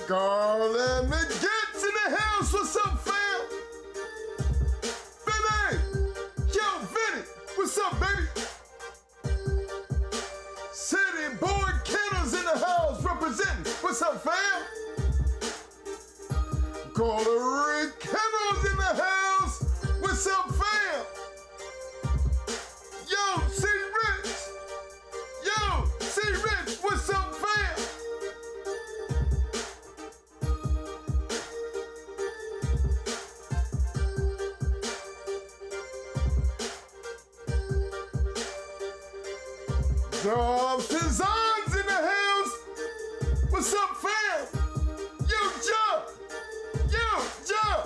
Garland and Gets in the house. What's up, fam? Vinny! Yo, Vinny! What's up, baby? City Boy Kennels in the house representing. What's up, fam? Golden Kennels in the house. What's up, fam? Yo, C-Rich! Yo, C-Rich! What's up, fam? Dubs Designs in the house. What's up, fam? Yo, Jump. Yo, Jump.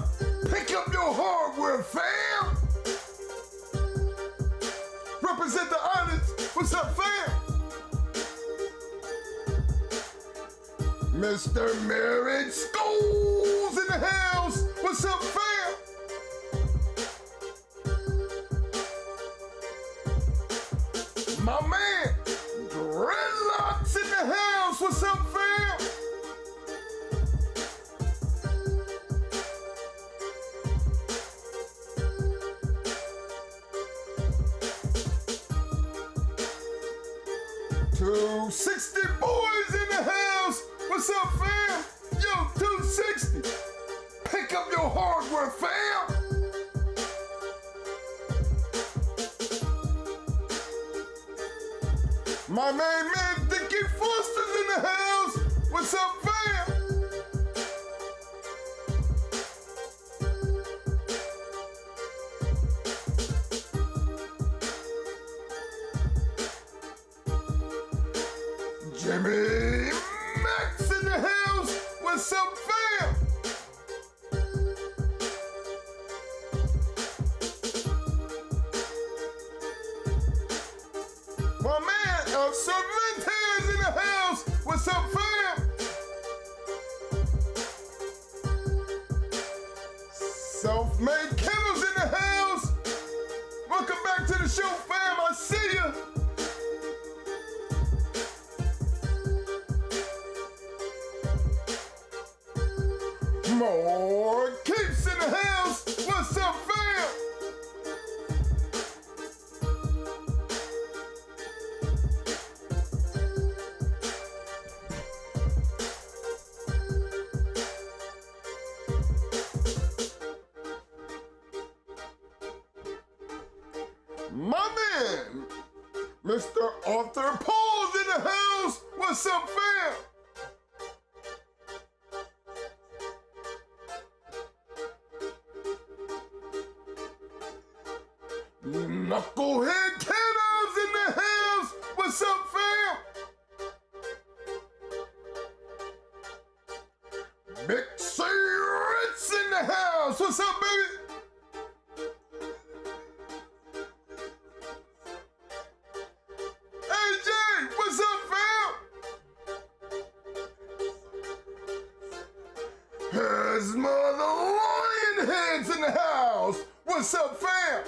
Pick up your hardware, fam. Represent the islands. What's up, fam? Mr. Marriage Schools in the house. What's up, fam? My man, Dreadlocks in the house. What's up, fam? $260 boys in the house. What's up, fam? Yo, $260. Pick up your hardware, fam. My main man, Dickie Foster's in the house. What's up, fam? Jimmy Max in the house. What's up, fam? My man, Cervantes in the house. What's up, fam? Self-Made Kennels in the house. Welcome back to the show, fam. I see ya. More Keeps in the house. What's up, fam? My man, Mr. Arthur Paul's in the house. What's up, fam? Knucklehead Kennels in the house. What's up, fam? Big C Ritz in the house. What's up, baby? AJ, what's up, fam? His mother Lionhead's in the house. What's up, fam?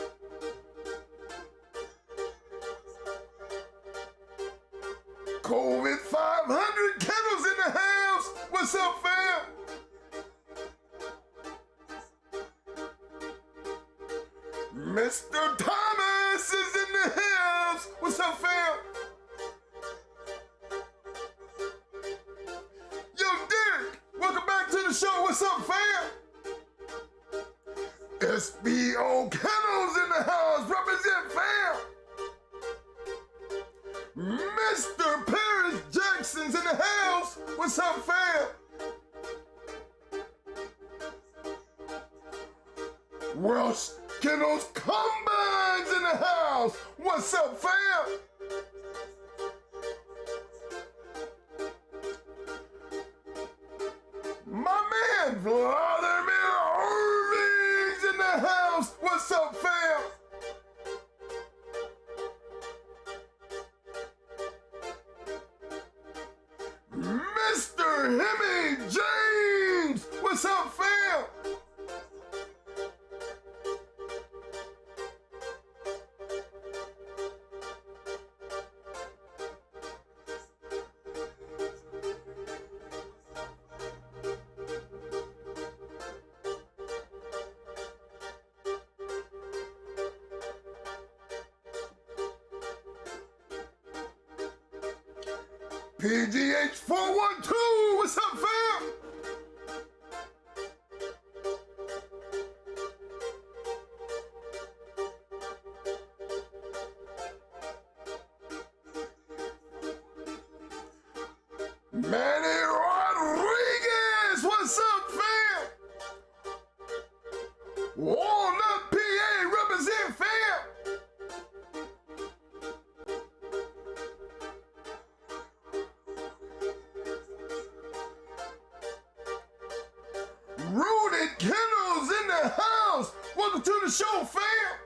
COVID 500 Kennels in the house. What's up, fam? Mr. Thomas is in the house. What's up, fam? Yo, Derek, welcome back to the show. What's up, fam? SBO Kennels in the house. Represent, fam. Mr. Paris Jackson's in the house. What's up, fam? Welsh Kennels Combines in the house. What's up, fam? My man, Vladimir Irving's in the house. What's up, fam? Mr. Hemi James! What's up, fam? PGH 412, what's up, fam? Manny Rodriguez, what's up, fam? Walnut, PA, represent, fam. Rooted Kennels in the house. Welcome to the show, fam.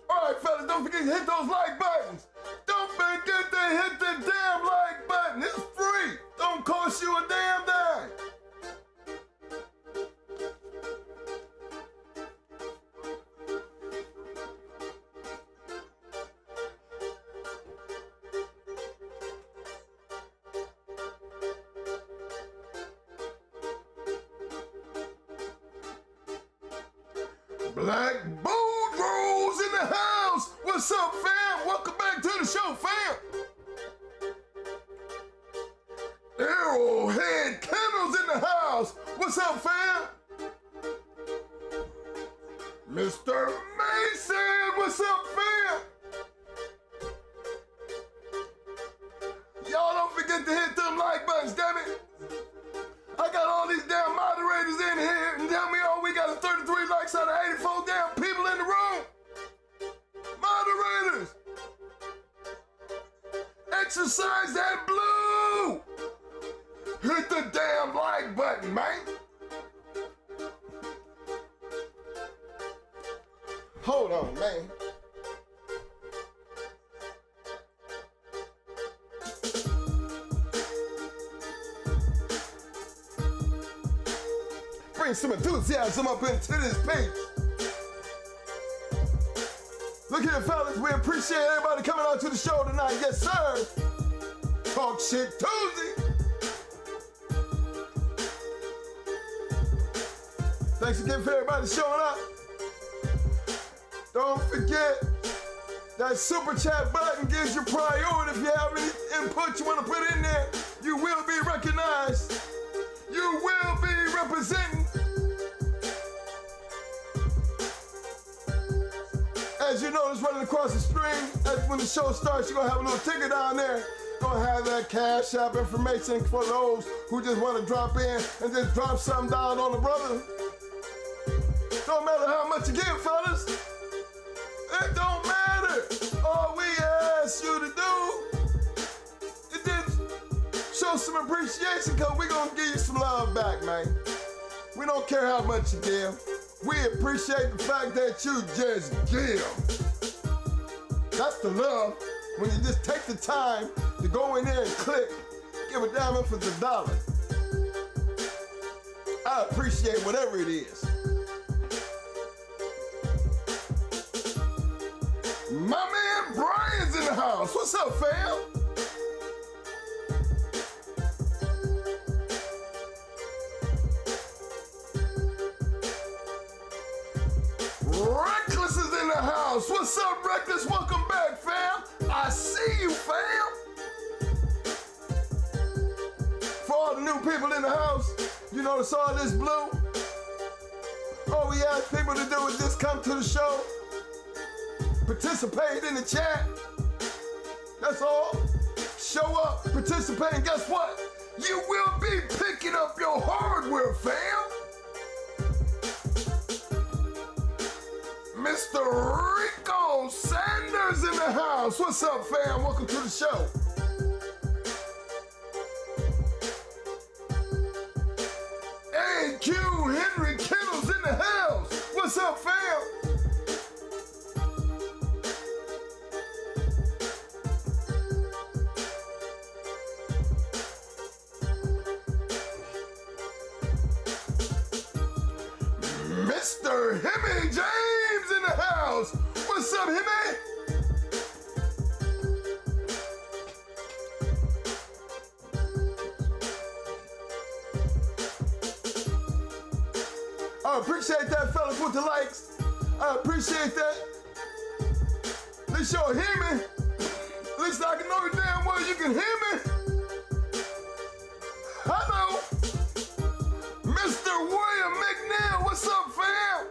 All right, fellas, don't forget to hit those like buttons. Don't forget to hit the damn like button. It's free. Don't cost you a damn thing. Black Boudreaux's in the house. What's up, fam? Welcome back to the show, fam. Arrowhead Kennels in the house. What's up, fam? Mr. Mason, what's up, fam? Y'all don't forget to hit them like buttons, damn it. I got all these damn moderators in here, and tell me all we got is 33 likes out of 84 damn people in the room. Moderators, exercise that blue. Hit the damn like button, man. Hold on, man. Bring some enthusiasm up into this page. Look here, fellas, we appreciate everybody coming out to the show tonight. Yes, sir. Talk Shit Tuesday. Thanks again for everybody showing up. Don't forget that super chat button gives you priority. If you have any input you want to put in there, you will be recognized. You will be representing. As you notice, running across the stream, when the show starts, you're gonna have a little ticker down there. Gonna have that Cash App information for those who just want to drop in and just drop something down on the brother. Don't matter how much you give, fellas. It don't matter. All we ask you to do is just show some appreciation, because we're gonna give you some love back, man. We don't care how much you give. We appreciate the fact that you just give. That's the love, when you just take the time to go in there and click, give a diamond for the dollar. I appreciate whatever it is. My man Brian's in the house. What's up, fam? Reckless is in the house. What's up, Reckless? Welcome back, fam. I see you, fam. For all the new people in the house, you notice all this blue? All we ask people to do is just come to the show, participate in the chat. That's all. Show up, participate, and guess what? You will be picking up your hardware, fam. Mr. Rico Sanders in the house. What's up, fam? Welcome to the show. AQ Henry Kennels in the house. What's up, fam? Mr. Himmy James in the house. What's up, Himmy? I appreciate that, fellas, with the likes. I appreciate that. least y'all hear me. At least I can know damn well you can hear me. Hello, Mr. William McNeil, what's up, fam?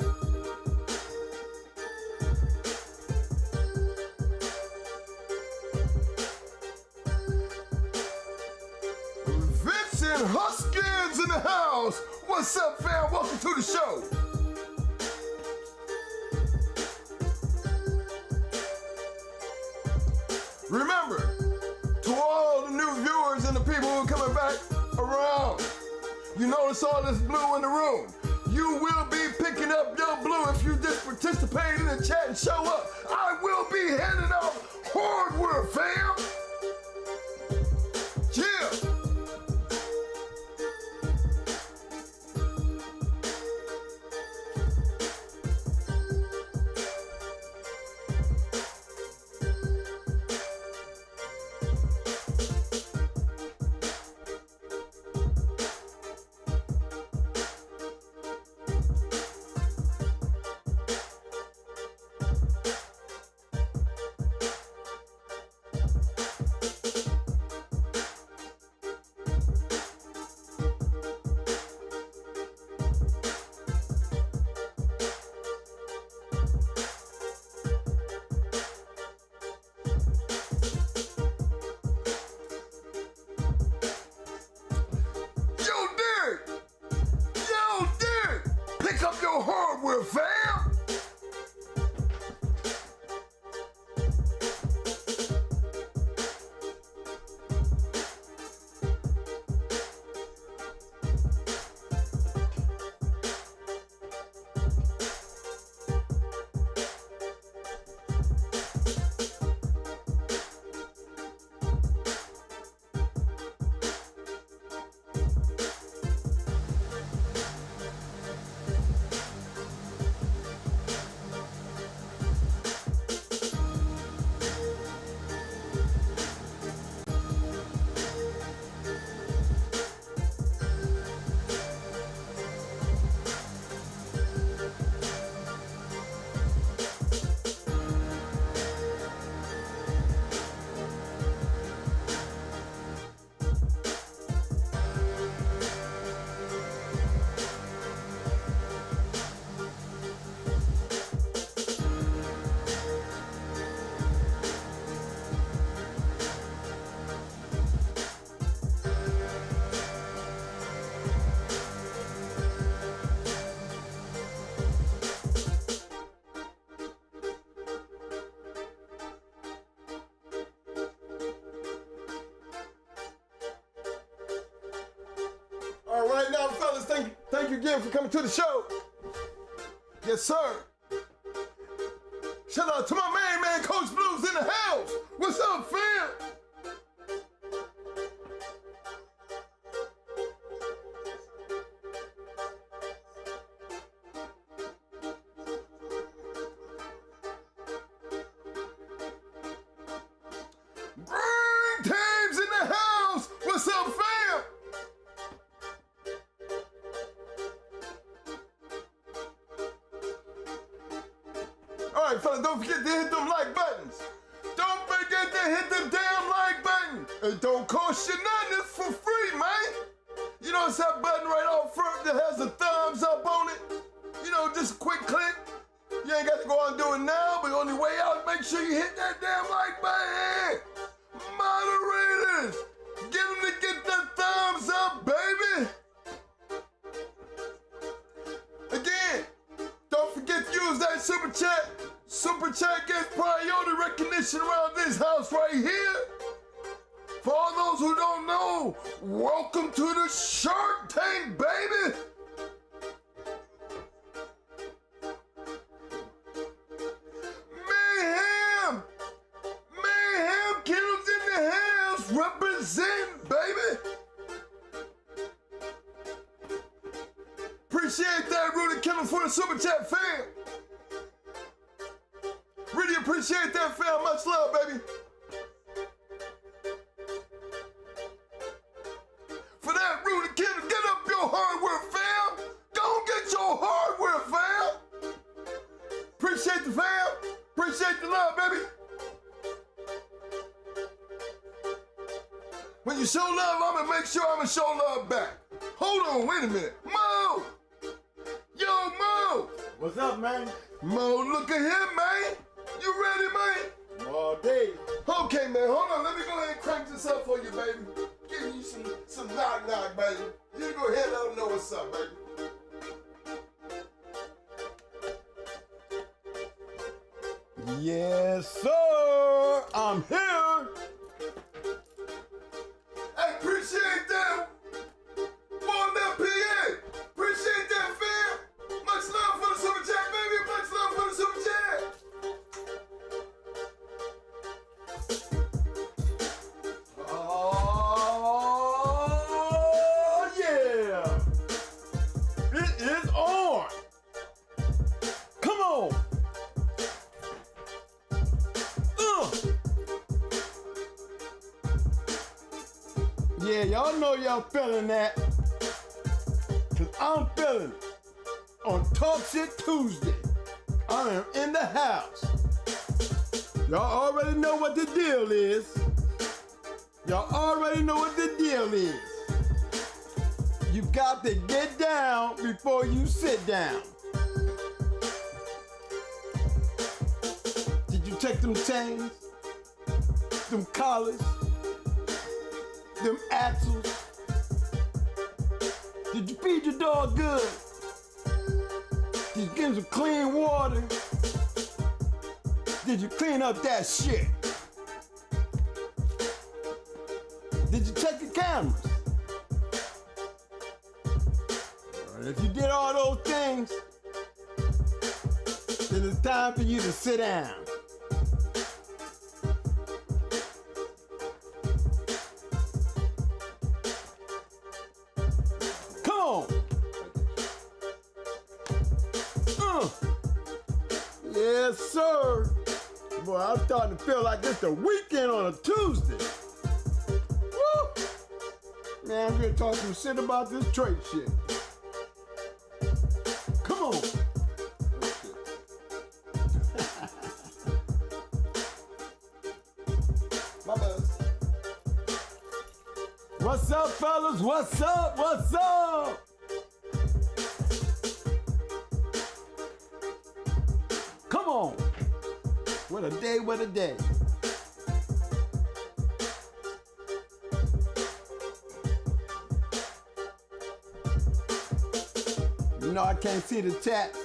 Vincent Huskins in the house. What's up, fam? Welcome to the show. Remember, to all the new viewers and the people who are coming back around, you notice all this blue in the room. You will be picking up your blue if you just participate in the chat and show up. I will be handing out hardware, fam. Yeah. Hardware, fam! All right, now, fellas, thank you again for coming to the show. Yes, sir. Shout out to my main man, Coach Blues in the house. What's up, fam? Green Team's in the house. What's up, fam? All right, fellas, don't forget to hit them like buttons. Don't forget to hit the damn like button. It don't cost you nothing. It's for free, man. You know, it's that button right out front that has a thumbs up on it. You know, just a quick click. You ain't got to go out and do it now, but on your way out, make sure you hit that damn like button. Moderators, get them to get the thumbs up, baby. Again, don't forget to use that super chat. Super chat gets priority recognition around this house right here. For all those who don't know, welcome to the Shark Tank, baby. Mayhem, Kennels in the house, represent, baby. Appreciate that, Rudy Kennels, for the super chat, fam. Really appreciate that, fam. Much love, baby. For that, Rudy Kennels, get up your hardware, fam. Don't get your hardware, fam. Appreciate the fam. Appreciate the love, baby. When you show love, I'ma make sure I'ma show love back. Hold on, wait a minute. Mo! Yo, Mo! What's up, man? Mo, look at him, man. You ready, man? All day. Okay, man, hold on. Let me go ahead and crank this up for you, baby. Give you some knock, baby. You go ahead and let them know what's up, baby. Yes, sir. I'm here. Hey, appreciate that. On that PA. Appreciate that, fam. Much love for the super chat, baby. Much love for the super chat. Oh, yeah. It is on. Come on. Yeah, y'all know y'all feeling that. Cause I'm feeling it. On Talk Shit Tuesday, I am in the house. Y'all already know what the deal is. Y'all already know what the deal is. You got to get down before you sit down. Did you check them chains? Them collars? Them axles? Did you feed your dog good? Did you give him some clean water? Did you clean up that shit? Did you check the cameras? And if you did all those things, then it's time for you to sit down. Come on. Yes, sir. Boy, I'm starting to feel like it's the weekend on a Tuesday. Woo! Man, I'm gonna talk some shit about this trade shit. Come on. My bad. What's up, fellas? What's up? What's up? Come on. What a day, what a day. You know, I can't see the chats.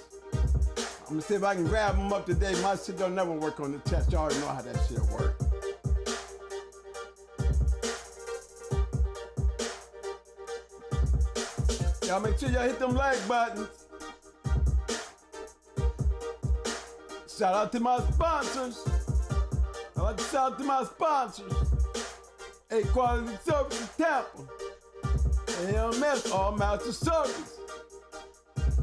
I'm gonna see if I can grab them up today. My shit don't never work on the chats. Y'all already know how that shit works. Y'all make sure y'all hit them like buttons. Shout out to my sponsors. I like to shout out to my sponsors. A Quality Services Tampa. AMS, All Master Service.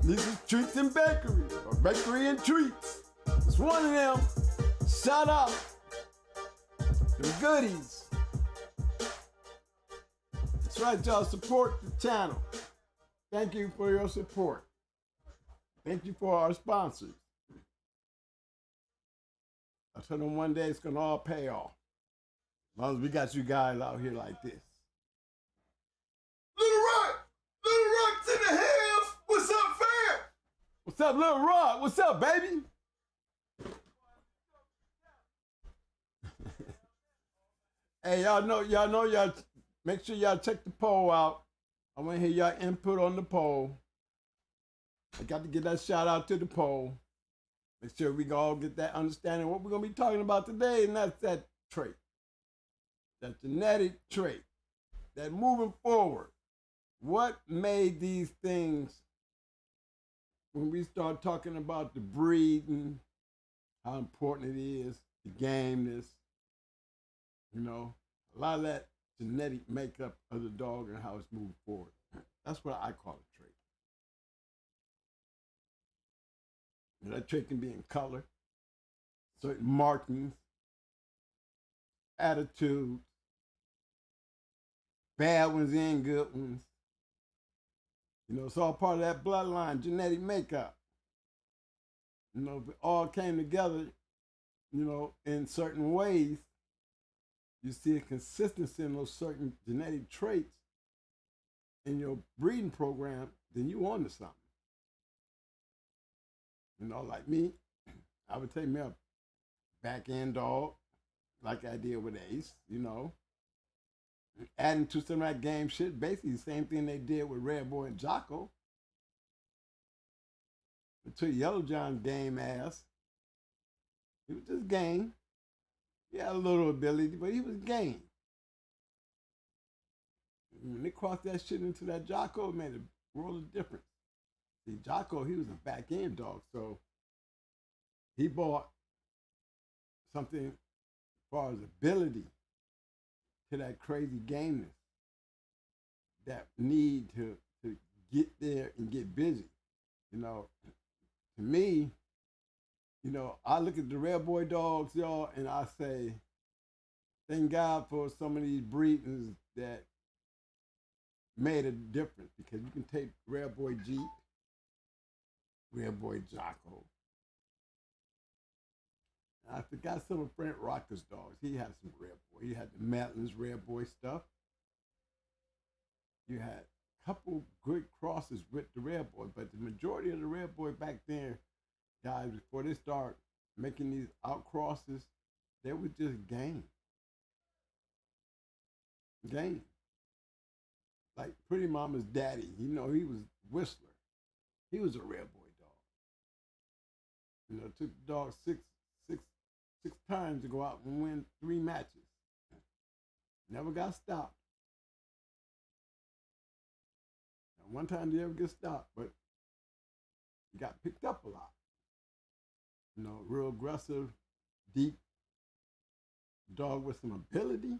This is Treats and Bakery, or Bakery and Treats. It's one of them. Shout out. Them goodies. That's right, y'all. Support the channel. Thank you for your support. Thank you for our sponsors. I told them one day it's gonna all pay off. As long as we got you guys out here like this. Little Rock's in the house. What's up, fam? What's up, Little Rock? What's up, baby? Hey, y'all make sure y'all check the poll out. I want to hear y'all input on the poll. I got to get that shout out to the poll. Make sure we can all get that understanding of what we're going to be talking about today, and that's that trait. That genetic trait. That moving forward. What made these things, when we start talking about the breeding, how important it is, the gameness, you know, a lot of that genetic makeup of the dog and how it's moving forward. That's what I call a trait. And that trait can be in color, certain markings, attitudes, bad ones and good ones. You know, it's all part of that bloodline, genetic makeup. You know, if it all came together, you know, in certain ways, you see a consistency in those certain genetic traits in your breeding program, then you on to something. You know, like me, I would take me a back end dog, like I did with Ace, you know. Adding to some of that game shit, basically the same thing they did with Red Boy and Jocko. Until Yellow John's game ass. He was just game. He had a little ability, but he was game. When they crossed that shit into that Jocko, it made a world of difference. See, Jocko, he was a back end dog, so he brought something as far as ability to that crazy gameness, that need to get there and get busy. You know, to me, you know, I look at the Red Boy dogs, y'all, and I say, thank God for some of these breedings that made a difference, because you can take Red Boy Jeep, Red Boy Jocko. I forgot some of Frank Rocker's dogs. He had some Red Boy. He had the Matlin's Red Boy stuff. You had a couple good crosses with the Red Boy, but the majority of the Red Boy back then, guys, before they start making these out crosses, they were just game. Game. Like Pretty Mama's daddy, you know, he was Whistler. He was a Red Boy dog. You know, it took the dog six times to go out and win 3 matches. Never got stopped. Now, one time did he ever get stopped, but he got picked up a lot. You know, real aggressive, deep dog with some ability.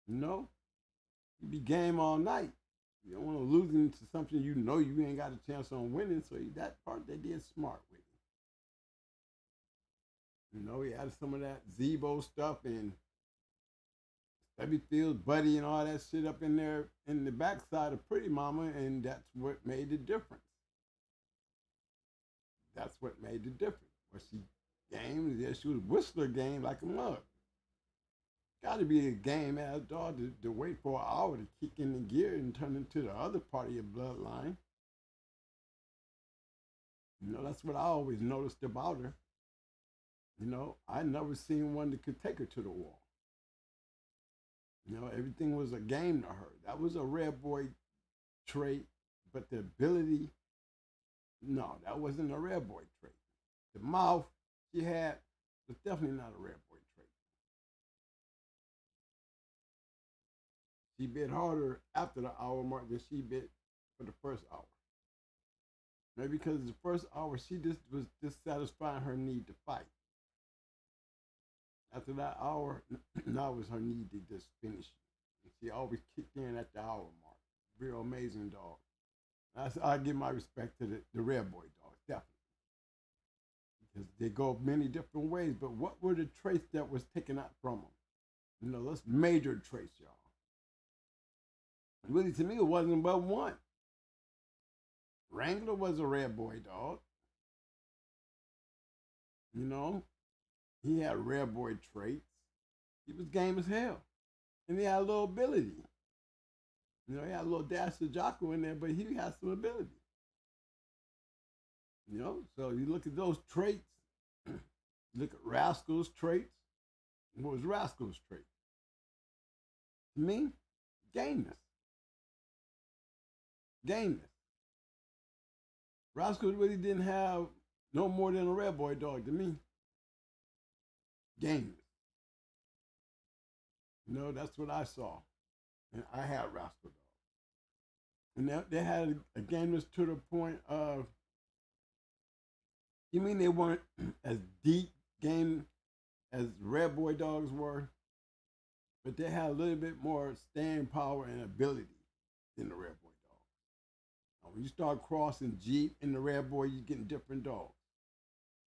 You know, you be game all night. You don't want to lose into something you know you ain't got a chance on winning, so that part they did smart with. You know, he had some of that Zebo stuff and Stubby Fields, Buddy, and all that shit up in there in the backside of Pretty Mama, and that's what made the difference. That's what made the difference. Was she game? Yeah, she was Whistler game like a mug. Got to be a game ass dog to wait for an hour to kick in the gear and turn into the other part of your bloodline. You know, that's what I always noticed about her. You know, I never seen one that could take her to the wall. You know, everything was a game to her. That was a Red Boy trait, but the ability, no, that wasn't a Red Boy trait. The mouth she had was definitely not a Red Boy trait. She bit harder after the hour mark than she bit for the first hour. Maybe because the first hour she just was just satisfying her need to fight. After that hour, now it was her need to just finish. And she always kicked in at the hour mark. Real amazing dog. I give my respect to the Red Boy dogs, definitely. Because they go many different ways, but what were the traits that was taken out from them? You know, those major traits, y'all. Really, to me, it wasn't but one. Wrangler was a Red Boy dog. You know, he had Red Boy traits. He was game as hell. And he had a little ability. You know, he had a little dash of Jocko in there, but he had some ability. You know, so you look at those traits, look at Rascal's traits. What was Rascal's trait? To me, gameness. Gameness. Rascal really didn't have no more than a Red Boy dog to me. Gameness. You know, that's what I saw. And I had Rascal dogs. And they had a gameness to the point of, you mean they weren't as deep game as Red Boy dogs were, but they had a little bit more staying power and ability than the Red Boy dog. Now, when you start crossing Jeep and the Red Boy, you're getting different dogs.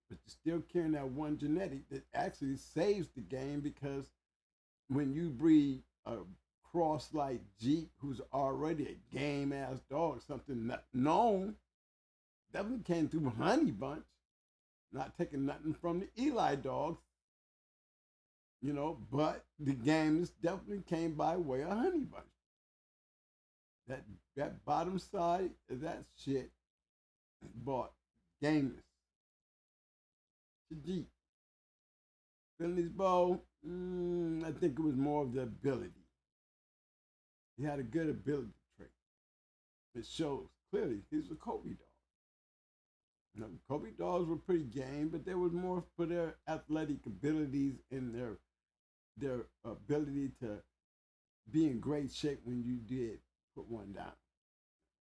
But you're still carrying that one genetic that actually saves the game, because when you breed a cross like Jeep, who's already a game ass dog, something not known, definitely came through Honey Bunch, not taking nothing from the Eli dogs. you know, but the games definitely came by way of Honey Bunch. That bottom side of that shit bought Gameless, Sajid, Finley's Bow. I think it was more of the ability. He had a good ability trait. It shows clearly he's a Kobe dog. You know, Kobe dogs were pretty game, but they was more for their athletic abilities and their ability to be in great shape when you did put one down.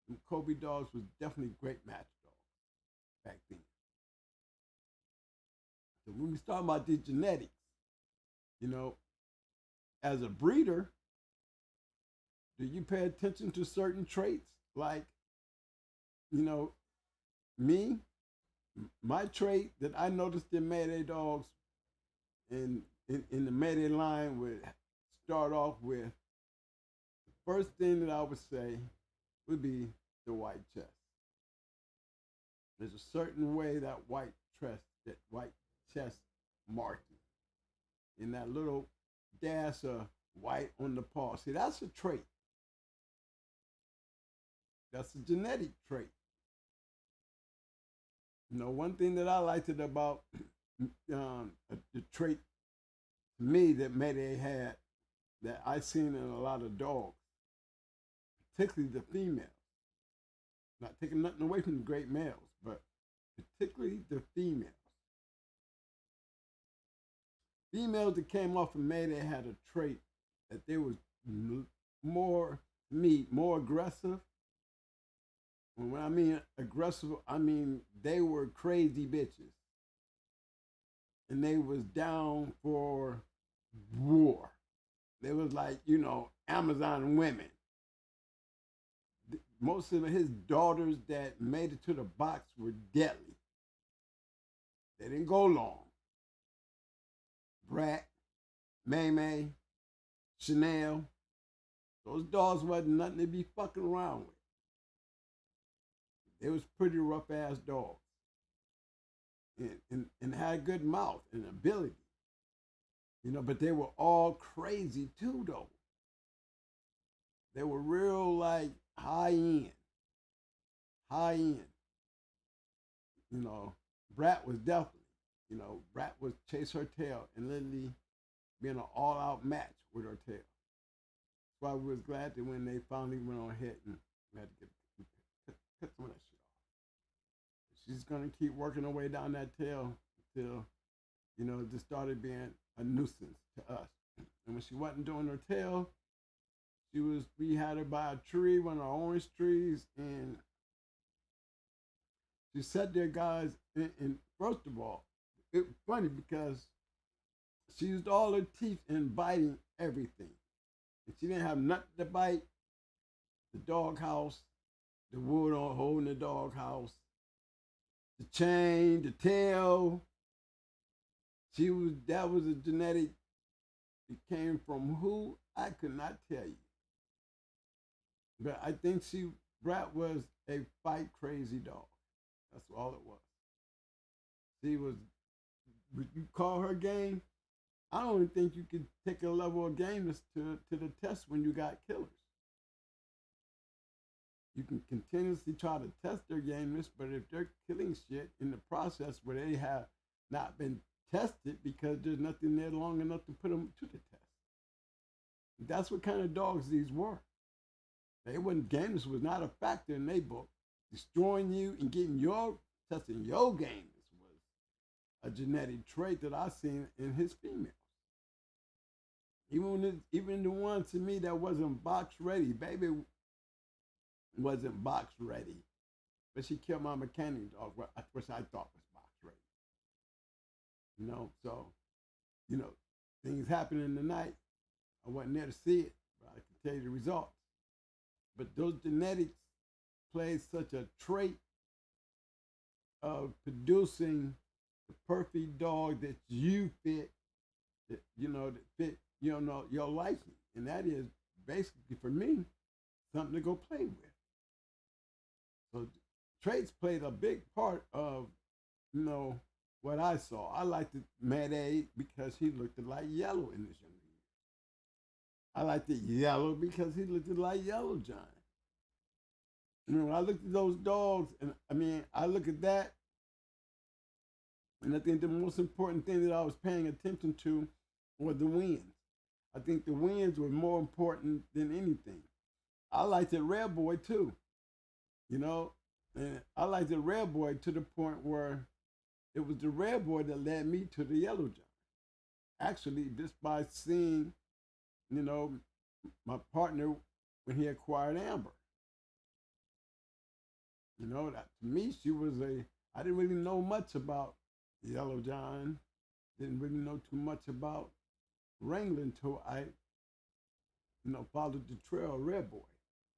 And Kobe dogs was definitely great match dogs back then. So when we start about these genetics, you know, as a breeder, do you pay attention to certain traits? Like, you know, me, my trait that I noticed in Mayday dogs in the Mayday line would start off with the first thing that I would say would be the white chest. There's a certain way that white chest marking in that little dash of white on the paw. See, that's a trait. That's a genetic trait. You know, one thing that I liked it about the trait to me that Mayday had that I seen in a lot of dogs, particularly the females. Not taking nothing away from the great males, but particularly the females. Females that came off of Mayday had a trait that they was more aggressive. And when I mean aggressive, I mean they were crazy bitches. And they was down for war. They was like, you know, Amazon women. Most of his daughters that made it to the box were deadly. They didn't go long. Brat, May May, Chanel, those dogs wasn't nothing to be fucking around with. They was pretty rough ass dogs. And had a good mouth and ability. You know, but they were all crazy too though. They were real like high end. You know, Brat was definitely, you know, Brat was chase her tail and literally being an all out match with her tail. That's why we was glad that when they finally went on ahead and we had to cut some of that shit off. She's gonna keep working her way down that tail until, you know, it just started being a nuisance to us. And when she wasn't doing her tail, we had her by a tree, one of our orange trees, and she sat there, guys, and first of all, it was funny because she used all her teeth in biting everything. And she didn't have nothing to bite. The doghouse, the wood on holding the doghouse, the chain, the tail. That was a genetic, it came from who? I could not tell you. But I think Brat was a fight crazy dog. That's all it was. You call her game, I don't even think you could take a level of gameness to the test when you got killers. You can continuously try to test their gameness, but if they're killing shit in the process where they have not been tested because there's nothing there long enough to put them to the test. That's what kind of dogs these were. Gameness was not a factor in their book. Destroying you and testing your gameness was a genetic trait that I seen in his females. Even the one to me that wasn't box ready, baby wasn't box ready. But she killed my mechanic dog, which I thought was box ready. You know, so, you know, things happen in the night. I wasn't there to see it, but I can tell you the results. But those genetics play such a trait of producing the perfect dog that you fit, that fit your liking, and that is basically for me something to go play with. So traits played a big part of what I saw. I liked the Mad A because he looked like yellow in his younger years. I liked it yellow because he looked like Yellow John. When I looked at those dogs, and I mean, I look at that, and I think the most important thing that I was paying attention to were the wins. I think the wins were more important than anything. I liked the Red Boy too, you know, and I liked the Red Boy to the point where it was the Red Boy that led me to the Yellow John. Actually, just by seeing, you know, my partner when he acquired Amber. You know, that to me, I didn't really know much about Yellow John, didn't really know too much about Wrangler until I, followed the trail of Red Boy.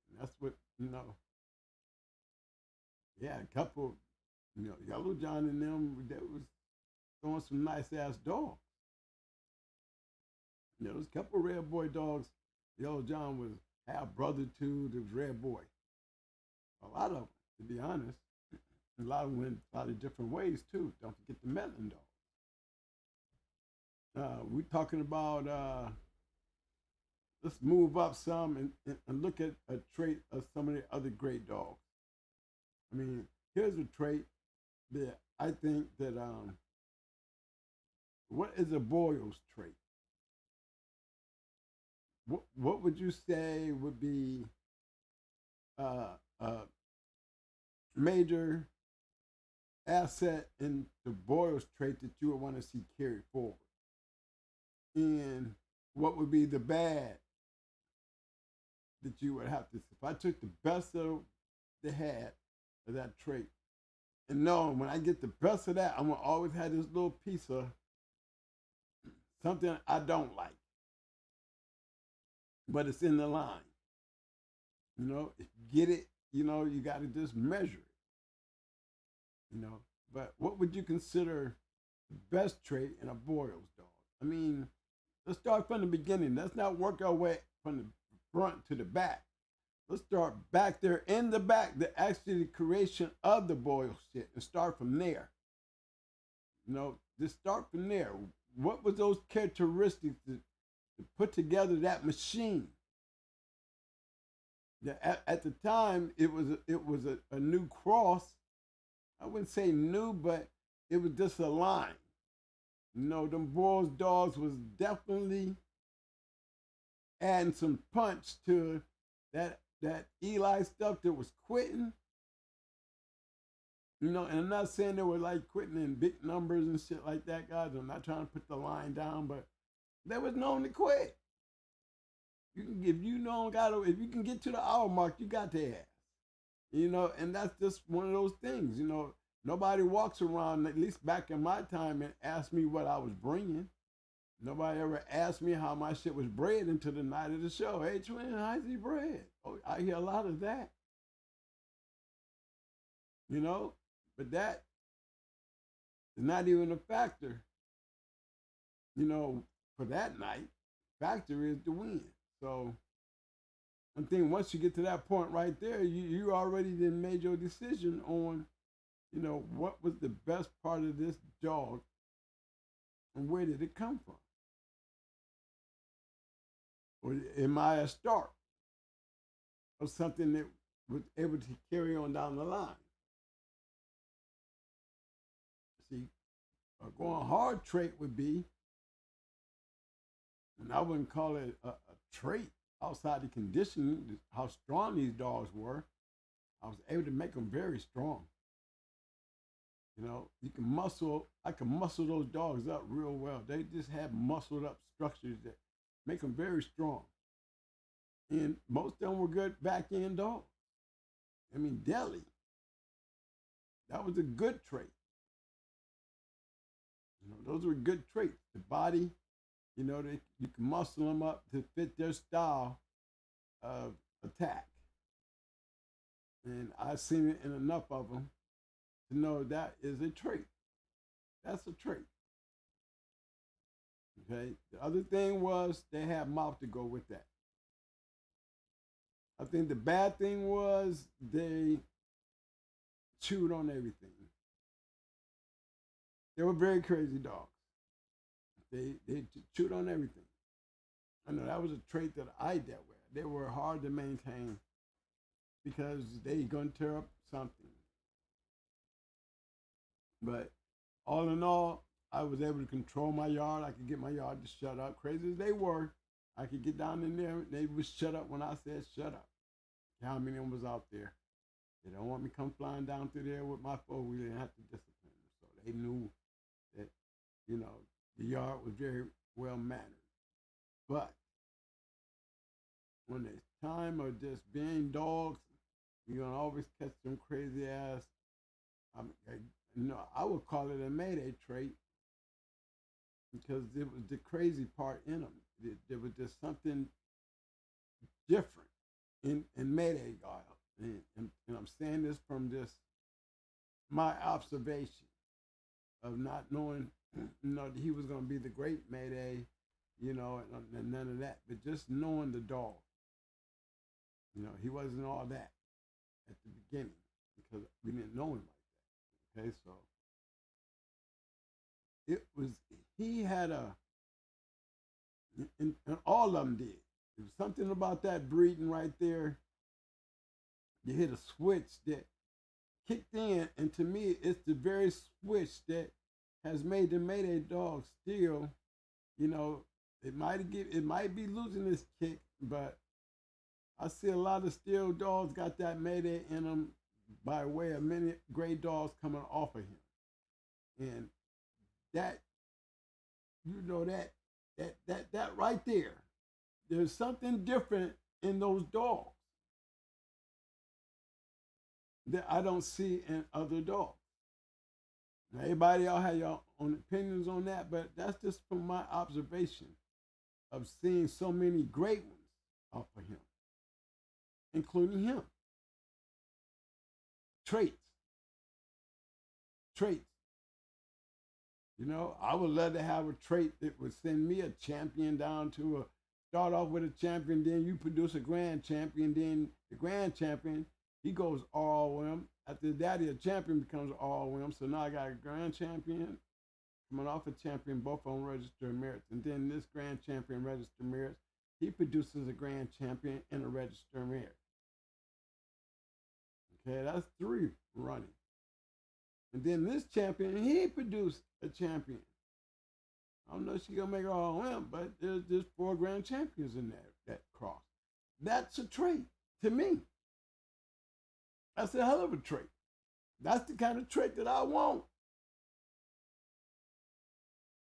And that's what, yeah, a couple, Yellow John and them, that was throwing some nice ass dogs. There's a couple Red Boy dogs. Yellow John was half brother to the Red Boy. A lot of them, to be honest. A lot of them went a lot of different ways too. Don't forget the Metlin dog. We're talking about, let's move up some and look at a trait of some of the other great dogs. I mean, here's a trait that I think that, what is a Boyle's trait? What would you say would be a major asset in the Boyle's trait that you would want to see carried forward? And what would be the bad that you would have to, if I took the best of the had of that trait, and knowing when I get the best of that, I'm going to always have this little piece of something I don't like, but it's in the line. If you get it, you got to just measure it. But what would you consider the best trait in a Boyle's dog? I mean, let's start from the beginning. Let's not work our way from the front to the back. Let's start back there in the back, the creation of the Boyle shit, and start from there. Just start from there. What was those characteristics to put together that machine? At the time, it was a new cross. I wouldn't say new, but it was just a line. Them Boyle's dogs was definitely adding some punch to that Eli stuff that was quitting. And I'm not saying they were like quitting in big numbers and shit like that, guys. I'm not trying to put the line down, but they was known to quit. If you can get to the hour mark, you got to ask. And that's just one of those things. Nobody walks around, at least back in my time, and asked me what I was bringing. Nobody ever asked me how my shit was bred until the night of the show. Hey, Twin, how's he bred? Oh, I hear a lot of that. But that is not even a factor, for that night. Factor is the win. So I think once you get to that point right there, you already then made your decision on, what was the best part of this dog and where did it come from? Or am I a start of something that was able to carry on down the line? See, a going hard trait would be, and I wouldn't call it a trait outside the conditioning, how strong these dogs were. I was able to make them very strong. I can muscle those dogs up real well. They just have muscled up structures that make them very strong. And most of them were good back end dogs. I mean, Deli, that was a good trait. Those were good traits. The body, you can muscle them up to fit their style of attack. And I've seen it in enough of them to know that is a trait. That's a trait. Okay. The other thing was they had mouth to go with that. I think the bad thing was they chewed on everything. They were very crazy dogs. They chewed on everything. I know that was a trait that I dealt with. They were hard to maintain because they gonna tear up something. But all in all, I was able to control my yard. I could get my yard to shut up. Crazy as they were, I could get down in there. They would shut up when I said shut up. How many of them was out there? They don't want me come flying down through there with my four-wheeler and have to discipline them. So they knew that, the yard was very well mannered. But when it's time of just being dogs, you're gonna always catch them crazy ass. I would call it a Mayday trait because it was the crazy part in them. There was just something different in Mayday guile. And I'm saying this from just my observation of not knowing, that he was going to be the great Mayday, and none of that, but just knowing the dog. He wasn't all that at the beginning because we didn't know him like that. Okay, so he had and all of them did. There was something about that breeding right there. You hit a switch that kicked in, and to me, it's the very switch that has made the Mayday dog still, it might be losing its kick, but I see a lot of still dogs got that Mayday in them by way of many great dogs coming off of him. And that, that right there, there's something different in those dogs that I don't see in other dogs. Now, everybody all have your own opinions on that, but that's just from my observation of seeing so many great ones off of him, including him. Traits. I would love to have a trait that would send me a champion down to start off with a champion, then you produce a grand champion, then the grand champion, he goes ROM. After that, a champion becomes ROM. So now I got a grand champion coming off a champion, both on registered merits. And then this grand champion registered merits, he produces a grand champion and a registered merit. Okay, that's 3 running. And then this champion, he produced a champion. I don't know if she's going to make her ROM, but there's 4 grand champions in that cross. That's a trait to me. That's a hell of a trait. That's the kind of trait that I want.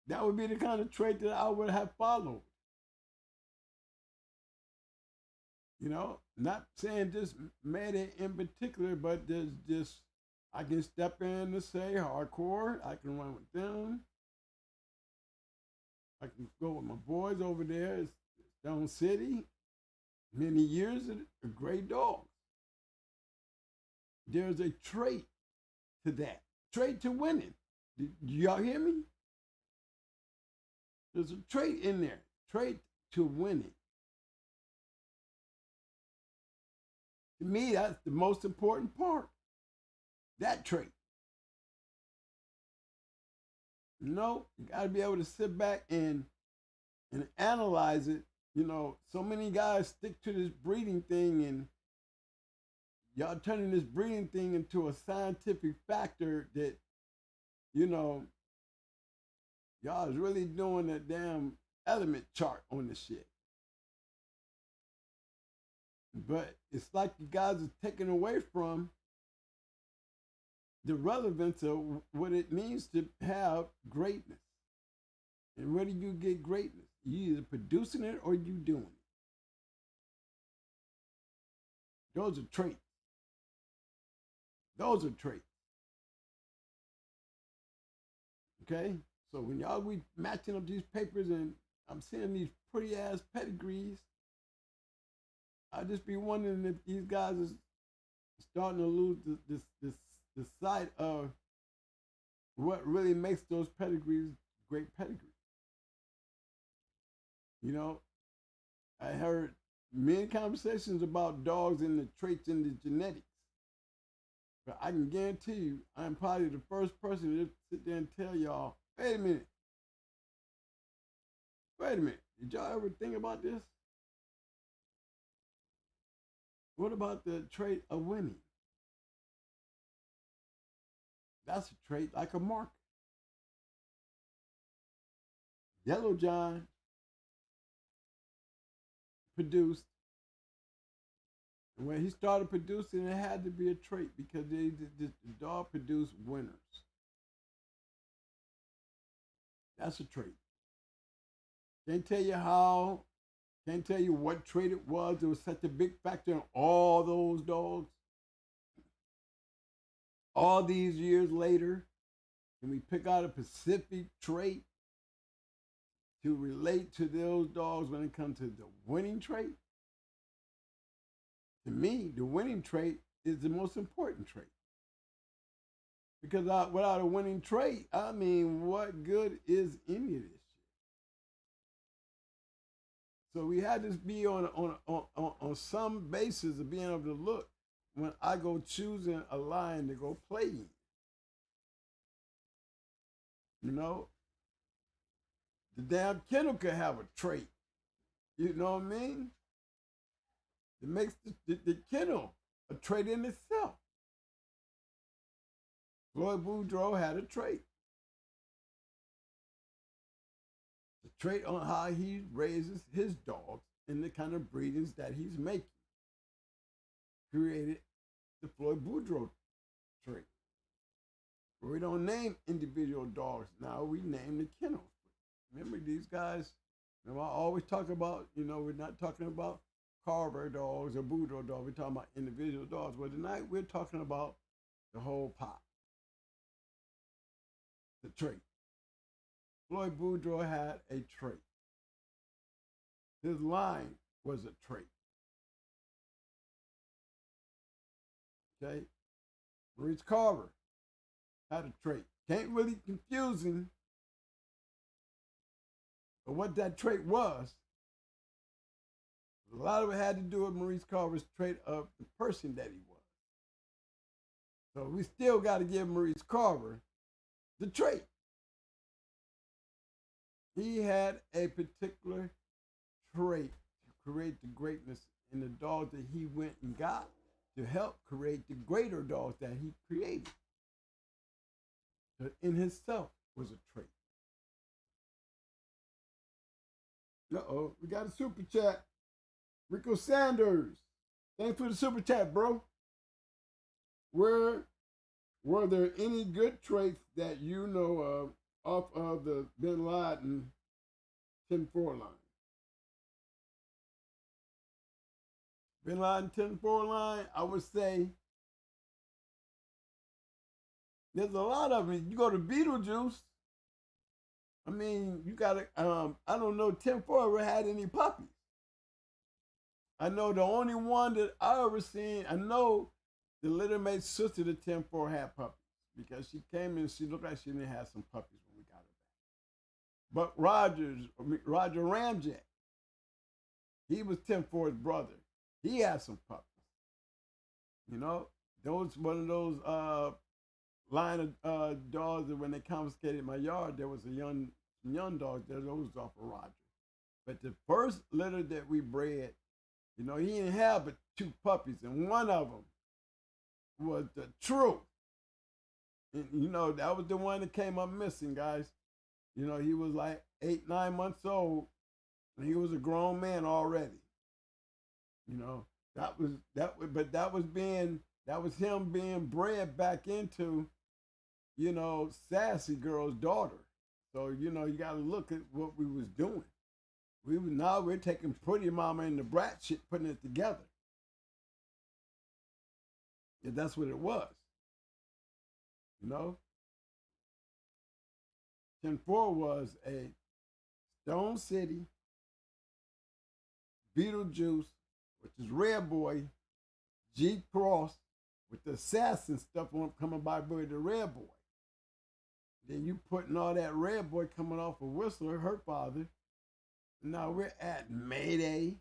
That would be the kind of trait that I would have followed. Not saying just Mayday in particular, but there's just, I can step in and say hardcore. I can run with them. I can go with my boys over there. It's Stone City. Many years of great dogs. There's a trait to that. Trait to winning. Do y'all hear me? There's a trait in there. Trait to winning. To me, that's the most important part. That trait. You got to be able to sit back and analyze it. So many guys stick to this breeding thing, and y'all turning this breeding thing into a scientific factor that, y'all is really doing a damn element chart on the shit. But it's like you guys are taking away from the relevance of what it means to have greatness. And where do you get greatness? You either producing it or you doing it. Those are traits. Okay? So when y'all be matching up these papers and I'm seeing these pretty ass pedigrees, I just be wondering if these guys are starting to lose the sight of what really makes those pedigrees great pedigrees. I heard many conversations about dogs and the traits in the genetics. But I can guarantee you, I'm probably the first person to sit there and tell y'all, wait a minute. Did y'all ever think about this? What about the trait of winning? That's a trait like a marker. Yellow John produced, and when he started producing, it had to be a trait because the dog produced winners. That's a trait. Can't tell you how, can't tell you what trait it was. It was such a big factor in all those dogs. All these years later, can we pick out a specific trait to relate to those dogs when it comes to the winning trait? To me, the winning trait is the most important trait. Because without a winning trait, I mean, what good is any of this shit? So we had to be on some basis of being able to look when I go choosing a line to go play in. You know, the damn kennel could have a trait. You know what I mean? It makes the kennel a trait in itself. Floyd Boudreaux had a trait. The trait on how he raises his dogs and the kind of breedings that he's making created the Floyd Boudreaux trait. We don't name individual dogs now, we name the kennels. Remember these guys, I always talk about, we're not talking about Carver dogs or Boudreaux dogs, we're talking about individual dogs. Well, tonight we're talking about the whole pot, the trait. Floyd Boudreaux had a trait. His line was a trait. Okay? Maurice Carver had a trait. Can't really confuse him, but what that trait was, a lot of it had to do with Maurice Carver's trait of the person that he was. So we still got to give Maurice Carver the trait. He had a particular trait to create the greatness in the dogs that he went and got to help create the greater dogs that he created. So in himself was a trait. Uh-oh, we got a super chat. Rico Sanders, thanks for the super chat, bro. Were there any good traits that you know of off of the Bin Laden 10-4 line? Bin Laden 10-4 line, I would say there's a lot of them. You go to Beetlejuice, I mean, you got to, I don't know 10-4 ever had any puppies. I know the only one that I ever seen, I know the Little Mate's sister, the 10-4, had puppies because she came in, she looked like she didn't have some puppies when we got her back. But Roger Ramjet, he was 10-4's brother. He had some puppies. Those one of those line of dogs that when they confiscated my yard, there was a young dog there. Those was off of Roger. But the first litter that we bred, he didn't have but 2 puppies, and one of them was the truth. And, that was the one that came up missing, guys. He was like 8, 9 months old, and he was a grown man already. That was him being bred back into, Sassy Girl's daughter. So, you got to look at what we was doing. We're taking Pretty Mama and the Brat shit, putting it together. Yeah, that's what it was. 10-4 was a Stone City, Beetlejuice, which is Red Boy, G Cross, with the assassin stuff on coming by with the Red Boy. Then you putting all that Red Boy coming off of Whistler, her father. Now we're at Mayday.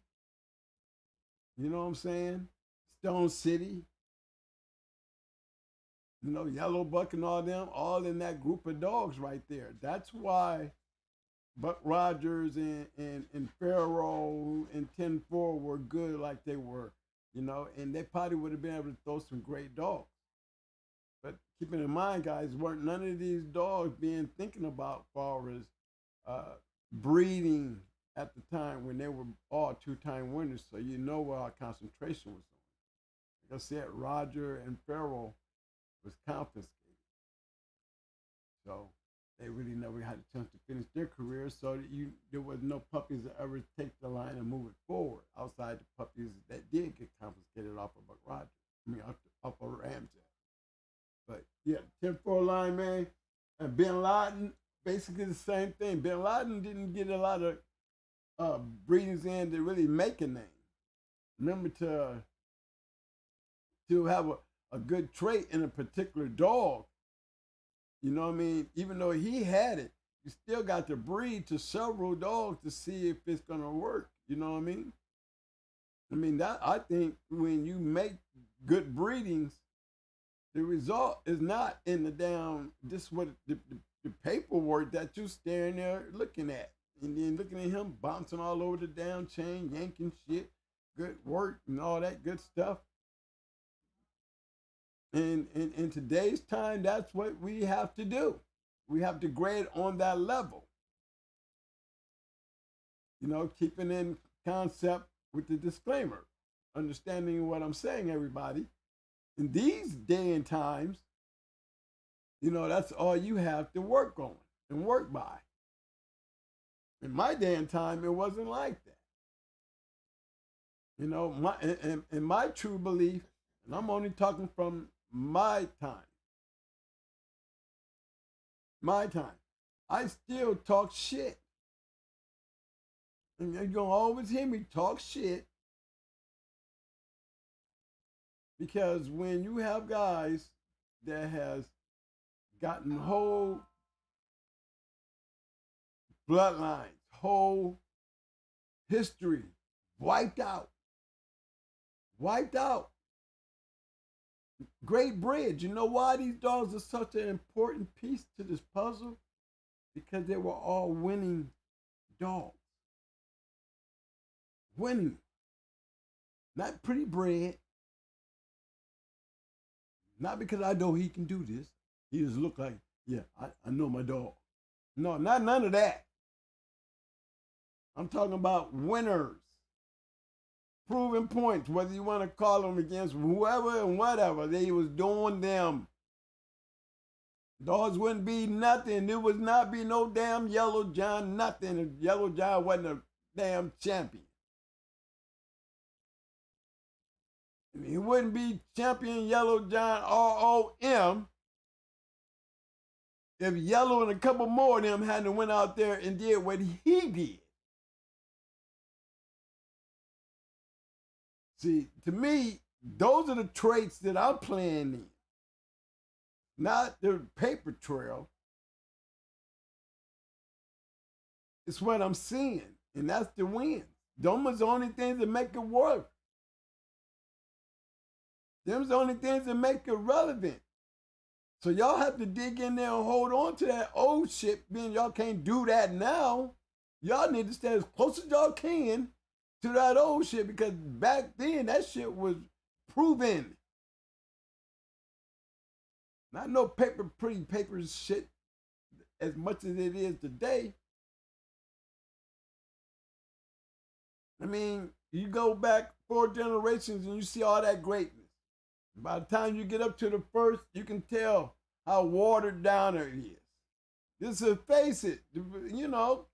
You know what I'm saying? Stone City. You know, Yellow Buck and all them, all in that group of dogs right there. That's why Buck Rogers and Pharaoh and 10-4 were good like they were, you know, and they probably would have been able to throw some great dogs. But keeping in mind, guys, weren't none of these dogs being thinking about far as breeding at the time when they were all two-time winners. So you know where our concentration was on. Like I said, Roger and Pharaoh was confiscated. So they really never had a chance to finish their career. So there was no puppies that ever take the line and move it forward outside the puppies that did get confiscated off of Buck Rogers. I mean, off of Ramjet. But yeah, 10-4 line, man. And Bin Laden, basically the same thing. Bin Laden didn't get a lot of breedings in to really make a name. Remember, to have a good trait in a particular dog, you know what I mean? Even though he had it, you still got to breed to several dogs to see if it's going to work. You know what I mean? I mean, that I think when you make good breedings, the result is not in the damn, just what the paperwork that you staring there looking at. And then looking at him bouncing all over the damn chain, yanking shit, good work and all that good stuff. And in today's time, that's what we have to do. We have to grade on that level. You know, keeping in concept with the disclaimer, understanding what I'm saying, everybody. In these day and times, you know, that's all you have to work on and work by. In my day and time, it wasn't like that. You know, in my true belief, and I'm only talking from my time, I still talk shit. And you're going to always hear me talk shit. Because when you have guys that has gotten whole bloodlines, whole history wiped out, great bridge. You know why these dogs are such an important piece to this puzzle? Because they were all winning dogs. Winning. Not pretty bred. Not because I know he can do this. He just look like, yeah, I know my dog. No, not none of that. I'm talking about winners. Proving points, whether you want to call them against whoever and whatever. They was doing them. Dogs wouldn't be nothing. There would not be no damn Yellow John, nothing if Yellow John wasn't a damn champion. And he wouldn't be champion Yellow John ROM if Yellow and a couple more of them hadn't went out there and did what he did. See, to me, those are the traits that I'm playing in. Not the paper trail. It's what I'm seeing, and that's the win. Those are the only things that make it work. Them's the only things that make it relevant. So y'all have to dig in there and hold on to that old shit, being y'all can't do that now. Y'all need to stay as close as y'all can to that old shit, because back then that shit was proven. Not no pretty paper shit as much as it is today. I mean, you go back 4 generations and you see all that greatness. By the time you get up to the first, you can tell how watered down it is. Just to face it, you know,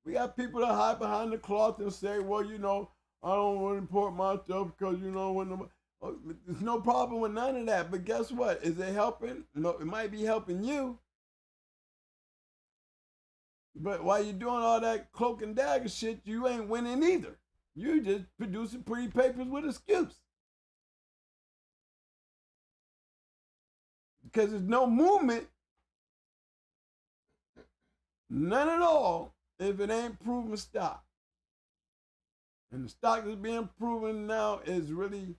we got people that hide behind the cloth and say, well, you know, I don't want to import my stuff because, you know, when there's no problem with none of that. But guess what? Is it helping? No, it might be helping you. But while you're doing all that cloak and dagger shit, you ain't winning either. You just producing pretty papers with excuse. Because there's no movement, none at all, if it ain't proven stock. And the stock that's being proven now is really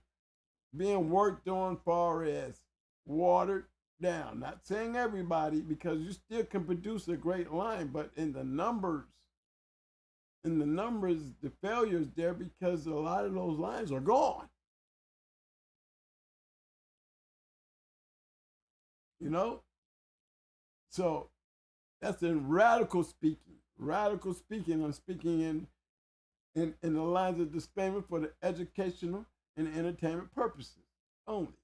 being worked on far as watered down. Not saying everybody, because you still can produce a great line, but in the numbers, the failure's there because a lot of those lines are gone. You know? So that's in radical speaking. Radical speaking, I'm speaking in the lines of disclaimer for the educational and entertainment purposes only.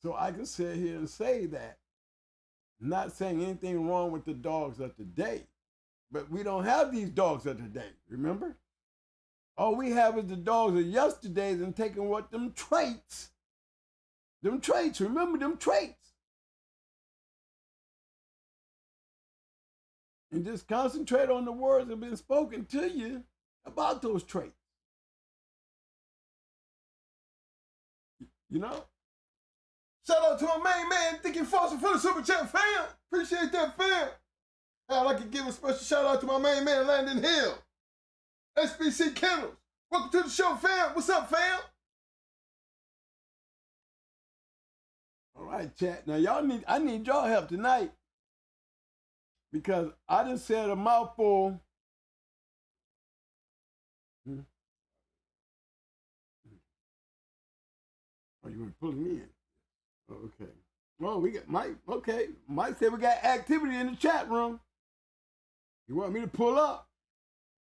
So I can sit here and say that, not saying anything wrong with the dogs of today, but we don't have these dogs of today, remember? All we have is the dogs of yesterdays and taking what them traits, remember them traits, and just concentrate on the words that have been spoken to you about those traits. You know? Shout out to my main man, Dickie Foster for the Super Chat fam. Appreciate that, fam. I'd like to give a special shout out to my main man, Landon Hill. SBC Kennels. Welcome to the show, fam. What's up, fam? All right, chat. Now, I need y'all help tonight, because I just said a mouthful. Oh, you want to pull me in? Oh, okay. Well, we got Mike. Okay, Mike said we got activity in the chat room. You want me to pull up?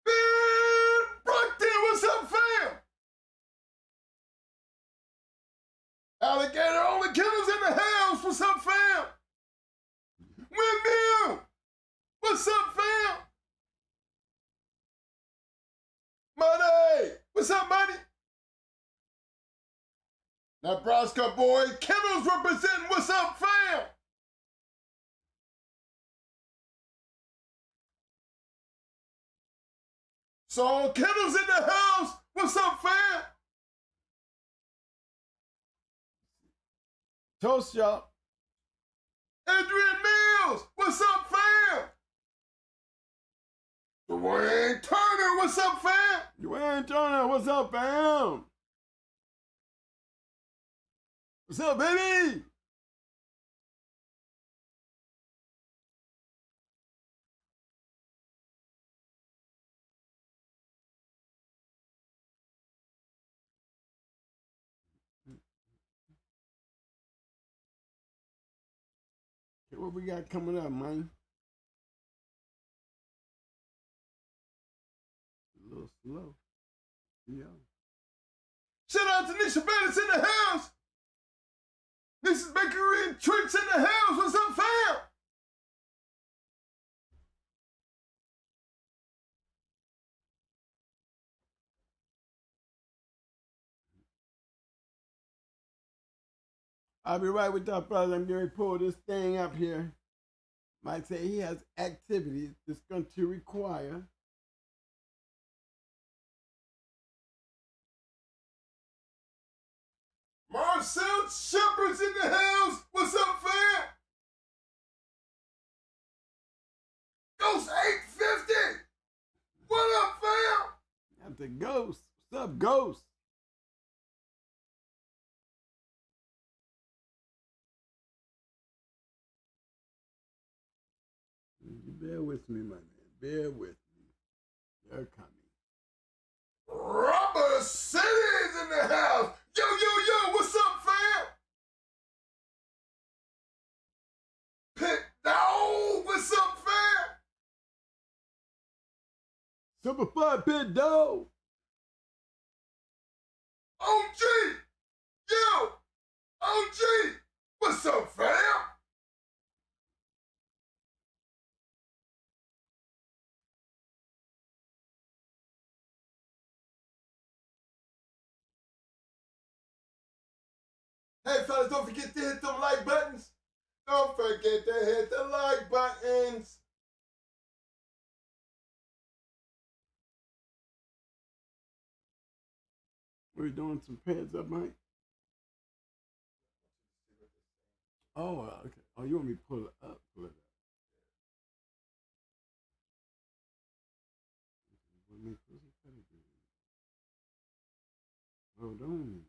Ben Brockton, what's up, fam? Alligator only killers in the house. What's up, fam? Windmill, what's up, fam? Money, what's up, money? Nebraska boy, Kennels representing. What's up, fam? So Kennels in the house. What's up, fam? Toast, y'all. Adrian Mills, what's up, fam? Dwayne Turner, what's up, fam? Dwayne Turner, what's up, fam? What's up, baby? Okay, what we got coming up, man? A little slow. Yeah. Shout out to Nisha Bennett's in the house. Nisha's Bakery and Treats in the house. What's up, fam? I'll be right with that, brother. I'm going to pull this thing up here. Might say he has activities that's going to require Marcel Shepard's in the house. What's up, fam? Ghost 850. What up, fam? That's the Ghost. What's up, Ghost? You bear with me, my man. Bear with me. They're coming. Rubber City's in the house. Yo, what's up, fam? Pit Dog, what's up, fam? Simplified Pit Dog. OG, yo, OG, what's up, fam? Hey, fellas, don't forget to hit them like buttons. Don't forget to hit the like buttons. We're doing some pads up, Mike. Oh, okay. Oh, you want me to pull it up? Pull it up. Let me put some Pedigree. Hold on.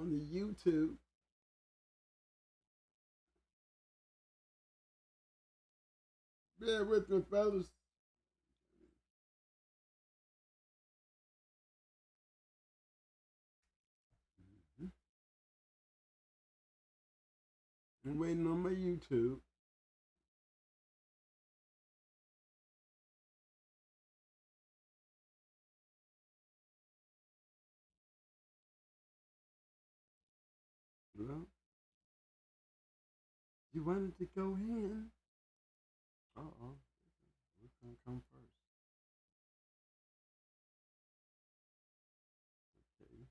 on the YouTube. Bear with me, fellas. I'm waiting on my YouTube. Well, you wanted to go in. Uh-oh. What's going to come first? Okay.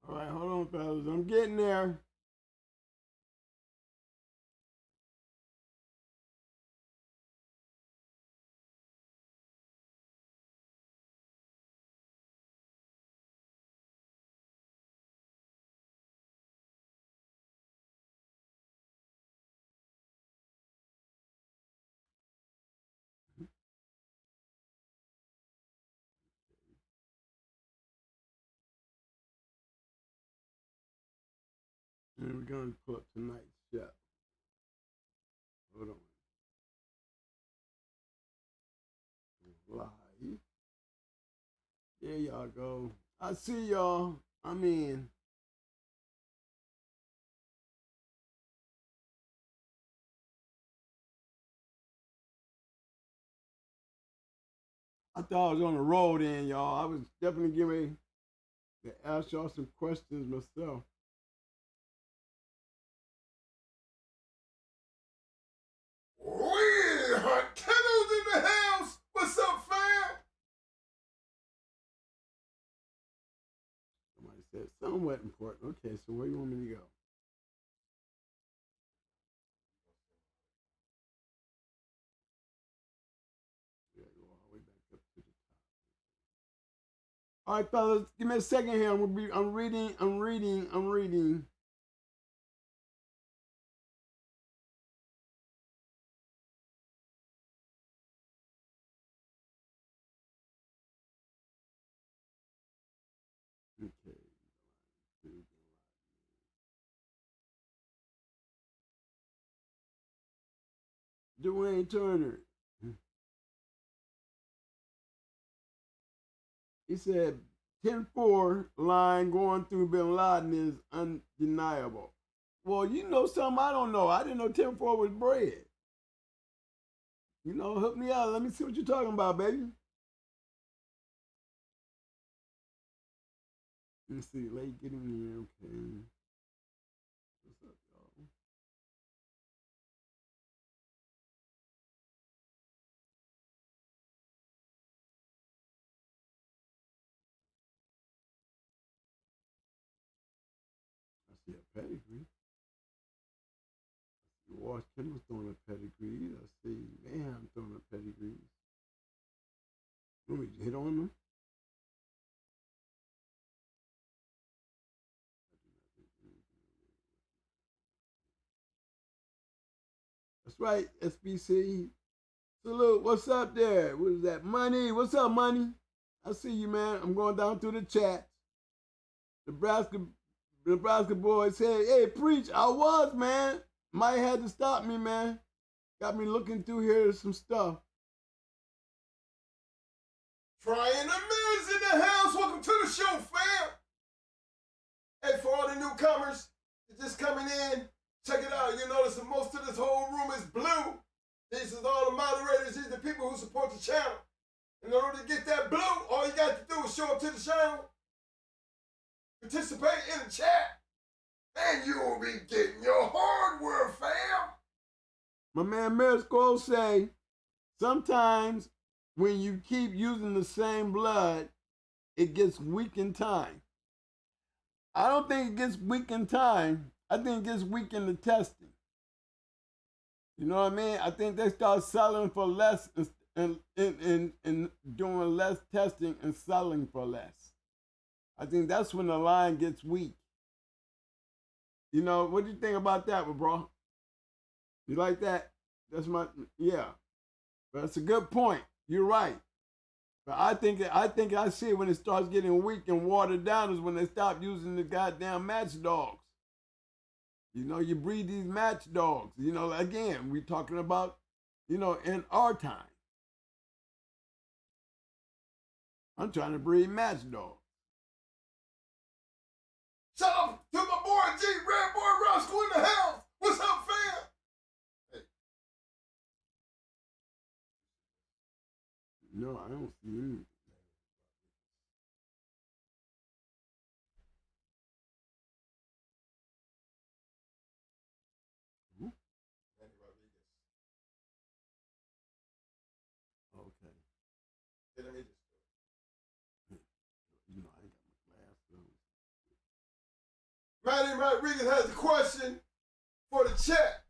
All right, hold on, fellas. I'm getting there. And we're going to pull up tonight's show. Hold on. Live. There y'all go. I see y'all. I'm in. I thought I was on the road in, y'all. I was definitely getting ready to ask y'all some questions myself. We hunt Kennels in the house. What's up, fam? Somebody said somewhat important. Okay, so where you want me to go? Yeah, go all the way back up to the top. All right, fellas, give me a second here. I'm reading. Okay. Dwayne Turner. He said 10-4 line going through Bin Laden is undeniable. Well, you know something I don't know. I didn't know 10-4 was bread. You know, hook me out. Let me see what you're talking about, baby. Let me see. Late getting in. Okay. What's up, y'all? I see a pedigree. I see Wash Kennels throwing a pedigree. I see Mayhem throwing a pedigree. Let me hit on them. That's right, SBC. Salute. What's up there? What is that? Money. What's up, Money? I see you, man. I'm going down through the chat. Nebraska boy said, hey, preach. I was, man. Might have to stop me, man. Got me looking through here some stuff. Trying the Mills in the house. Welcome to the show, fam. Hey, for all the newcomers just coming in, check it out. You notice that most of this whole room is blue. These is all the moderators. These are the people who support the channel. In order to get that blue, all you got to do is show up to the channel, participate in the chat, and you will be getting your hardware, fam. My man Merisco say, sometimes when you keep using the same blood, it gets weak in time. I don't think it gets weak in time. I think it gets weak in the testing. You know what I mean? I think they start selling for less and doing less testing and selling for less. I think that's when the line gets weak. You know, what do you think about that, bro? You like that? That's my, yeah. But that's a good point. You're right. But I think I see it when it starts getting weak and watered down is when they stop using the goddamn match dogs. You know, you breed these match dogs. You know, again, we're talking about, you know, in our time. I'm trying to breed match dogs. Shout out to my boy G, Red Boy Roscoe in the house. What's up, fam? Hey. No, I don't see any. Okay. Let me just You know, I ain't got my glass on. Manny Rodriguez has a question for the chat.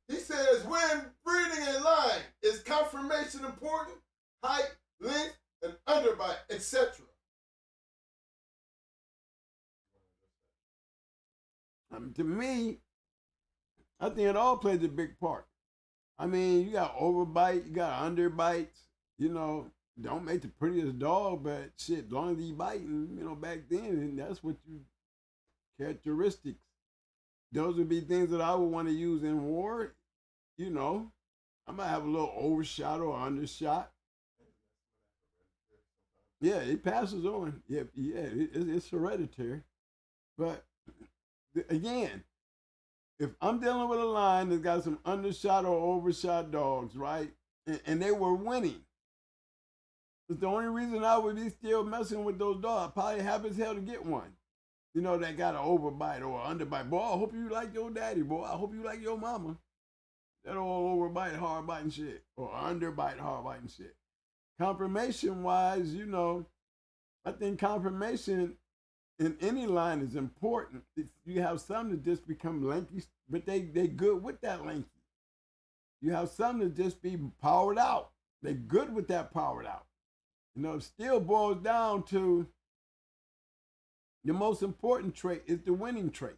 He says, when breeding in line, is conformation important? Height, length, and underbite, etc. To me, I think it all plays a big part. I mean, you got overbite, you got underbites. You know, don't make the prettiest dog, but shit, as long as he biting, you know, back then, and that's what you characteristics. Those would be things that I would want to use in war. You know, I might have a little overshot or undershot. Yeah, it passes on. Yeah, it's hereditary. But again, if I'm dealing with a line that's got some undershot or overshot dogs, right, and they were winning, it's the only reason I would be still messing with those dogs. I probably happy as hell to get one, you know, that got an overbite or an underbite. Boy, I hope you like your daddy, boy. I hope you like your mama. That old overbite, hard biting shit, or underbite, hard biting shit. Confirmation wise, you know, I think confirmation in any line is important. If you have some that just become lanky, but they good with that lanky. You have some that just be powered out. They good with that powered out. You know, it still boils down to the most important trait is the winning trait.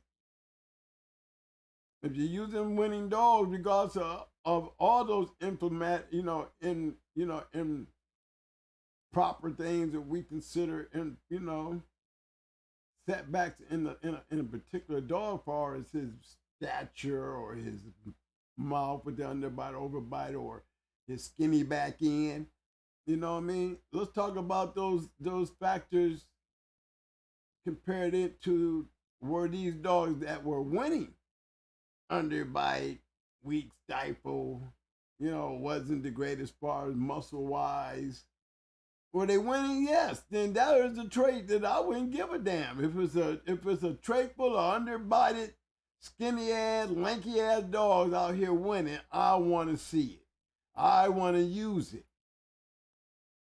If you're using winning dogs, regardless of all those implement, in proper things that we consider in, setbacks in a particular dog, far as his stature or his mouth with the underbite, overbite, or his skinny back end. You know what I mean? Let's talk about those factors compared it to were these dogs that were winning. Underbite, weak stifle, wasn't the greatest as far as muscle wise. Were they winning? Yes. Then that is a trait that I wouldn't give a damn. If it's a trait full of underbited, skinny ass, lanky ass dogs out here winning, I want to see it. I want to use it.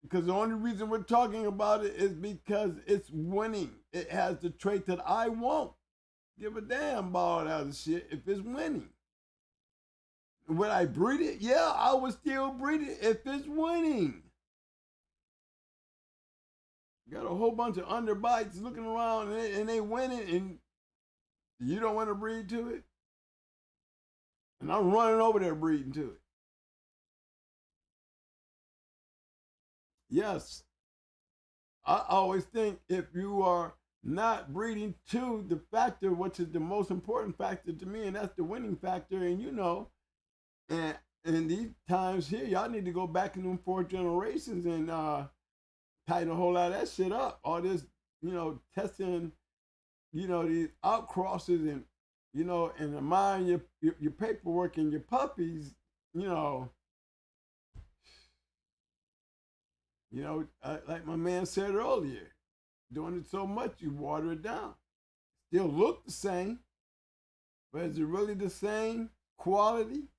Because the only reason we're talking about it is because it's winning. It has the trait that I want. Give a damn about all that shit if it's winning. Would I breed it? Yeah, I would still breed it if it's winning. Got a whole bunch of underbites looking around and they winning, and you don't want to breed to it? And I'm running over there breeding to it. Yes, I always think if you are not breeding to the factor, which is the most important factor to me, and that's the winning factor, and and in these times here, y'all need to go back in them 4 generations and tighten a whole lot of that shit up. All this, testing, these outcrosses and, and admiring your paperwork and your puppies, like my man said earlier, doing it so much, you water it down. Still look the same, but is it really the same quality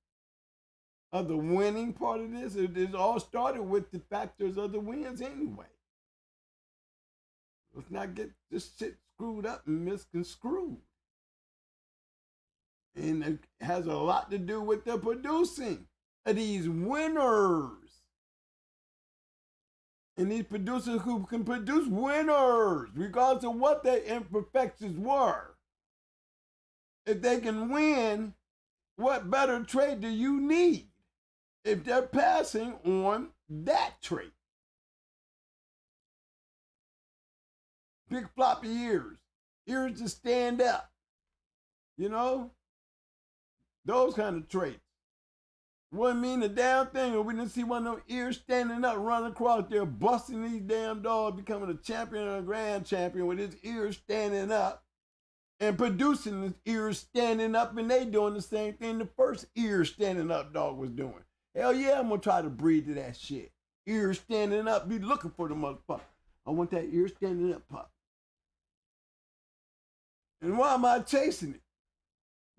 of the winning part of this? It all started with the factors of the wins anyway. Let's not get this shit screwed up and misconstrued. And it has a lot to do with the producing of these winners. And these producers who can produce winners, regardless of what their imperfections were. If they can win, what better trait do you need if they're passing on that trait? Big floppy ears, ears to stand up, you know? Those kind of traits. Wouldn't mean a damn thing if we didn't see one of them ears standing up, running across there, busting these damn dogs, becoming a champion or a grand champion with his ears standing up and producing his ears standing up, and they doing the same thing the first ear standing up dog was doing. Hell yeah, I'm gonna try to breed to that shit. Ears standing up, be looking for the motherfucker. I want that ear standing up pup. And why am I chasing it?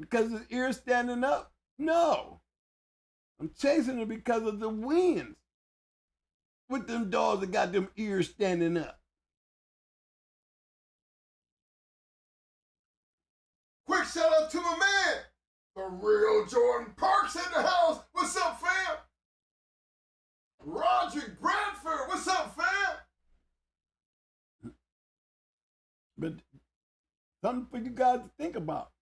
Because his ears standing up? No. I'm chasing it because of the wins with them dogs that got them ears standing up. Quick shout out to my man, the real Jordan Parks in the house. What's up, fam? Roderick Bradford, what's up, fam? But something for you guys to think about.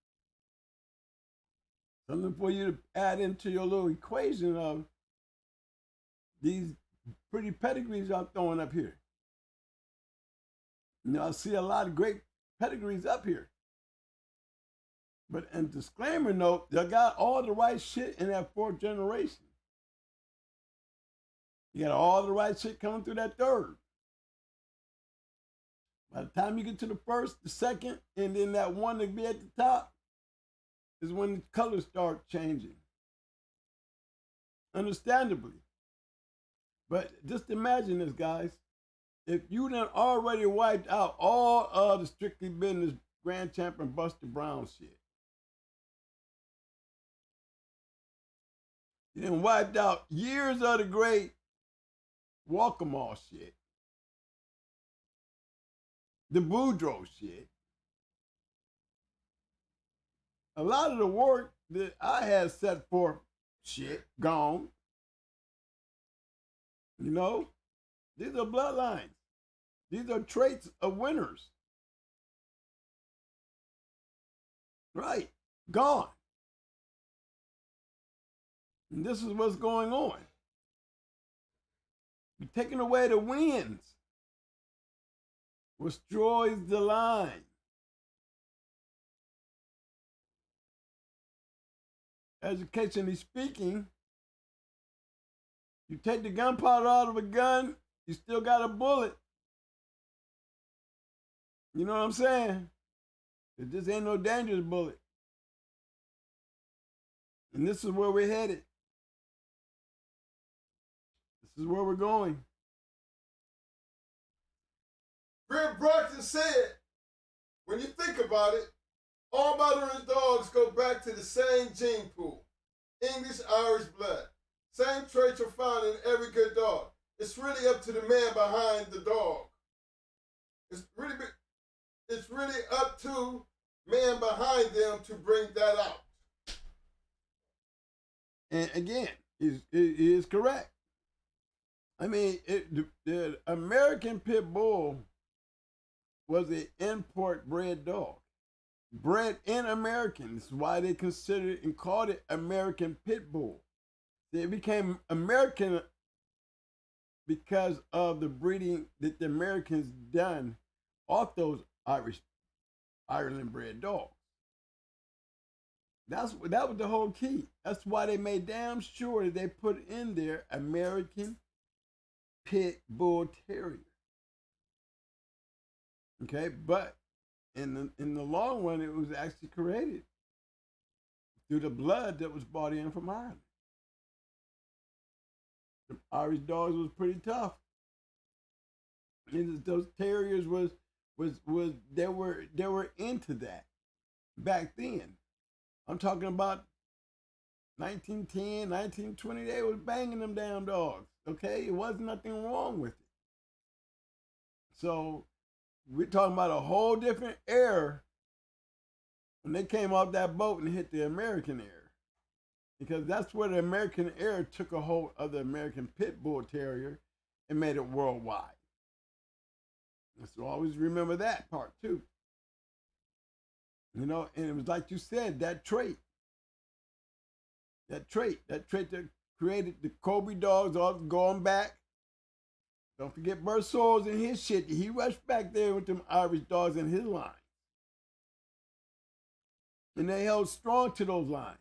Something for you to add into your little equation of these pretty pedigrees I'm throwing up here. You know, I see a lot of great pedigrees up here. But in disclaimer note, they got all the right shit in that fourth generation. You got all the right shit coming through that third. By the time you get to the first, the second, and then that one that be at the top, is when the colors start changing. Understandably. But just imagine this, guys. If you done already wiped out all of the Strictly Business Grand Champion Buster Brown shit. You done wiped out years of the great Walk-em-all shit. The Boudreaux shit. A lot of the work that I had set forth, shit, gone. You know, these are bloodlines. These are traits of winners. Right, gone. And this is what's going on. You're taking away the wins, which destroys the line. Educationally speaking, you take the gunpowder out of a gun, you still got a bullet. You know what I'm saying? It just ain't no dangerous bullet. And this is where we're headed. This is where we're going. Greg Brockton said, when you think about it, all modern dogs go back to the same gene pool. English, Irish blood. Same traits are found in every good dog. It's really up to the man behind the dog. It's really up to man behind them to bring that out. And again, it is correct. I mean, the American Pitbull was an import bred dog. Bred in American. That's why they considered and called it American Pitbull. It became American because of the breeding that the Americans done off those Ireland bred dogs. That was the whole key. That's why they made damn sure that they put in there American Pit Bull Terrier. Okay, but in the long run, it was actually created through the blood that was brought in from Ireland. The Irish dogs was pretty tough. Those terriers they were into that back then. I'm talking about 1910, 1920. They was banging them damn dogs. Okay, it wasn't nothing wrong with it. So we're talking about a whole different era when they came off that boat and hit the American era. Because that's where the American era took a hold of the American Pit Bull Terrier and made it worldwide. So always remember that part too. You know, and it was like you said, that trait. That trait that created the Kobe dogs, all going back. Don't forget Bert Soares and his shit. He rushed back there with them Irish dogs in his line. And they held strong to those lines.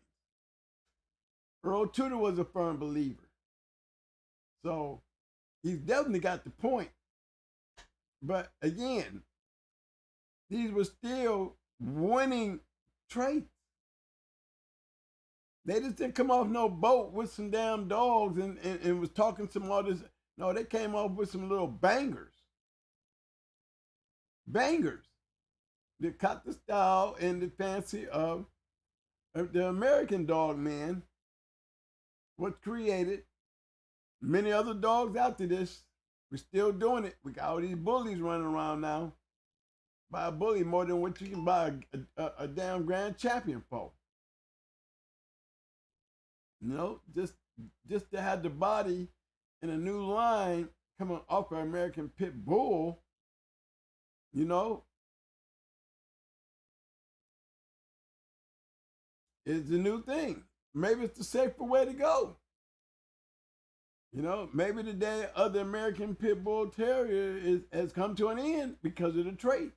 Earl Tudor was a firm believer. So he's definitely got the point. But again, these were still winning traits. They just didn't come off no boat with some damn dogs and was talking some all this. No, they came off with some little bangers. Bangers that caught the style and the fancy of the American dog man. What created many other dogs after this. We're still doing it. We got all these bullies running around now. Buy a bully more than what you can buy a damn grand champion for. You know, just to have the body in a new line coming off an American Pitbull, you know, is the new thing. Maybe it's the safer way to go. You know, maybe the day of the American Pitbull Terrier has come to an end because of the traits.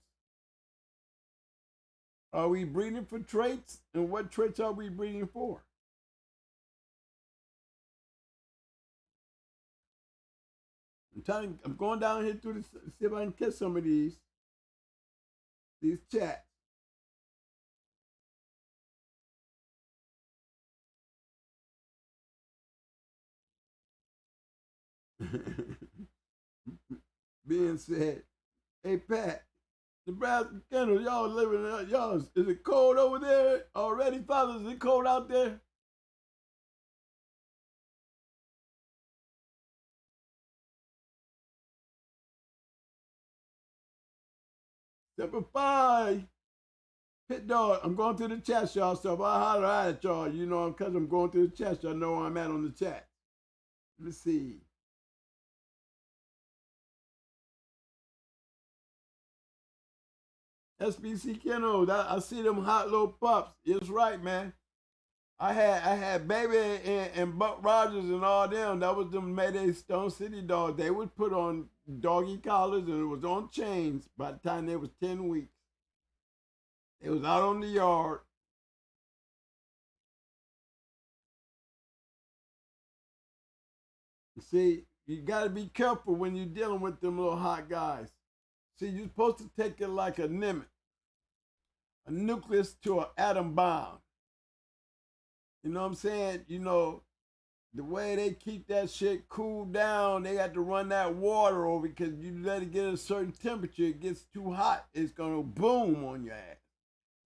Are we breeding for traits? And what traits are we breeding for? I'm going down here through this, see if I can catch some of these chats. Being said, hey Pat, Nebraska Kennels, y'all living, y'all, is it cold over there already, fellas? Is it cold out there? Simplify. Pit dog, I'm going through the chat, y'all, so if I holler at y'all, you know, because I'm going through the chat, y'all know where I'm at on the chat. Let me see. SBC Kennels, I see them hot little pups. It's right, man. I had Baby and Buck Rogers and all them. That was them Mayday Stone City dogs. They would put on doggy collars and it was on chains by the time they was 10 weeks. It was out on the yard. You see, you got to be careful when you're dealing with them little hot guys. See, you're supposed to take it like a Nimitz, a nucleus to an atom bomb. You know what I'm saying? You know, the way they keep that shit cooled down, they got to run that water over because you let it get a certain temperature, it gets too hot, it's going to boom on your ass.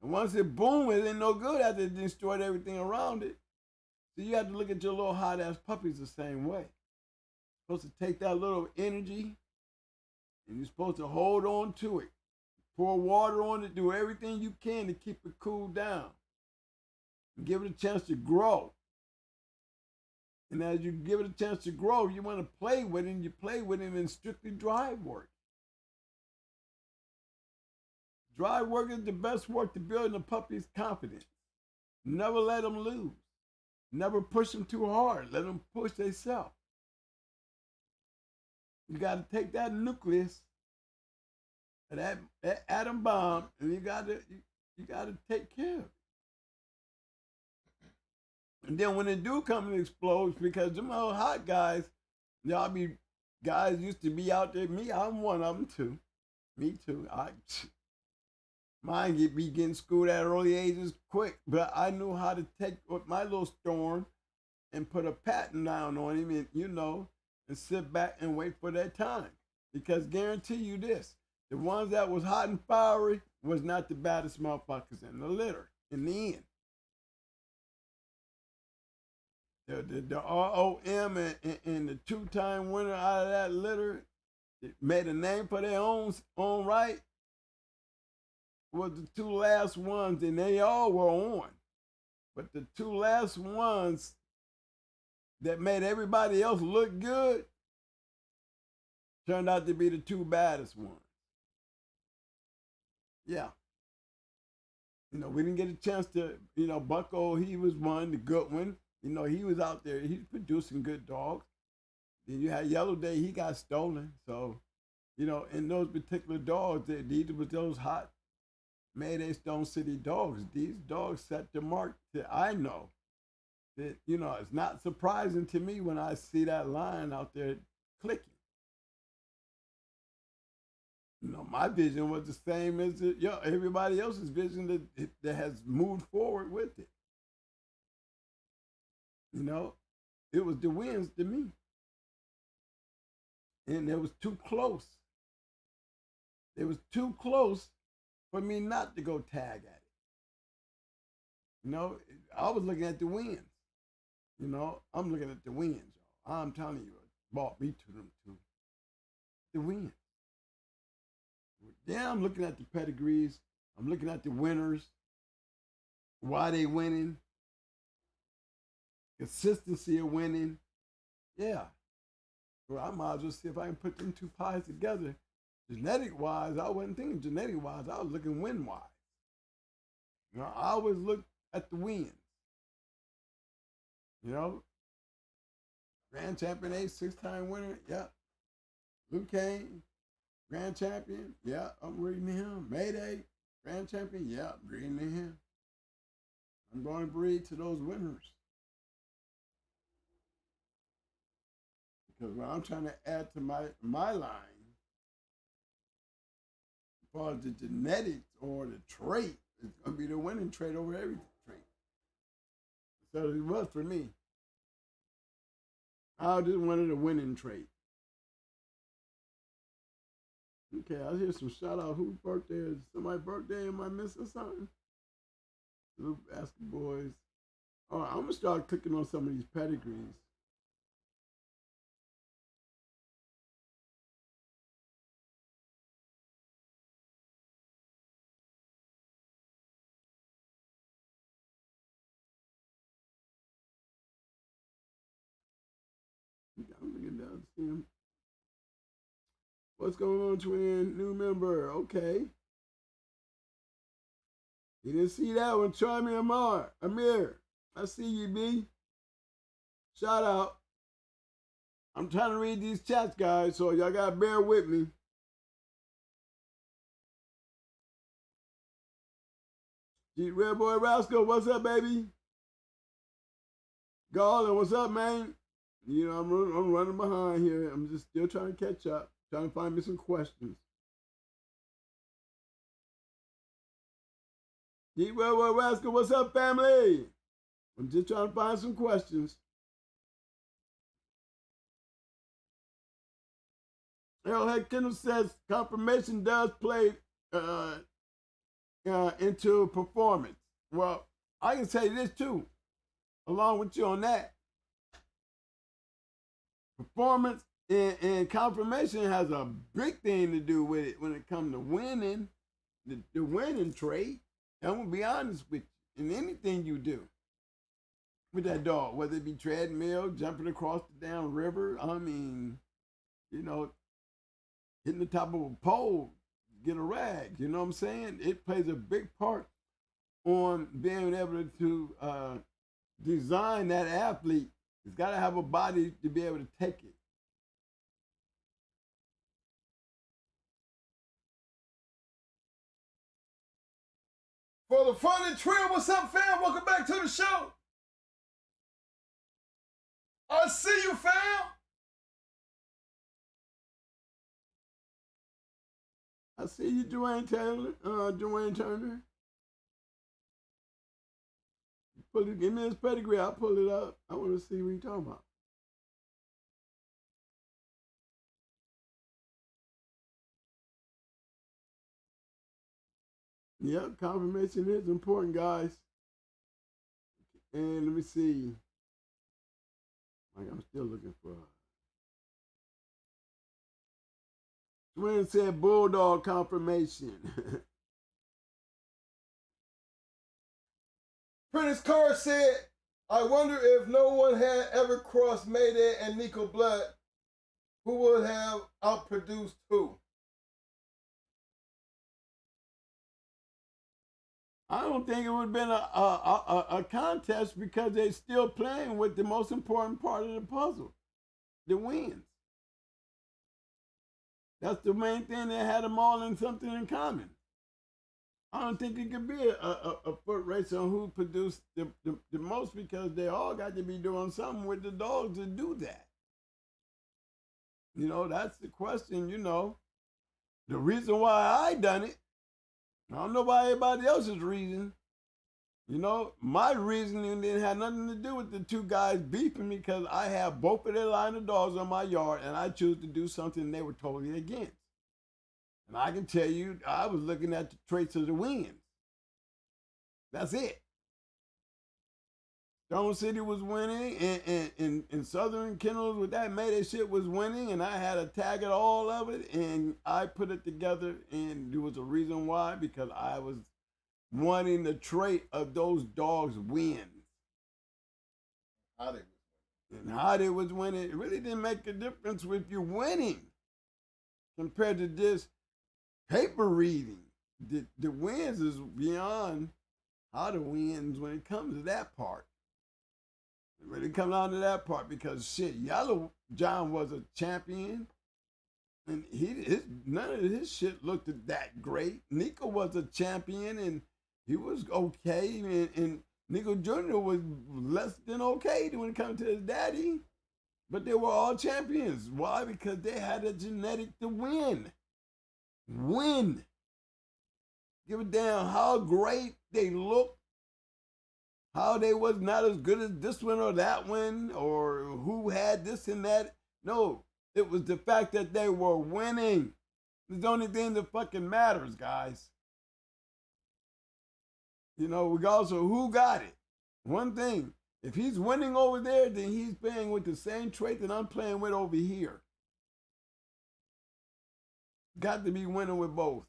And once it booms, it ain't no good after it destroyed everything around it. So you have to look at your little hot-ass puppies the same way. You're supposed to take that little energy and you're supposed to hold on to it. Pour water on it, do everything you can to keep it cooled down. And give it a chance to grow. And as you give it a chance to grow, you want to play with it, and you play with it in strictly drive work. Drive work is the best work to build a puppy's confidence. Never let them lose. Never push them too hard. Let them push themselves. You got to take that nucleus, that atom bomb, and you got to take care of it. And then when it do come and explodes, because them old hot guys, y'all be guys used to be out there. Me, I'm one of them too. Me too. Mine be getting schooled at early ages quick, but I knew how to take my little storm and put a patent down on him, and you know, and sit back and wait for that time. Because guarantee you this, the ones that was hot and fiery was not the baddest motherfuckers in the litter in the end. The ROM and the two-time winner out of that litter made a name for their own right was the two last ones, and they all were on. But the two last ones that made everybody else look good turned out to be the two baddest ones. Yeah. You know, we didn't get a chance to, you know, Bucko, he was one, the good one. You know, he was out there. He's producing good dogs. Then you had Yellow Day. He got stolen. So, you know, in those particular dogs, these were those hot Mayday Stone City dogs. These dogs set the mark that I know. That, you know, it's not surprising to me when I see that line out there clicking. You know, my vision was the same as everybody else's vision that has moved forward with it. You know, it was the wins to me. And it was too close. It was too close for me not to go tag at it. You know, I was looking at the wins. You know, I'm looking at the wins, y'all. I'm telling you, it brought me to them too. The wins. Yeah, I'm looking at the pedigrees. I'm looking at the winners. Why they winning. Consistency of winning. Yeah. Well, I might as well see if I can put them two pies together. Genetic-wise, I wasn't thinking genetic-wise. I was looking win-wise. You know, I always look at the wins. You know, Grand Champion A, 6-time winner. Yeah. Luke Kane, Grand Champion. Yeah, I'm reading him. Mayday, Grand Champion. Yeah, I'm reading him. I'm going to breed to those winners. Because when I'm trying to add to my line, as far as the genetics or the trait, it's going to be the winning trait over every trait. So it was for me. I just wanted a winning trait. Okay, I hear some shout out. Whose birthday is somebody's birthday? Am I missing something? Little basket boys. All right, I'm going to start clicking on some of these pedigrees. I'm looking down to see him. What's going on, twin? New member. Okay. You didn't see that one. Try me, Amir. I see you, B. Shout out. I'm trying to read these chats, guys, so y'all got to bear with me. Red Boy Rascal, what's up, baby? Garland, what's up, man? You know, I'm running behind here. I'm just still trying to catch up, trying to find me some questions. Red Boy Rascal, what's up, family? I'm just trying to find some questions. Arrowhead Kennels says confirmation does play into performance. Well, I can say this too, along with you on that. Performance and confirmation has a big thing to do with it when it comes to winning, the winning trait. I'm going to be honest with you, in anything you do with that dog, whether it be treadmill, jumping across the damn river, I mean, you know, hitting the top of a pole, get a rag, you know what I'm saying? It plays a big part on being able to design that athlete. It's got to have a body to be able to take it. For the fun and thrill, what's up, fam? Welcome back to the show. I see you, fam. I see you, Dwayne Turner. Give me his pedigree. I'll pull it up. I want to see what you're talking about. Yep, confirmation is important, guys. And let me see. Like, I'm still looking for. Twin said Bulldog confirmation. Prentice Carr said, I wonder if no one had ever crossed Mayday and Nico Blood, who would have outproduced who? I don't think it would have been a contest because they're still playing with the most important part of the puzzle, the wins. That's the main thing that had them all in something in common. I don't think it could be a foot race on who produced the most because they all got to be doing something with the dogs to do that. You know, that's the question, you know. The reason why I done it, I don't know about everybody else's reason. You know, my reasoning didn't have nothing to do with the two guys beefing because I have both of their line of dogs on my yard and I choose to do something they were totally against. And I can tell you, I was looking at the traits of the wins. That's it. Stone City was winning, and Southern Kennels with that Mayday shit was winning, and I had to tag it all of it, and I put it together, and there was a reason why, because I was wanting the trait of those dogs win. How they was And how they was winning, it really didn't make a difference with you winning compared to this paper reading. The wins is beyond how the wins when it comes to that part. It really comes down to that part because shit, Yellow John was a champion, and none of his shit looked that great. Nico was a champion, and he was okay, and Nico Jr. was less than okay when it comes to his daddy, but they were all champions. Why? Because they had a genetic to win. Win. Give a damn how great they looked. How they was not as good as this one or that one, or who had this and that. No, it was the fact that they were winning. It's the only thing that fucking matters, guys. You know, regardless of who got it. One thing, if he's winning over there, then he's playing with the same trait that I'm playing with over here. Got to be winning with both.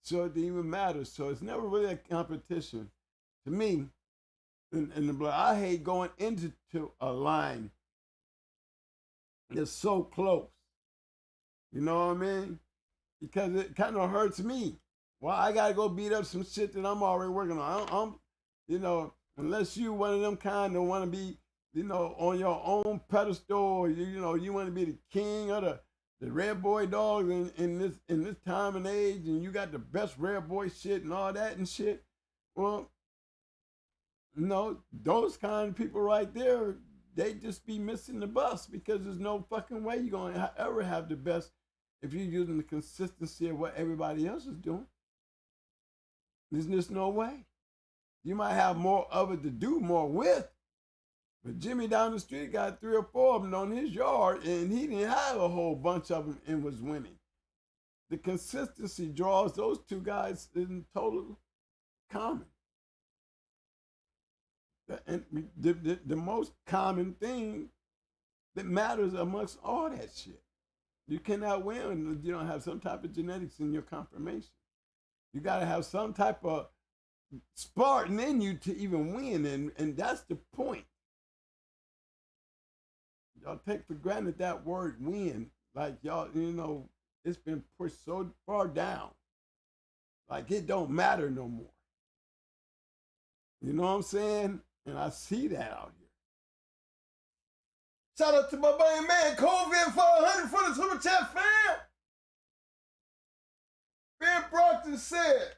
So it even matters. So it's never really a competition. To me, in the blood, I hate going into a line that's so close. You know what I mean? Because it kind of hurts me. Well, I gotta go beat up some shit that I'm already working on. I'm you know, unless you one of them kind that want to be, you know, on your own pedestal, or you know, you want to be the king of the red boy dogs in this time and age, and you got the best red boy shit and all that and shit. Well, no, those kind of people right there, they just be missing the bus because there's no fucking way you're going to ever have the best if you're using the consistency of what everybody else is doing. There's just no way. You might have more of it to do more with, but Jimmy down the street got 3 or 4 of them on his yard, and he didn't have a whole bunch of them and was winning. The consistency draws those two guys in total common. And the most common thing that matters amongst all that shit. You cannot win if you don't have some type of genetics in your confirmation. You got to have some type of Spartan in you to even win, and that's the point. Y'all take for granted that word win. Like y'all, you know, it's been pushed so far down. Like it don't matter no more. You know what I'm saying? And I see that out here. Shout out to my buddy man, COVID for 100 for the Super Chat fam. Ben Brockton said,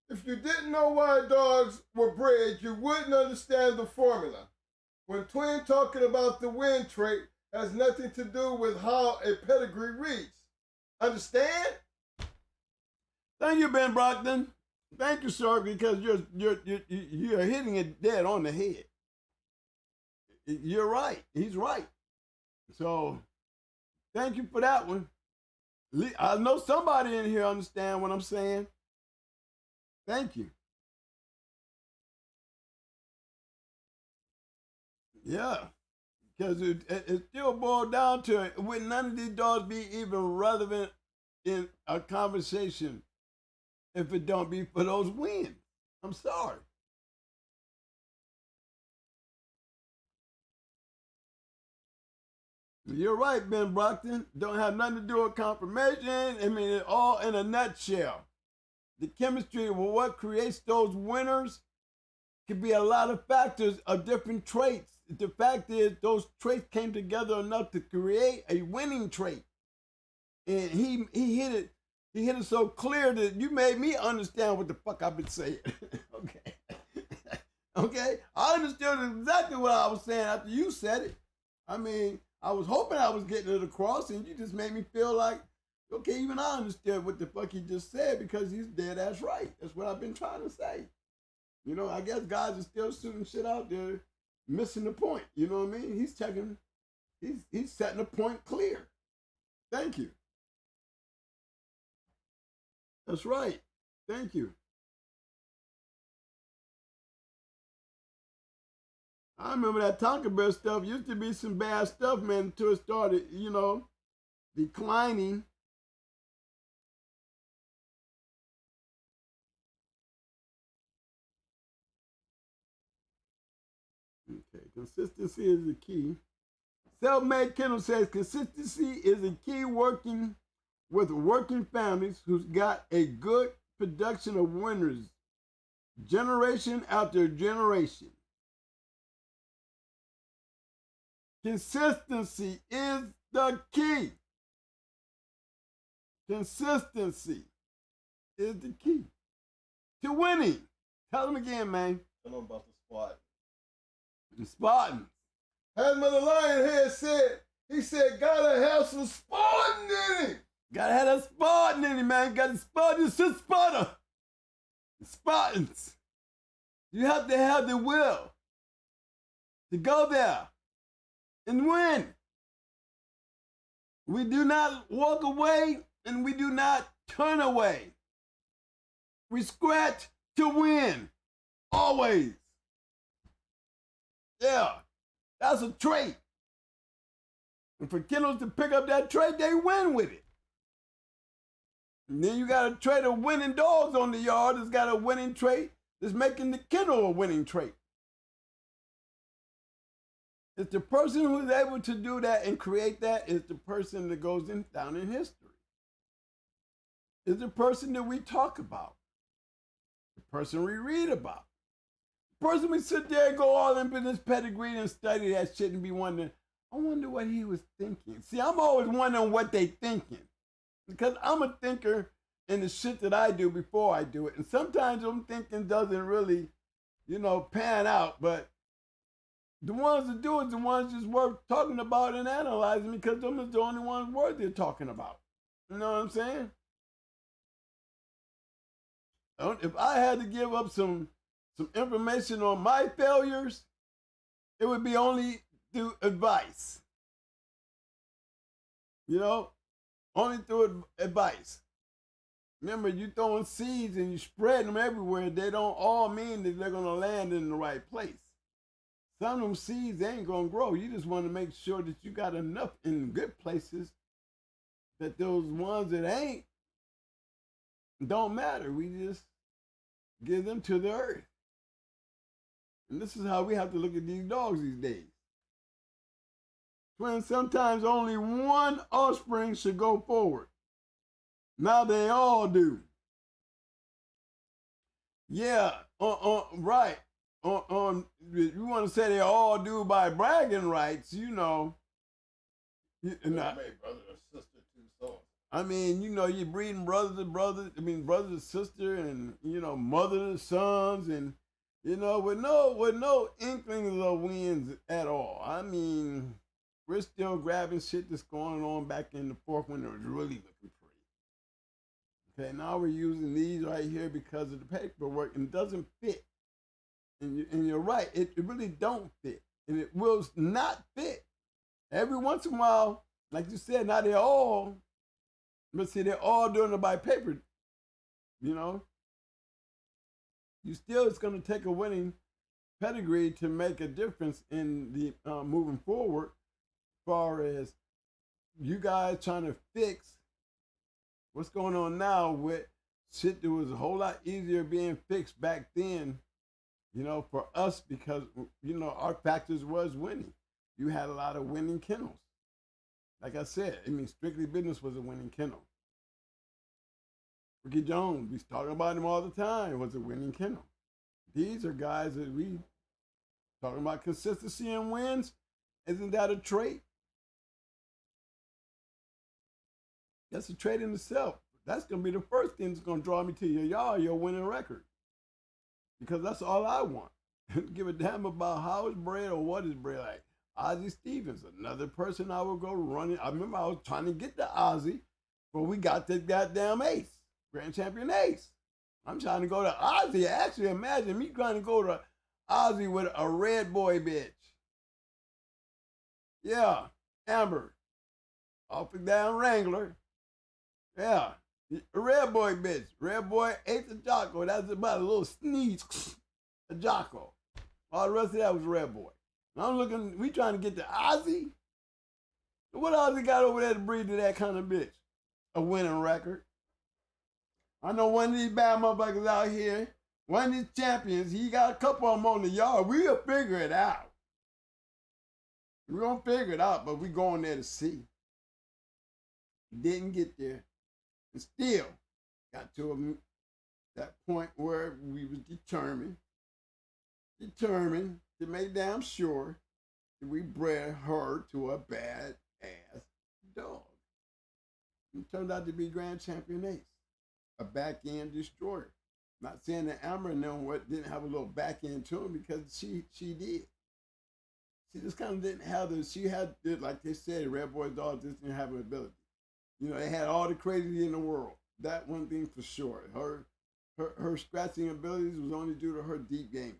if you didn't know why dogs were bred, you wouldn't understand the formula. When Twin talking about the win trait has nothing to do with how a pedigree reads. Understand? Thank you, Ben Brockton. Thank you, sir, because you're hitting it dead on the head. You're right. He's right. So, thank you for that one. I know somebody in here understand what I'm saying. Thank you. Yeah, because it still boiled down to it. Would none of these dogs be even relevant in a conversation if it don't be for those wins? I'm sorry. You're right, Ben Brockton. Don't have nothing to do with confirmation. I mean, it all in a nutshell. the chemistry of what creates those winners could be a lot of factors of different traits. The fact is, those traits came together enough to create a winning trait. And he hit it. He hit it so clear that you made me understand what the fuck I've been saying. Okay. Okay? I understood exactly what I was saying after you said it. I mean, I was hoping I was getting it across, and you just made me feel like, okay, even I understood what the fuck he just said because he's dead ass right. That's what I've been trying to say. You know, I guess guys are still shooting shit out there, missing the point. You know what I mean? He's setting the point clear. Thank you. That's right. Thank you. I remember that Taco Bell stuff used to be some bad stuff, man, until it started, you know, declining. Okay, consistency is the key. Self-made Kennel says consistency is a key working with working families who's got a good production of winners, generation after generation. Consistency is the key. Consistency is the key to winning. Tell them again, man. Tell them about the Spartans. The Spartans. As Mother Lionhead said, he said, gotta have some Spartan in it. Gotta have that Spartan in it, man. Got the Spartans to Sparta. The Spartans. You have to have the will to go there and win. We do not walk away and we do not turn away. We scratch to win. Always. Yeah. That's a trait. And for Kennels to pick up that trait, they win with it. And then you got a trait of winning dogs on the yard that's got a winning trait that's making the kennel a winning trait. It's the person who's able to do that and create that is the person that goes down in history. It's the person that we talk about. The person we read about. The person we sit there and go all into this pedigree and study that shit and be wondering, I wonder what he was thinking. See, I'm always wondering what they thinking. Because I'm a thinker in the shit that I do before I do it. And sometimes I'm thinking doesn't really, you know, pan out. But the ones that do it, the ones just worth talking about and analyzing because them is the only ones worth they're talking about. You know what I'm saying? If I had to give up some information on my failures, it would be only through advice. You know? Only through advice. Remember, you throwing seeds and you spreading them everywhere. They don't all mean that they're going to land in the right place. Some of them seeds ain't going to grow. You just want to make sure that you got enough in good places that those ones that ain't don't matter. We just give them to the earth. And this is how we have to look at these dogs these days. When sometimes only one offspring should go forward. Now they all do. Yeah, right. You want to say they all do by bragging rights, you know. Made brother or sister too, so. I mean, you know, you're breeding brother to brother to sister, and you know, mother to sons, and you know, with no inklings of wins at all. I mean, we're still grabbing shit that's going on back in the fourth when it was really looking pretty. Okay, now we're using these right here because of the paperwork, and it doesn't fit. And you're right, it really don't fit, and it will not fit. Every once in a while, like you said, now they're all, but see, they're all doing it by paper, you know. It's going to take a winning pedigree to make a difference in the moving forward, as far as you guys trying to fix what's going on now with shit that was a whole lot easier being fixed back then, you know, for us, because, you know, our factors was winning. You had a lot of winning kennels. Like I said, I mean, Strictly Business was a winning kennel. Ricky Jones, we talking about him all the time, was a winning kennel. These are guys that we talking about consistency and wins. Isn't that a trait? That's a trait in itself. That's going to be the first thing that's going to draw me to your yard, your winning record. Because that's all I want. Give a damn about how it's bred or what is bred. Like Ozzie Stevens, another person I would go running. I remember I was trying to get the Ozzie, but we got this goddamn ace, grand champion ace. I'm trying to go to Ozzie. Actually, imagine me trying to go to Ozzie with a red boy bitch. Yeah, Amber. Off and down Wrangler. Yeah, a red boy bitch. Red boy ate the Jocko. That's about a little sneeze, a Jocko. All the rest of that was red boy. And I'm looking, we trying to get to Ozzie. What Ozzie got over there to breed to that kind of bitch? A winning record. I know one of these bad motherfuckers out here, one of these champions, he got a couple of them on the yard. We'll figure it out. We're going to figure it out, but we going there to see. Didn't get there. And still got to that point where we was determined to make damn sure that we bred her to a bad ass dog. It turned out to be grand champion ace, a back end destroyer. Not saying that Amber and them didn't have a little back end to him, because she did. She just kind of didn't have she had, like they said, Red Boy dogs just didn't have an ability. You know, they had all the crazy in the world. That one thing for sure. Her scratching abilities was only due to her deep gaming.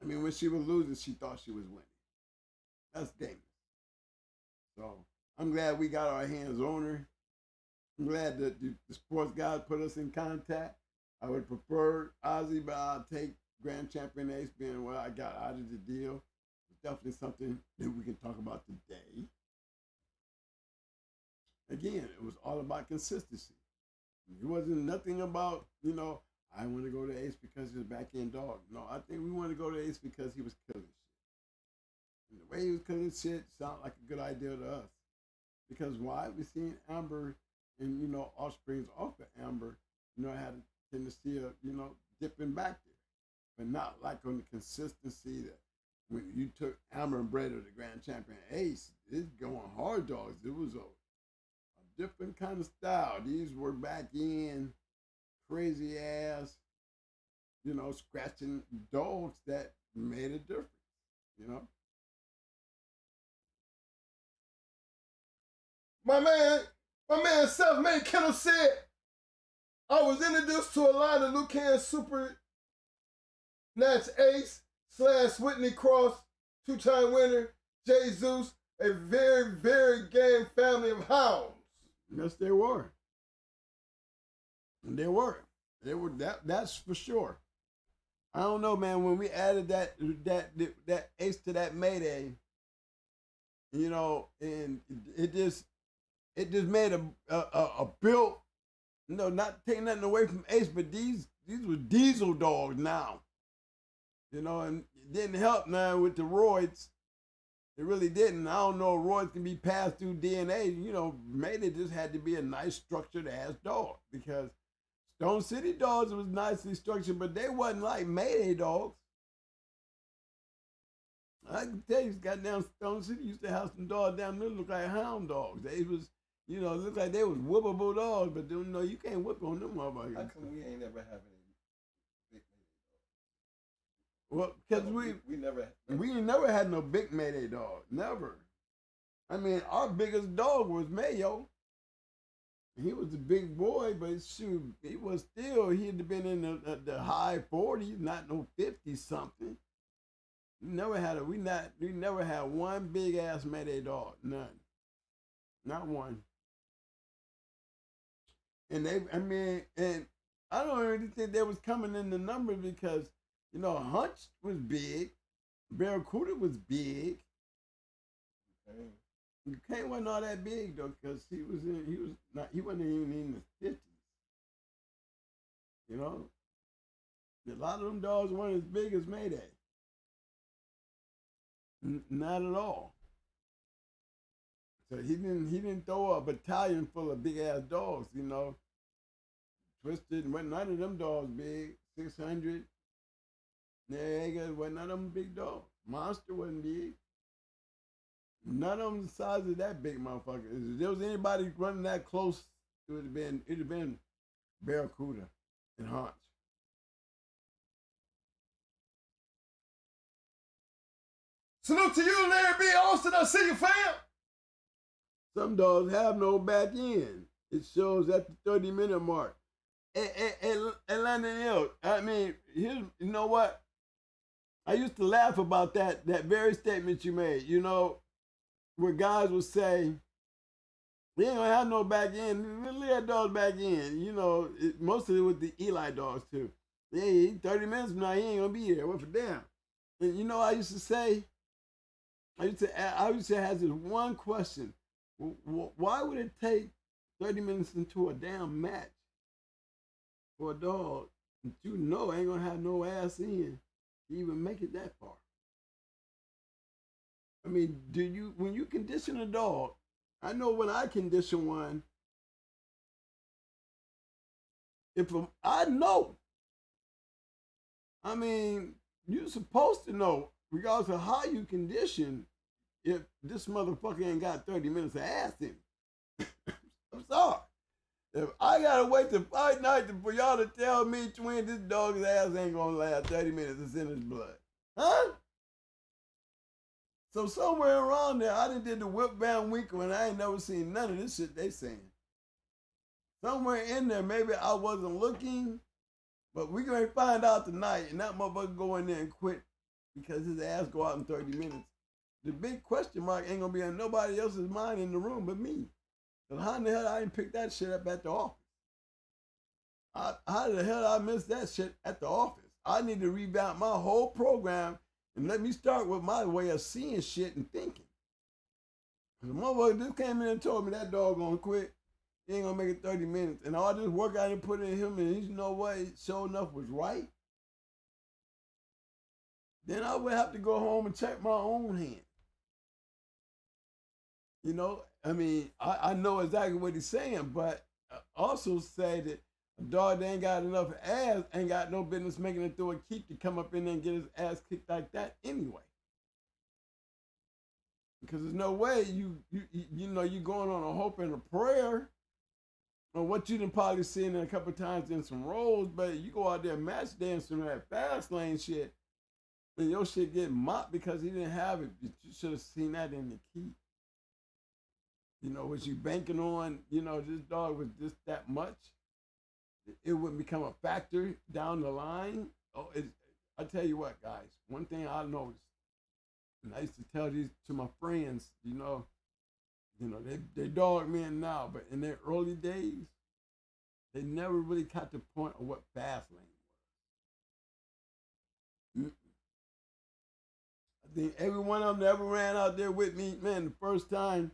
I mean, when she was losing, she thought she was winning. That's dangerous. So I'm glad we got our hands on her. I'm glad that the sports guys put us in contact. I would prefer Ozzie, but I'll take grand champion ace being what I got out of the deal. It's definitely something that we can talk about today. Again, it was all about consistency. It wasn't nothing about, I want to go to ace because he's a back-end dog. No, I think we want to go to ace because he was killing shit. And the way he was killing shit sounded like a good idea to us. Because why? We're seeing Amber and, offsprings off of Amber, had a tendency of, dipping back there. But not like on the consistency that when you took Amber and bred her the grand champion ace, it's going hard dogs. It was a different kind of style. These were back in crazy ass, scratching dogs that made a difference, My man Self-Made Kennel said, I was introduced to a line of Lucan Super Natch Ace / Whitney Cross, 2-time winner, Jay Zeus, a very, very game family of hounds. Yes, they were. And they were. They were that's for sure. I don't know, man, when we added that ace to that Mayday, and it just made a built, not taking nothing away from ace, but these were diesel dogs now. And it didn't help now with the roids. It really didn't. I don't know if roids can be passed through DNA. Mayday just had to be a nice structured ass dog, because Stone City dogs was nicely structured, but they wasn't like Mayday dogs. I can tell you, goddamn Stone City used to have some dogs down there look like hound dogs. They was, looked like they was whoopable dogs, but you can't whip on them motherfuckers. How come we ain't never have any big Mayday dogs? Well, because we never had no big Mayday dog. Never. I mean, our biggest dog was Mayo. He was a big boy, but shoot, he had been in the high 40s, not no 50 something. We never had one big ass Mayday dog. None. Not one. And and I don't really think they was coming in the numbers, because Hunch was big, Barracuda was big. Okay. Kane wasn't all that big though, because he wasn't even in the 50s. A lot of them dogs weren't as big as Mayday. Not at all. So he didn't throw a battalion full of big ass dogs, Twisted, and wasn't none of them dogs big. 600. Nigga, wasn't none of them big dogs. Monster wasn't big. None of them the size of that big motherfucker. If there was anybody running that close, it'd have been Barracuda and Haunch. Salute to you, Larry B. Austin. I see you, fam. Some dogs have no back end. It shows at the 30-minute mark. And London Hill, I mean, here's, you know what? I used to laugh about that very statement you made, you know, where guys would say, we ain't gonna have no back end. Leave that dog back in. You know, mostly with the Eli dogs too. Yeah, 30 minutes from now, he ain't gonna be here. What for damn? And you know, I used to say, I used to have this one question: why would it take 30 minutes into a damn match for a dog that you know ain't gonna have no ass in to even make it that far? I mean, when you condition a dog? I know when I condition one, I know. I mean, you're supposed to know, regardless of how you condition, if this motherfucker ain't got 30 minutes of ass in him. I'm sorry. If I gotta wait to fight night for y'all to tell me, twin, this dog's ass ain't gonna last 30 minutes, it's in his blood. Huh? So somewhere around there, I done did the Whip Van Winkle and I ain't never seen none of this shit they saying. Somewhere in there, maybe I wasn't looking, but we gonna find out tonight, and that motherfucker go in there and quit because his ass go out in 30 minutes. The big question mark ain't gonna be on nobody else's mind in the room but me. Cause how in the hell I didn't pick that shit up at the office? How the hell I missed that shit at the office? I need to revamp my whole program and let me start with my way of seeing shit and thinking. The motherfucker just came in and told me that dog gonna quit. He ain't gonna make it 30 minutes. And all this work I done put in him, and you know what, sure enough was right. Then I would have to go home and check my own hand. You know, I mean, I know exactly what he's saying, but also say that a dog that ain't got enough ass ain't got no business making it through a keep to come up in there and get his ass kicked like that anyway. Because there's no way you know you going on a hope and a prayer on what you done probably seen a couple times in some roles, but you go out there match dancing that fast lane shit, and your shit get mopped because he didn't have it. You should have seen that in the keep. You know, was you banking on, you know, this dog was just that much? It wouldn't become a factor down the line. Oh, I tell you what, guys, one thing I noticed, and I used to tell these to my friends, you know, they dog men now, but in their early days, they never really got the point of what fast lane was. I think every one of them that ever ran out there with me, man, the first time,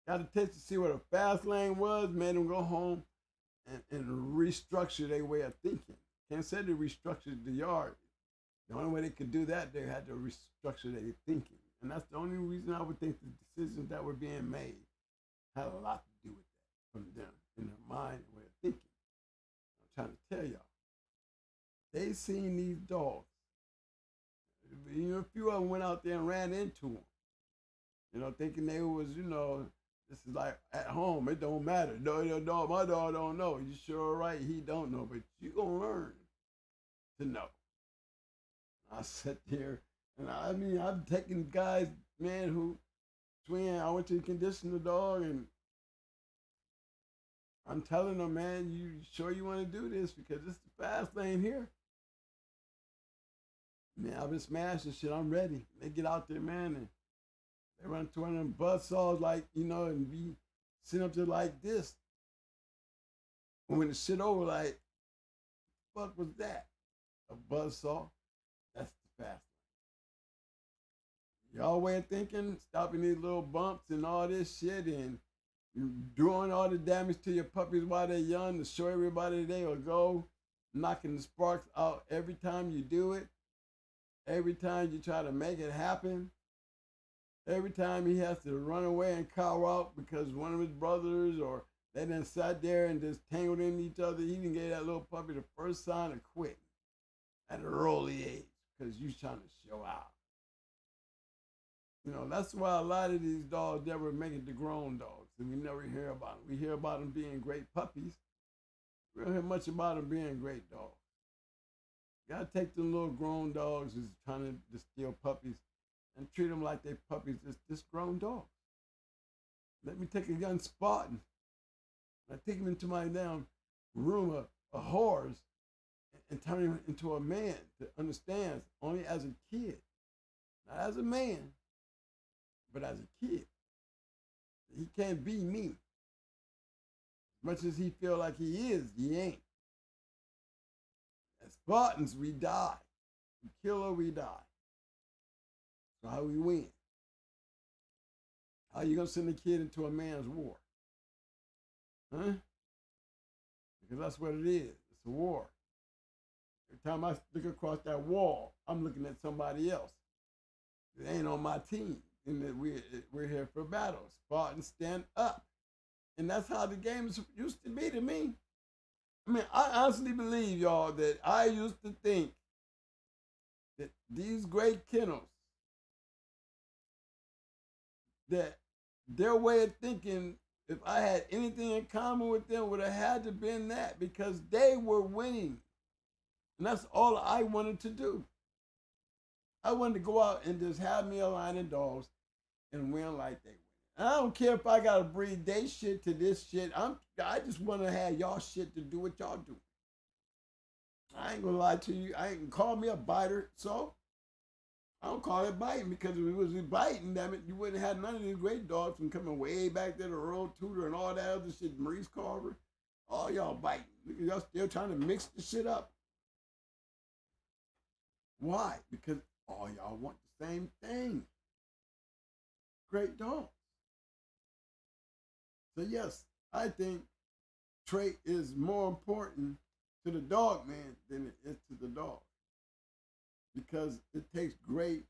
got a taste to see what a fast lane was, made them go home and restructure their way of thinking. Can't say they restructured the yard. The only way they could do that, they had to restructure their thinking. And that's the only reason I would think the decisions that were being made had a lot to do with that from them, in their mind and way of thinking. I'm trying to tell y'all. They seen these dogs. You know, a few of them went out there and ran into them. You know, thinking they was, you know, this is like at home, it don't matter. No, your dog, my dog don't know. You sure right, he don't know, but you gonna learn to know. I sat there, and I mean, I've taken guys, man, who, twin, I went to condition the dog, and I'm telling them, man, you sure you want to do this? Because it's the fast lane here. Man, I've been smashing shit, I'm ready. They get out there, man, and they run to one of them buzzsaws, like, you know, and be sitting up there like this. And when the shit over, like, what the fuck was that? A buzzsaw? That's the fast lane. Y'all way of thinking, stopping these little bumps and all this shit and doing all the damage to your puppies while they're young to show everybody they will go, knocking the sparks out every time you do it, every time you try to make it happen. Every time he has to run away and cower out because one of his brothers or They done sat there and just tangled in each other. He done gave that little puppy the first sign of quitting at an early age because you trying to show out. You know, that's why a lot of these dogs never make it to grown dogs, and we never hear about them. We hear about them being great puppies. We don't hear much about them being great dogs. You gotta take the little grown dogs who's trying to distill puppies and treat them like they puppies, just grown dogs. Let me take a young Spartan. I take him into my damn room of horrors and turn him into a man that understands only as a kid, not as a man, but as a kid. He can't be me. As much as he feel like he is, he ain't. As Spartans, we die. We kill or we die. So how we win? How you gonna send a kid into a man's war? Huh? Because that's what it is. It's a war. Every time I look across that wall, I'm looking at somebody else. It ain't on my team. And that we're here for battle. Spartans stand up. And that's how the game used to be to me. I mean, I honestly believe, y'all, that I used to think that these great kennels, that their way of thinking, if I had anything in common with them, would have had to been that, because they were winning. And that's all I wanted to do. I wanted to go out and just have me a line of dogs and win like they win. And I don't care if I gotta breed they shit to this shit. I just want to have y'all shit to do what y'all do. I ain't gonna lie to you. I ain't call me a biter, so I don't call it biting, because if it was biting, damn it, you wouldn't have none of these great dogs from coming way back there to Earl Tudor and all that other shit, Maurice Carver. All y'all biting. Y'all still trying to mix the shit up. Why? Because all y'all want the same thing. Great dogs. So yes, I think trait is more important to the dog man than it is to the dog, because it takes great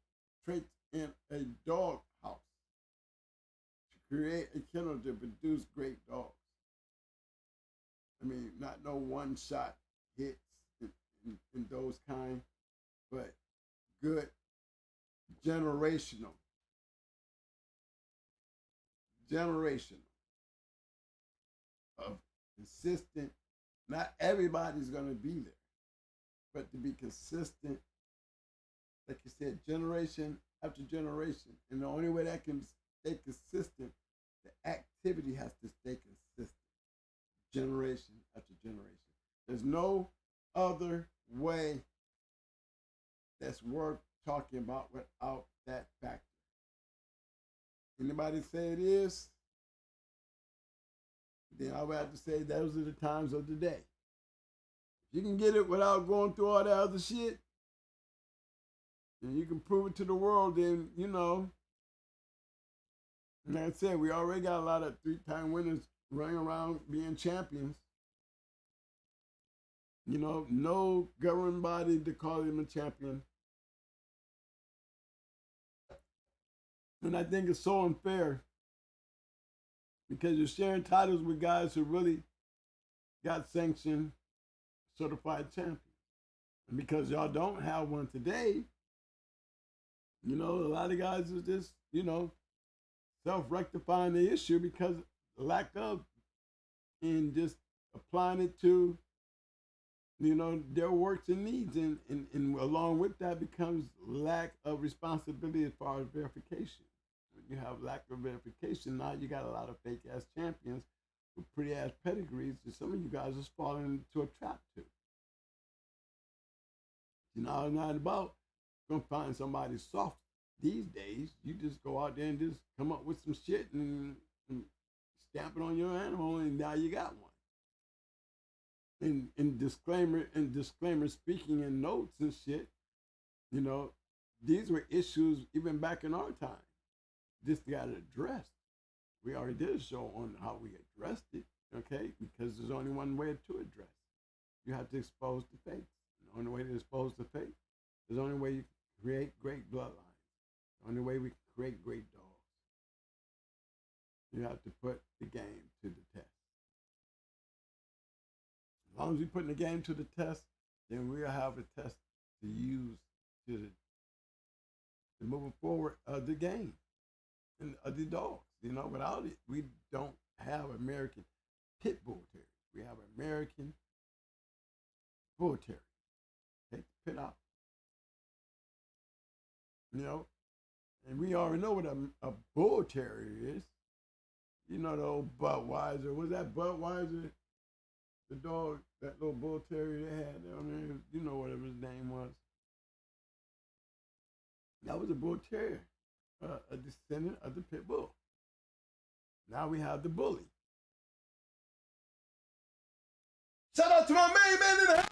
traits in a dog house to create a kennel to produce great dogs. I mean, not no one-shot hits in those kind, but good generational of consistent. Not everybody's gonna be there, but to be consistent, like you said, generation after generation. And the only way that can stay consistent, the activity has to stay consistent, generation after generation. There's no other way that's worth talking about without that factor. Anybody say it is? Then I would have to say those are the times of the day. If you can get it without going through all that other shit, and you can prove it to the world, then, you know, like I said, we already got a lot of 3-time winners running around being champions. You know, no governing body to call him a champion. And I think it's so unfair, because you're sharing titles with guys who really got sanctioned, certified champions. And because y'all don't have one today, you know, a lot of guys are just, you know, self-rectifying the issue because lack of, and just applying it to, you know, their works and needs. And along with that becomes lack of responsibility as far as verification. When you have lack of verification, now you got a lot of fake ass champions with pretty ass pedigrees that some of you guys are falling into a trap too. You know, it's not about gonna find somebody soft these days. You just go out there and just come up with some shit and stamp it on your animal, and now you got one. And disclaimer speaking in notes and shit, you know, these were issues even back in our time. This got addressed. We already did a show on how we addressed it, okay? Because there's only one way to address it. You have to expose the fakes. The only way to expose the fake, there's the only way you can create great bloodlines. The only way we can create great dogs. You have to put the game to the test. long as we putting the game to the test, then we'll have a test to use to moving forward the game and the dogs. You know, without it, we don't have American pit bull terriers. We have American bull terriers. Take the pit out. You know, and we already know what a bull terrier is. You know, the old Budweiser. Was that Budweiser? The dog, that little bull terrier they had down there. You know, whatever his name was. That was a bull terrier, a descendant of the pit bull. Now we have the bully. Shout out to my main man in the house.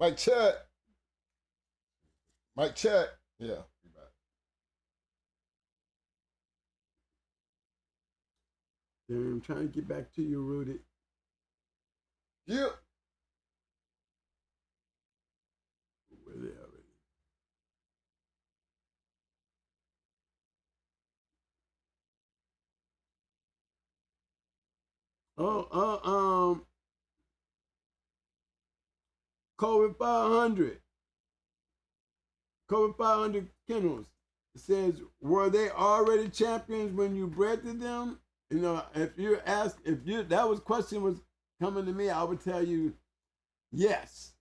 Mike check. Mike check. Yeah. Be back. I'm trying to get back to you, Rudy. Yeah. Where they already? COVID 500. COVID 500 Kennels. It says, were they already champions when you bred to them? You know, if you ask, that was question was coming to me, I would tell you, yes.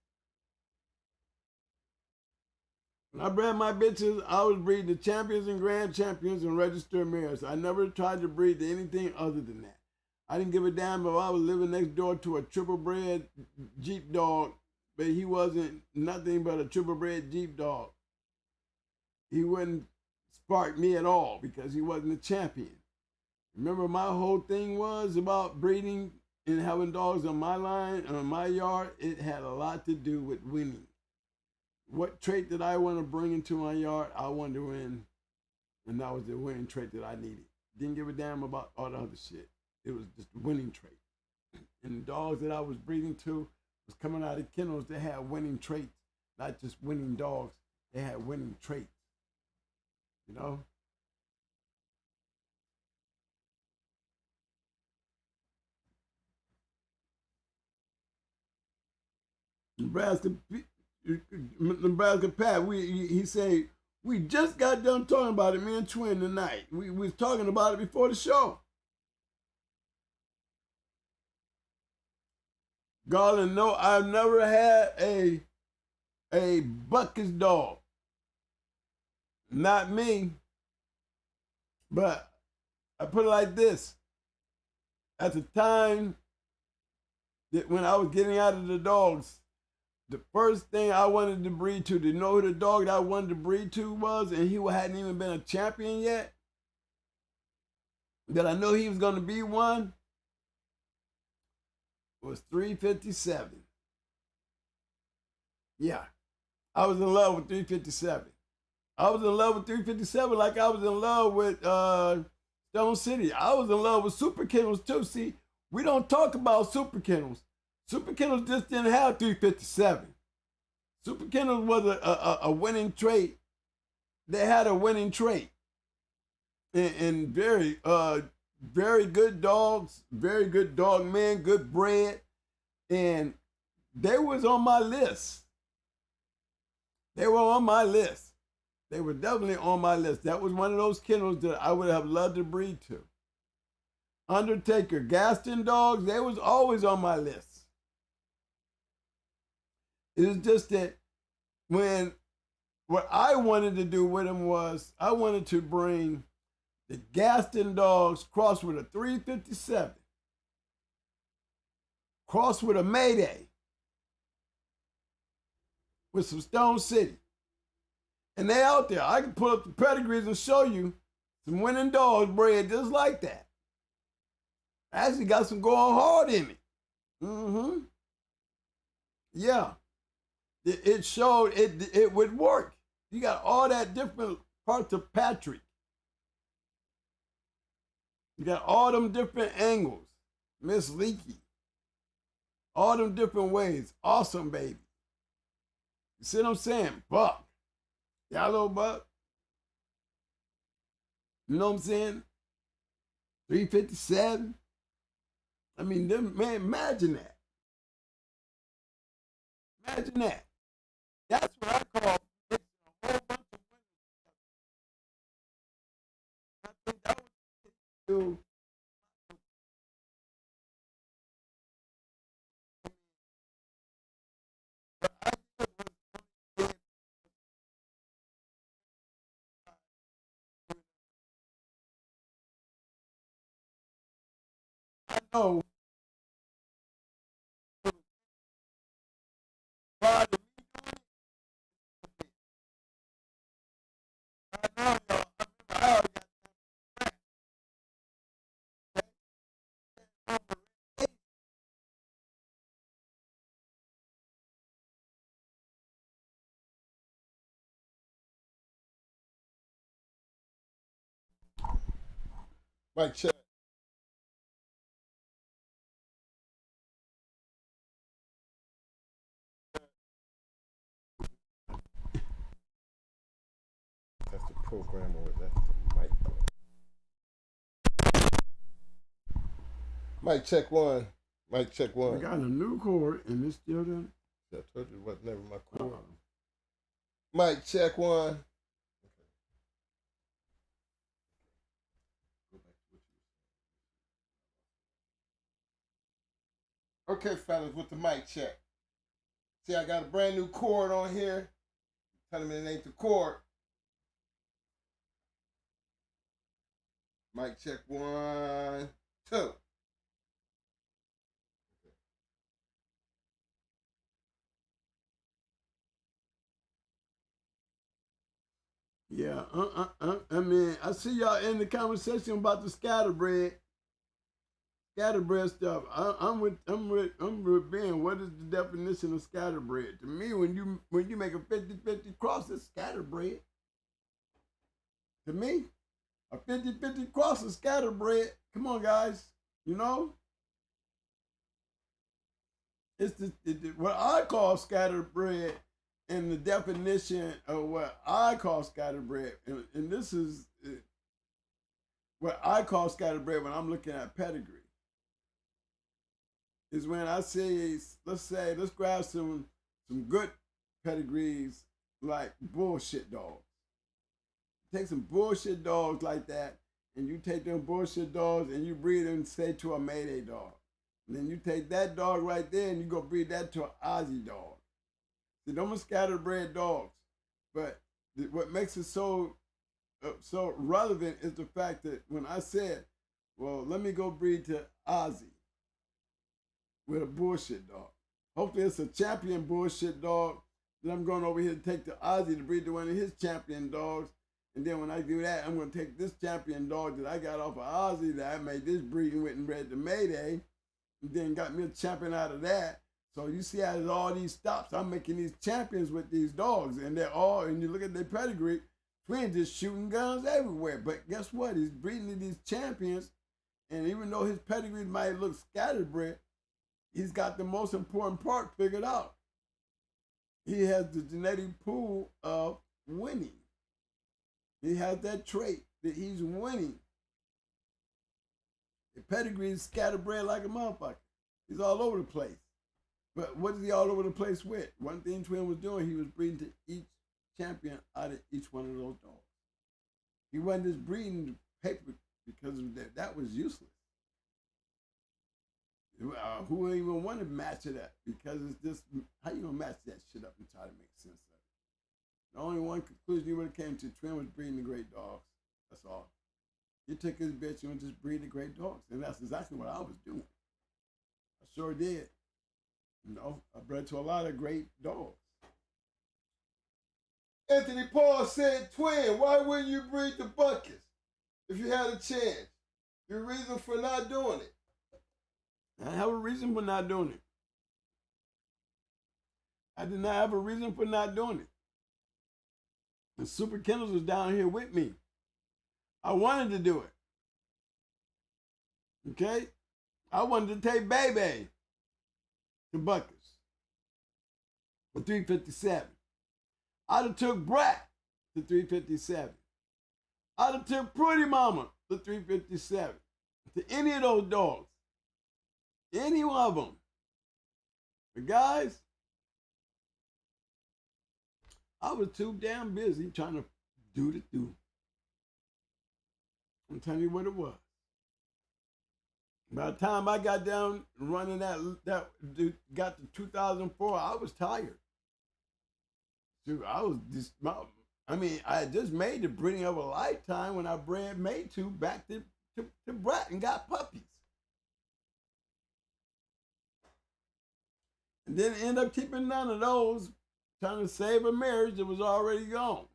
When I bred my bitches, I was breeding the champions and grand champions and registered mares. I never tried to breed to anything other than that. I didn't give a damn if I was living next door to a triple bred Jeep dog, but he wasn't nothing but a triple bred Jeep dog. He wouldn't spark me at all because he wasn't a champion. Remember, my whole thing was about breeding and having dogs on my line, on my yard. It had a lot to do with winning. What trait did I want to bring into my yard? I wanted to win, and that was the winning trait that I needed. Didn't give a damn about all the other shit. It was just a winning trait. And the dogs that I was breeding to was coming out of kennels. They had winning traits, not just winning dogs. They had winning traits, you know? Nebraska Pat, he said, we just got done talking about it, me and Twin tonight. We was talking about it before the show. Garland, no, I've never had a Buckus dog. Not me. But I put it like this. At the time that when I was getting out of the dogs, the first thing I wanted to breed to know who the dog that I wanted to breed to was, and he hadn't even been a champion yet, that I know he was going to be one, was 357. Yeah, I was in love with 357. I was in love with 357 like I was in love with Stone City. I was in love with Super Kennels too. See, we don't talk about Super Kennels. Super Kennels just didn't have 357. Super Kennels was a winning trait. They had a winning trait. And very good dogs, very good dog men, good bred. And they was on my list. They were on my list. They were definitely on my list. That was one of those kennels that I would have loved to breed to. Undertaker, Gaston dogs, they was always on my list. It was just that when what I wanted to do with them was I wanted to bring the Gaston dogs crossed with a 357, crossed with a Mayday, with some Stone City. And they out there. I can pull up the pedigrees and show you some winning dogs bred just like that. I actually got some going hard in me. Mm-hmm. Yeah. It showed it would work. You got all that different parts of Patrick. You got all them different angles. Miss Leakey. All them different ways. Awesome, baby. You see what I'm saying? Buck. Yellow buck. You know what I'm saying? 357. I mean, man, imagine that. Imagine that. That's what I call mixing a whole bunch of women. I think that would do. I know. Prior to me doing it, I know y'all. I remember how I got that crack. Mike check. That's the program or that's the mic. Mic check one. Mic check I one. got a new cord and it's still done. I told you it was never my cord. Mic check one. Okay, fellas, with the mic check. See, I got a brand new cord on here. Telling me it ain't the cord. Mic check 1, 2. Yeah, I mean, I see y'all in the conversation about the scatterbred stuff. I'm with Ben. What is the definition of scatterbred? To me, when you make a 50-50 cross, it's scatterbred. To me, a 50-50 cross is scatterbred. Come on, guys. You know? It's what I call scatterbred and the definition of what I call scatterbred. And this is what I call scatterbred when I'm looking at pedigree. Is when I say, let's grab some good pedigrees like bullshit dogs. Take some bullshit dogs like that, and you take them bullshit dogs and you breed them, say, to a Mayday dog. And then you take that dog right there and you go breed that to an Aussie dog. See, them are scatterbred dogs. But what makes it so relevant is the fact that when I said, well, let me go breed to Aussie with a bullshit dog. Hopefully it's a champion bullshit dog. Then I'm going over here to take the Aussie to breed to one of his champion dogs. And then when I do that, I'm going to take this champion dog that I got off of Aussie that I made this breeding with and bred to Mayday. And then got me a champion out of that. So you see how there's all these stops. I'm making these champions with these dogs. And they're all, and you look at their pedigree, twins just shooting guns everywhere. But guess what? He's breeding to these champions. And even though his pedigree might look scatterbred, he's got the most important part figured out. He has the genetic pool of winning. He has that trait that he's winning. The pedigree is scatterbred like a motherfucker. He's all over the place. But what is he all over the place with? One thing Twin was doing, he was breeding to each champion out of each one of those dogs. He wasn't just breeding paper because of that. That was useless. Who even want to match it up? Because it's just, how you gonna match that shit up and try to make sense of it? The only one conclusion you would have came to, Twin was breeding the great dogs. That's all. You took his bitch and just breed the great dogs. And that's exactly what I was doing. I sure did. You know, I bred to a lot of great dogs. Anthony Paul said, Twin, why wouldn't you breed the buckets if you had a chance? Your reason for not doing it. I have a reason for not doing it. I did not have a reason for not doing it. And Super Kennels was down here with me. I wanted to do it. Okay? I wanted to take Baby to Buckets for 357. I'd have took Brat to 357. I'd have took Pretty Mama to 357. To any of those dogs. Any one of them. But guys, I was too damn busy trying to do the do. I'm telling you what it was. By the time I got down running that got to 2004, I was tired. Dude, I was just, I had just made the breeding of a lifetime when I bred made to back to Brat and got puppies. And then end up keeping none of those, trying to save a marriage that was already gone.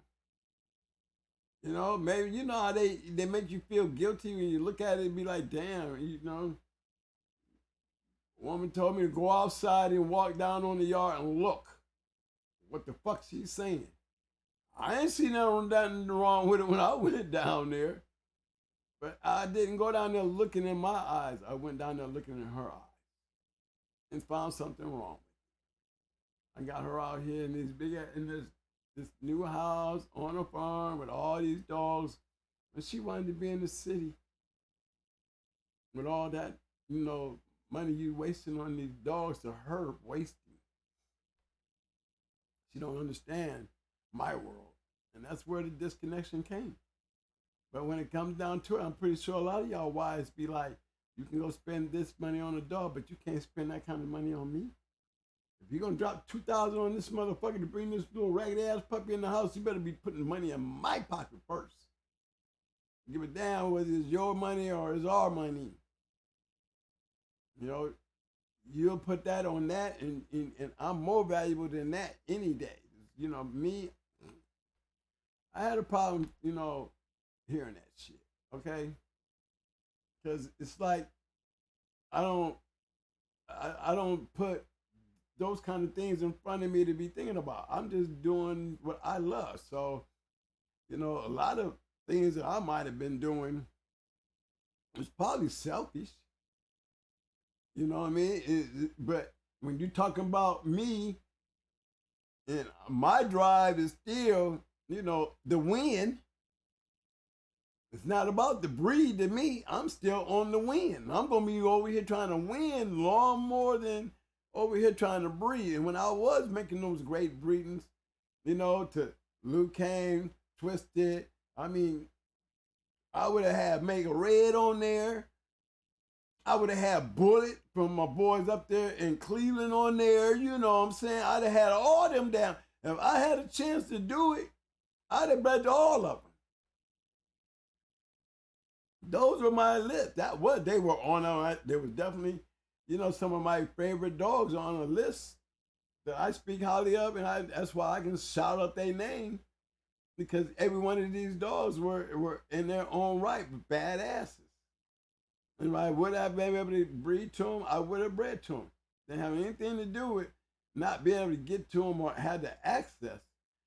You know, maybe, you know how they make you feel guilty when you look at it and be like, damn, you know. A woman told me to go outside and walk down on the yard and look. What the fuck she's saying? I ain't seen nothing wrong with it when I went down there. But I didn't go down there looking in my eyes. I went down there looking in her eyes. And found something wrong with it. I got her out here in this new house on a farm with all these dogs, and she wanted to be in the city with all that, you know, money you wasting on these dogs to her wasting. She don't understand my world, and that's where the disconnection came. But when it comes down to it, I'm pretty sure a lot of y'all wives be like, you can go spend this money on a dog, but you can't spend that kind of money on me. If you're gonna drop $2,000 on this motherfucker to bring this little ragged ass puppy in the house, you better be putting money in my pocket first. Give a damn whether it's your money or it's our money. You know, you'll put that on that, and I'm more valuable than that any day. You know, me, I had a problem, you know, hearing that shit, okay? Because it's like, I don't put those kind of things in front of me to be thinking about. I'm just doing what I love. So, you know, a lot of things that I might have been doing was probably selfish. You know what I mean? But when you're talking about me, and my drive is still, you know, the win. It's not about the breed to me. I'm still on the win. I'm going to be over here trying to win long more than over here trying to breed. And when I was making those great breedings, you know, to Luke Kane, Twisted, I mean, I would have had Mega Red on there. I would have had Bullet from my boys up there in Cleveland on there. You know what I'm saying? I'd have had all them down. If I had a chance to do it, I'd have bred to all of them. Those were my list. They were on. There was definitely, you know, some of my favorite dogs on a list that I speak highly of, and that's why I can shout out their name, because every one of these dogs were in their own right badasses. And if I would have been able to breed to them, I would have bred to them. They didn't have anything to do with not being able to get to them or had the access.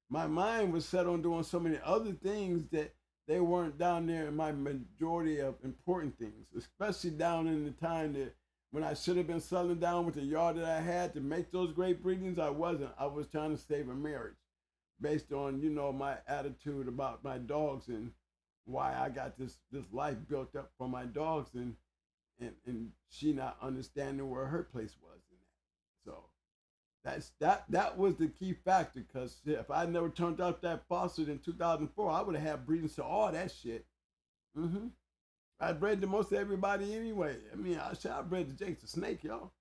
My mind was set on doing so many other things that they weren't down there in my majority of important things, especially down in the time that when I should have been settling down with the yard that I had to make those great breedings. I wasn't. I was trying to save a marriage based on, you know, my attitude about my dogs and why I got this life built up for my dogs, and she not understanding where her place was in that. So That was the key factor. Cause if I never turned out that faucet in 2004, I would have had breeding to all that shit. Mm-hmm. I bred to most everybody anyway. I mean, I bred to Jake the Snake, y'all.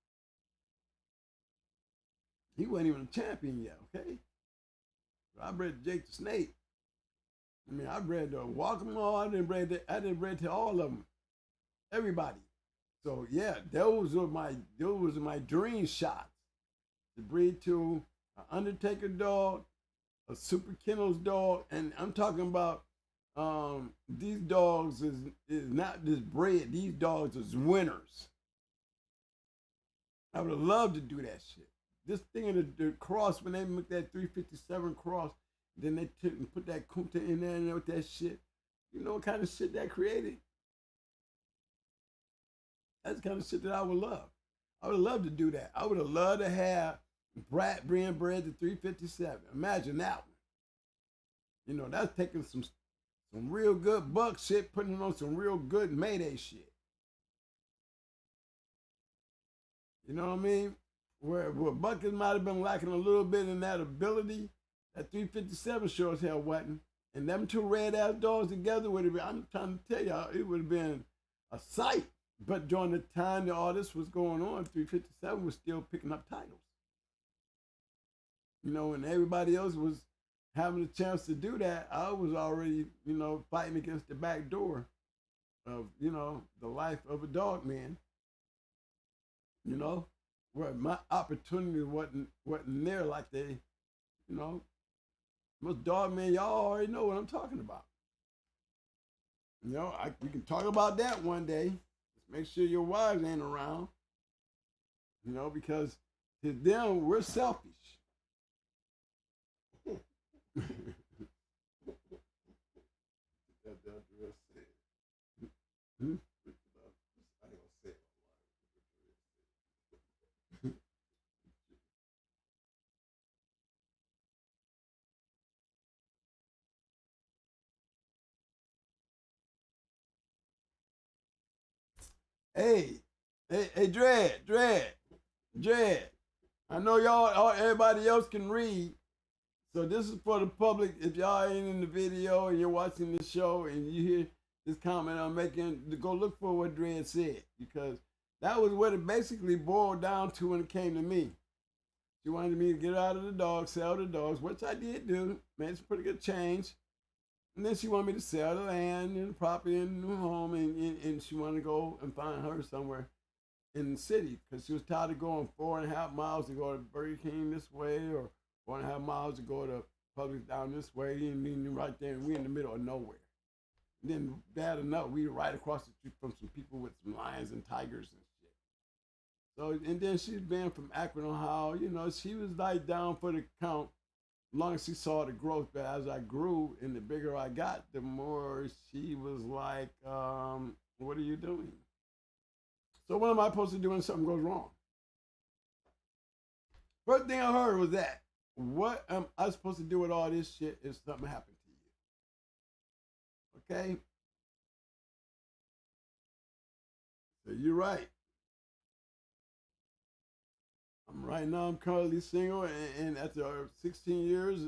He wasn't even a champion yet, okay? So I bred to Jake the Snake. I mean, I bred to Walkmore. I didn't bred to all of them, everybody. So yeah, those were my dream shots. To breed to an Undertaker dog, a Super Kennels dog, and I'm talking about these dogs is not just bred. These dogs is winners. I would have loved to do that shit. This thing in the cross, when they make that 357 cross, then they took and put that Kunta in there with that shit. You know what kind of shit that created? That's the kind of shit that I would love. I would have loved to do that. I would have loved to have Brad being bred to 357. Imagine that one. You know, that's taking some real good buck shit, putting it on some real good Mayday shit. You know what I mean? Where Buckets might have been lacking a little bit in that ability, that 357 sure as hell wasn't. And them two red ass dogs together would have been, I'm trying to tell y'all, it would have been a sight. But during the time that all this was going on, 357 was still picking up titles. You know, and everybody else was having a chance to do that. I was already, you know, fighting against the back door of, you know, the life of a dog man. You know, where my opportunity wasn't there like they, you know, most dog men, y'all already know what I'm talking about. You know, we can talk about that one day. Just make sure your wives ain't around. You know, because to them, we're selfish. Hmm? Hey, Dread. I know everybody else can read. So this is for the public. If y'all ain't in the video and you're watching the show and you hear this comment I'm making, to go look for what Dread said, because that was what it basically boiled down to when it came to me. She wanted me to get out of the dogs, sell the dogs, which I did do. Made some pretty good change. And then she wanted me to sell the land and the property and the new home, and she wanted to go and find her somewhere in the city because she was tired of going 4.5 miles to go to Burger King this way, or 4.5 miles to go to Publix down this way, and then right there, and we in the middle of nowhere. And then bad enough, we were right across the street from some people with some lions and tigers and shit. So, and then she's been from Akron, Ohio. You know, she was like down for the count. As long as she saw the growth, but as I grew and the bigger I got, the more she was like, what are you doing? So what am I supposed to do when something goes wrong? First thing I heard was that. What am I supposed to do with all this shit if something happened to you? Okay? So you're right. Right now I'm currently single and after 16 years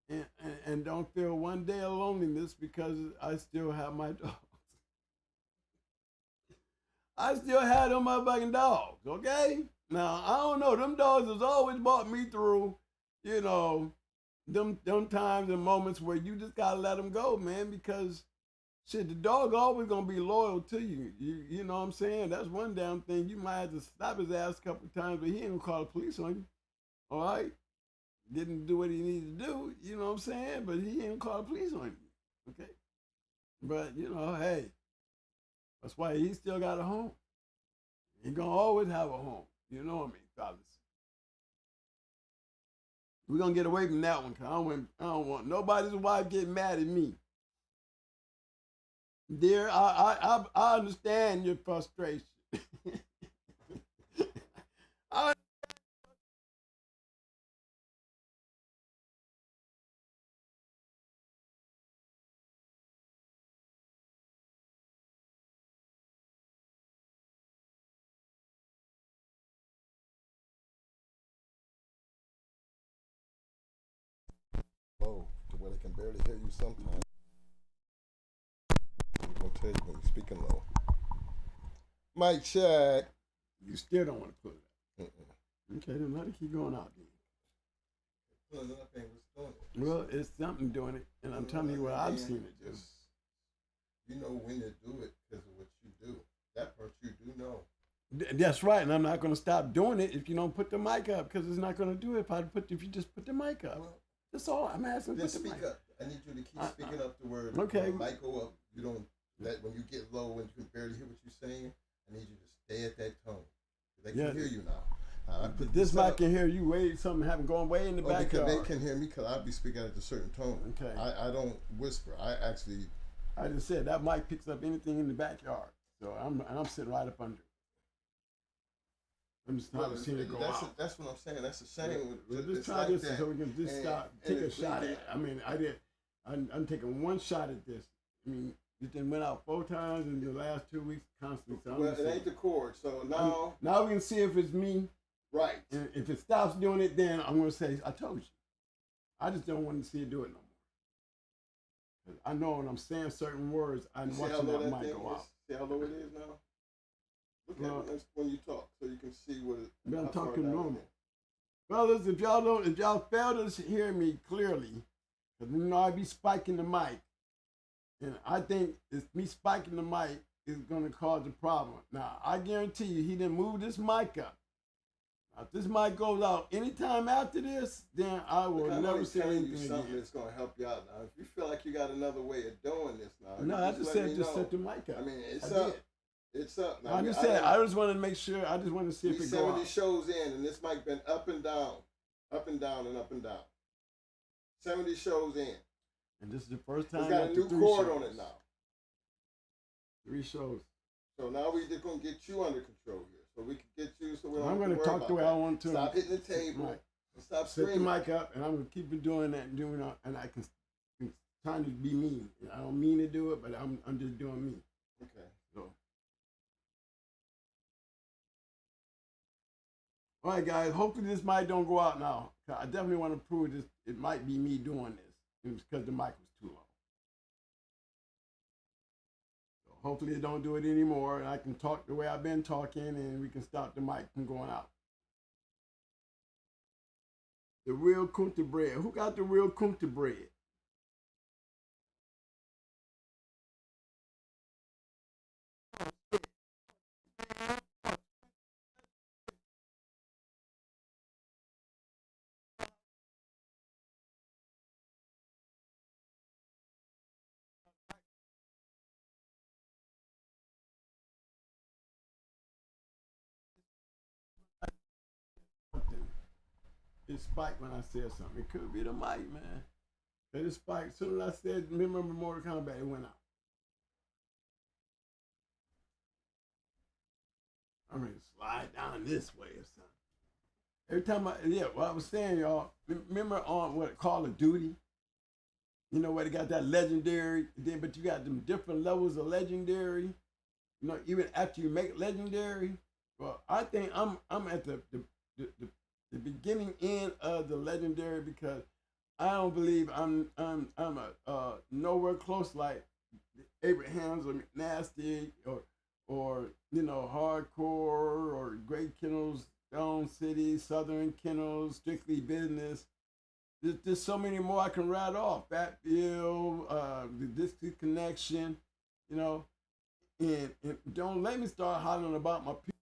and don't feel one day of loneliness because I still have my dogs. I still have them motherfucking dogs, okay? Now, I don't know. Them dogs has always brought me through, you know, them times and moments where you just gotta let them go, man, because shit, the dog always gonna be loyal to you. You know what I'm saying? That's one damn thing. You might have to stop his ass a couple of times, but he ain't gonna call the police on you. All right? Didn't do what he needed to do, you know what I'm saying? But he ain't gonna call the police on you. Okay? But, you know, hey, that's why he still got a home. He gonna always have a home. You know what I mean, fellas? We're gonna get away from that one, because I don't want nobody's wife getting mad at me. Dear, I understand your frustration. I where they can barely hear you sometimes. I'm gonna tell you when you're speaking low. Mike check. You still don't want to pull it up. Mm-mm. Okay, then let it keep going out then. Pulling it up ain't what's doing it. Well, it's something doing it, and I'm telling you what I've seen it do. Just, you know when to do it because of what you do. That part you do know. That's right, and I'm not going to stop doing it if you don't put the mic up, because it's not going to do it if you just put the mic up. Well, That's all I'm asking. just Put the speak mic up. I need you to keep speaking up the word. Okay. When the mic go up. You don't. That when you get low and you can barely hear what you're saying. I need you to stay at that tone. They can hear you now. But this mic can hear you way something having going way in the back. Because they can hear me because I'll be speaking at a certain tone. Okay. I don't whisper. I just said that mic picks up anything in the backyard. So I'm sitting right up under it. I'm just trying to see it go out. That's what I'm saying. That's the same. Let's try this so we can just stop. Take a shot at it. I mean, I'm taking one shot at this. I mean, it then went out 4 times in the last 2 weeks constantly. So well, it ain't the chord. So now we can see if it's me. Right. And if it stops doing it, then I'm going to say, I told you. I just don't want to see it do it no more. I know when I'm saying certain words, I'm watching that mic go out. See how low it is now? Look at it when you talk, so you can see what it. But I'm talking normal. Fellas, if y'all fail to hear me clearly, because you know I be spiking the mic, and I think it's me spiking the mic is going to cause a problem. Now, I guarantee you, he didn't move this mic up. Now, if this mic goes out anytime after this, then I will never say anything again. Something that's going to help you out now. If you feel like you got another way of doing this now, no, I just said just set the mic up. I mean, it's up. It's up. Now, I just said I just wanted to make sure. I just wanted to see if it goes out. 70 shows in, and this mic been up and down, up and down, and up and down. 70 shows in. And this is the first time. It's got a new chord on it now. 3 shows. So now we just gonna get you under control here, so we can get you. So we don't. I'm gonna talk the way I want to. Stop hitting the table. And stop screaming. Set the mic up, and I'm gonna keep it doing that and doing that, and I can trying to be me. I don't mean to do it, but I'm just doing me. Okay. So. All right, guys. Hopefully this mic don't go out now. I definitely want to prove this. It might be me doing this. It was because the mic was too low. So hopefully it don't do it anymore, and I can talk the way I've been talking, and we can stop the mic from going out. The real Kunta bread. Who got the real Kunta bread? It spiked when I said something. It could be the mic, man. But it spiked. As soon as I said, remember Mortal Kombat, it went out. I'm ready to slide down this way or something. Every time what I was saying, y'all, remember on Call of Duty? You know where they got that legendary, but you got them different levels of legendary. You know, even after you make legendary. Well, I think I'm at the beginning end of the legendary, because I don't believe I'm nowhere close like Abrahams or McNasty or you know, Hardcore or Great Kennels, Stone City, Southern Kennels, Strictly Business. There's so many more I can write off. Fat Bill, the Disc Connection, you know, and don't let me start hollering about my people.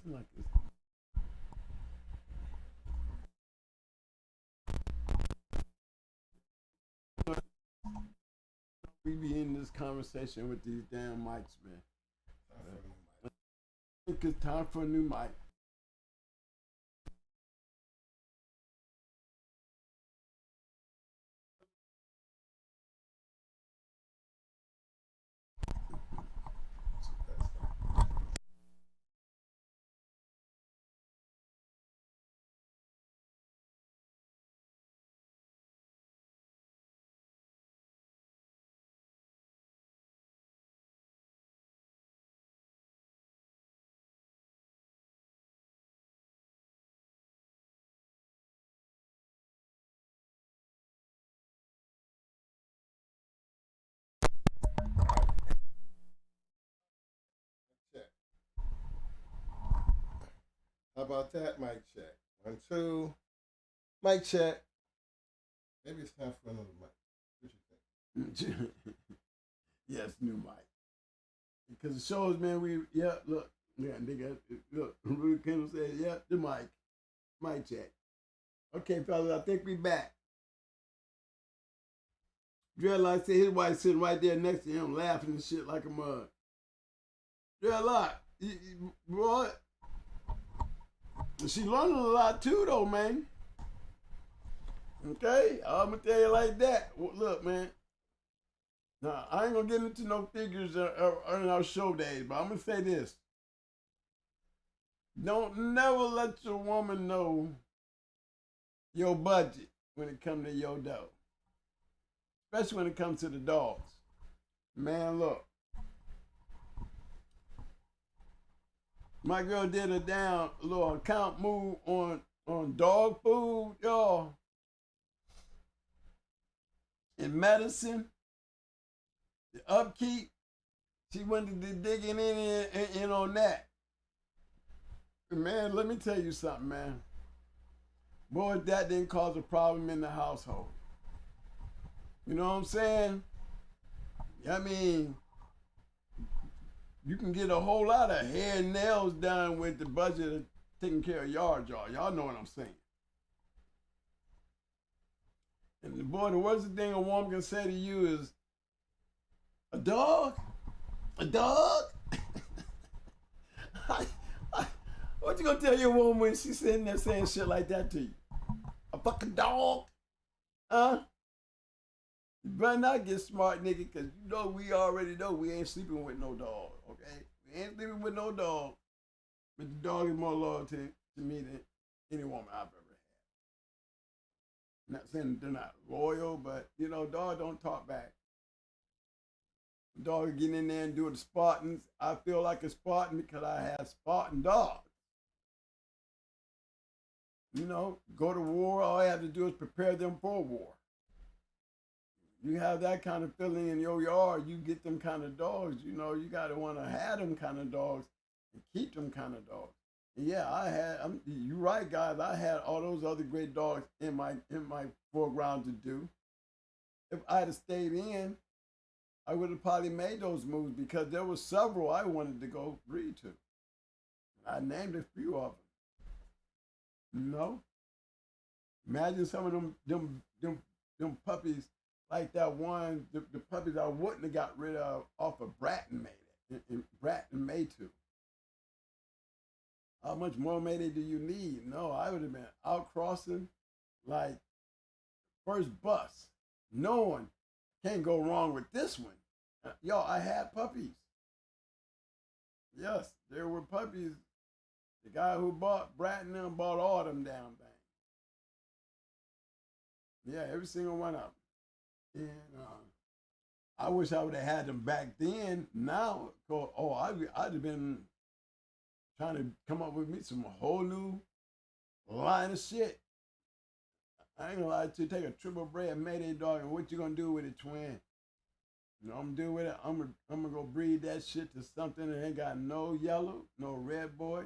Like this. We be in this conversation with these damn mics, man. I think it's time for a new mic. about that? Mic check. 1, 2. Mic check. Maybe it's time for another mic. What you think? Yes, new mic. Because the shows, man, look, Rudy Kennels said, yeah, the mic check. Okay, fellas, I think we back. Dreadlock said his wife sitting right there next to him, laughing and shit like a mug. Dreadlock, boy, she learning a lot too, though, man. Okay, I'm gonna tell you like that. Well, look, man. Now, I ain't gonna get into no figures in our show days, but I'm gonna say this. Don't never let your woman know your budget when it comes to your dough. Especially when it comes to the dogs. Man, look. My girl did a little account move on dog food, y'all. And medicine. The upkeep, she went to digging in on that. Man, let me tell you something, man. Boy, that didn't cause a problem in the household. You know what I'm saying? I mean, you can get a whole lot of hair and nails done with the budget of taking care of y'all. Y'all know what I'm saying. And boy, the worst thing a woman can say to you is, a dog? A dog? What you gonna tell your woman when she's sitting there saying shit like that to you? A fucking dog? Huh? You better not get smart, nigga, because you know we already know we ain't sleeping with no dog, okay? We ain't sleeping with no dog. But the dog is more loyal to me than any woman I've ever had. Not saying they're not loyal, but, you know, dog don't talk back. Dog getting in there and doing the Spartans. I feel like a Spartan because I have Spartan dogs. You know, go to war, all I have to do is prepare them for war. You have that kind of feeling in your yard, you get them kind of dogs, you know, you got to want to have them kind of dogs and keep them kind of dogs. And yeah, you're right, guys, I had all those other great dogs in my foreground to do. If I'd have stayed in, I would have probably made those moves because there were several I wanted to go breed to. I named a few of them. You know? Imagine some of them puppies like that one, the puppies I wouldn't have got rid of off of Bratton made it. And Bratton made to. How much more mayday do you need? No, I would have been out crossing like first bus. No one can't go wrong with this one. Yo, I had puppies. Yes, there were puppies. The guy who bought Bratton and bought all them damn things. Yeah, every single one of them. And I wish I would have had them back then. Now, I'd have been trying to come up with me some whole new line of shit. I ain't gonna lie to you, take a triple bred Mayday dog and what you gonna do with it, twin? You know what I'm gonna do with it? I'm gonna go breed that shit to something that ain't got no yellow, no red boy,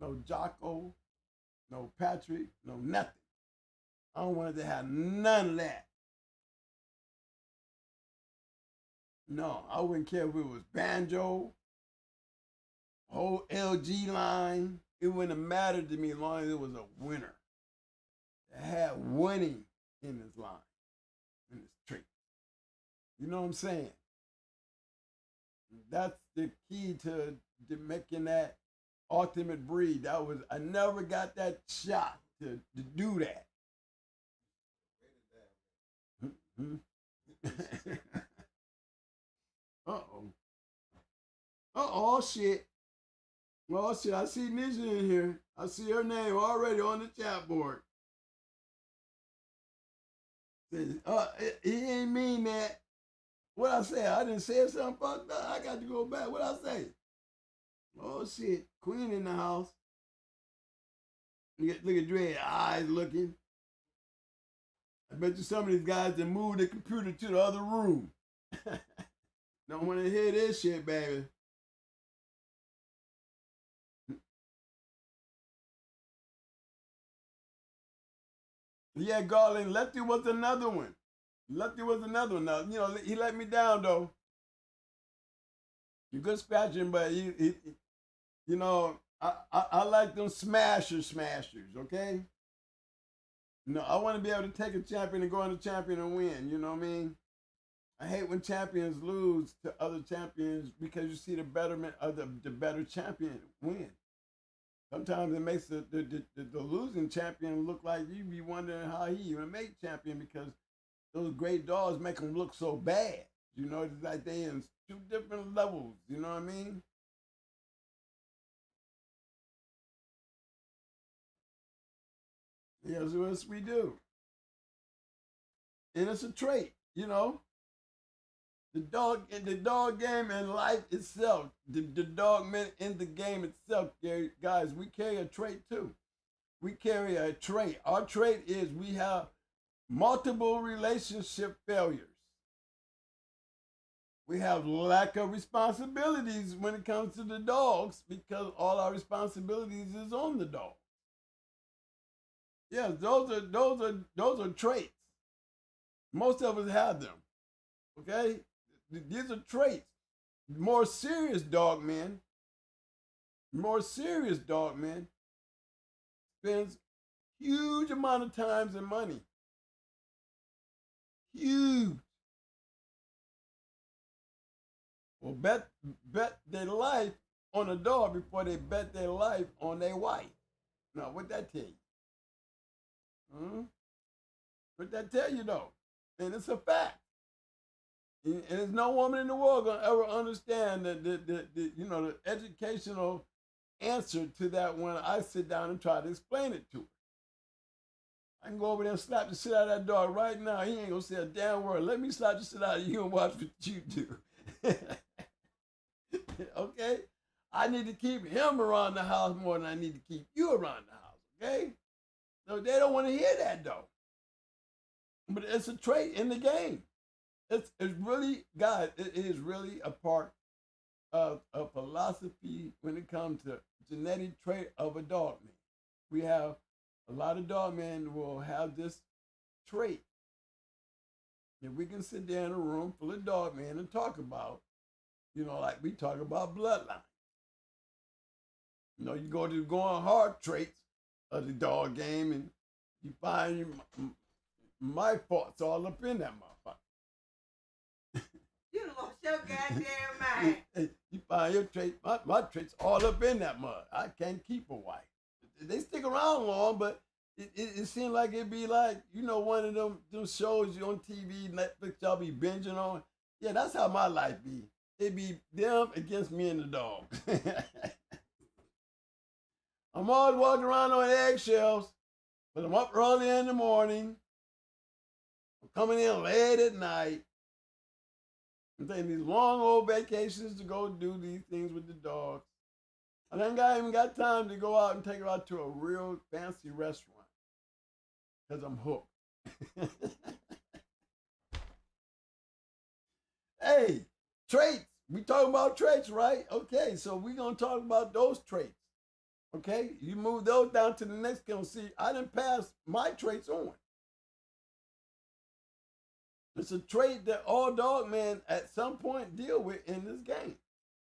no Jocko, no Patrick, no nothing. I don't want it to have none of that. No, I wouldn't care if it was Banjo, whole LG line. It wouldn't have mattered to me as long as it was a winner. It had winning in his line, in his trait. You know what I'm saying? That's the key to making that ultimate breed. I never got that shot to do that. Uh-oh, shit. Oh, shit, I see Nisha in here. I see her name already on the chat board. He ain't mean that. What I say? I didn't say something fucked up. I got to go back. What I say? Oh, shit. Queen in the house. Look at Dre, eyes looking. I bet you some of these guys that moved the computer to the other room. Don't want to hear this shit, baby. Yeah, Garland. Lefty was another one. Lefty was another one. Now, he let me down though. You good scratching, but I like them smashers, okay? I want to be able to take a champion and go on a champion and win, you know what I mean? I hate when champions lose to other champions because you see the betterment of the better champion win. Sometimes it makes the losing champion look like you be wondering how he even made champion because those great dogs make them look so bad. It's like they in two different levels, you know what I mean? Yes, yes, we do. And it's a trait, The dog game and life itself, the dog man in the game itself, guys, we carry a trait too. We carry a trait. Our trait is we have multiple relationship failures. We have lack of responsibilities when it comes to the dogs because all our responsibilities is on the dog. Yes, those are traits. Most of us have them. Okay? These are traits. More serious dog men spends huge amount of times and money. Huge. Well, bet their life on a dog before they bet their life on their wife. Now, what that tell you? What that tell you though? And it's a fact. And there's no woman in the world gonna ever understand the educational answer to that when I sit down and try to explain it to her. I can go over there and slap the shit out of that dog right now. He ain't gonna say a damn word. Let me slap the shit out of you and watch what you do. Okay? I need to keep him around the house more than I need to keep you around the house. Okay? No, they don't want to hear that though. But it's a trait in the game. It's really, guys, it is really a part of a philosophy when it comes to genetic trait of a dog man. We have a lot of dog men who will have this trait. If we can sit there in a room full of dog men and talk about, like we talk about bloodline. You go to going hard traits of the dog game and you find my faults all up in that motherfucker. You lost your goddamn mind. You find your traits, my traits all up in that mud. I can't keep a wife. They stick around long, but it seems like it'd be like, one of them shows you on TV, Netflix, y'all be binging on. Yeah, that's how my life be. It be them against me and the dog. I'm always walking around on eggshells, but I'm up early in the morning. I'm coming in late at night. I'm taking these long old vacations to go do these things with the dogs. I ain't even got time to go out and take her out to a real fancy restaurant because I'm hooked. Hey, traits. We talking about traits, right? Okay, so we're going to talk about those traits. Okay, you move those down to the next one. See, I didn't pass my traits on. It's a trait that all dog men at some point deal with in this game.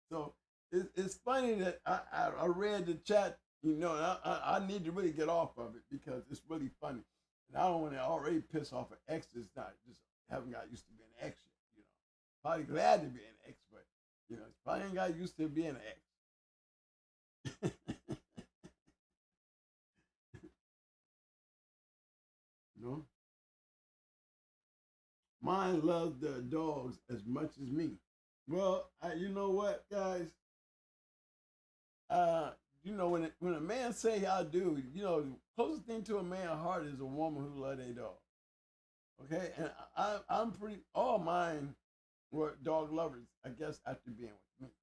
So it's funny that I read the chat, I need to really get off of it because it's really funny. And I don't want to already piss off an ex that's not just haven't got used to being an ex yet, Probably glad to be an ex, but probably ain't got used to being an ex. Mine loves the dogs as much as me. Well, you know what, guys? When a man say I do, the closest thing to a man's heart is a woman who loves their dog. Okay, and I'm pretty. All mine were dog lovers, I guess, after being with me.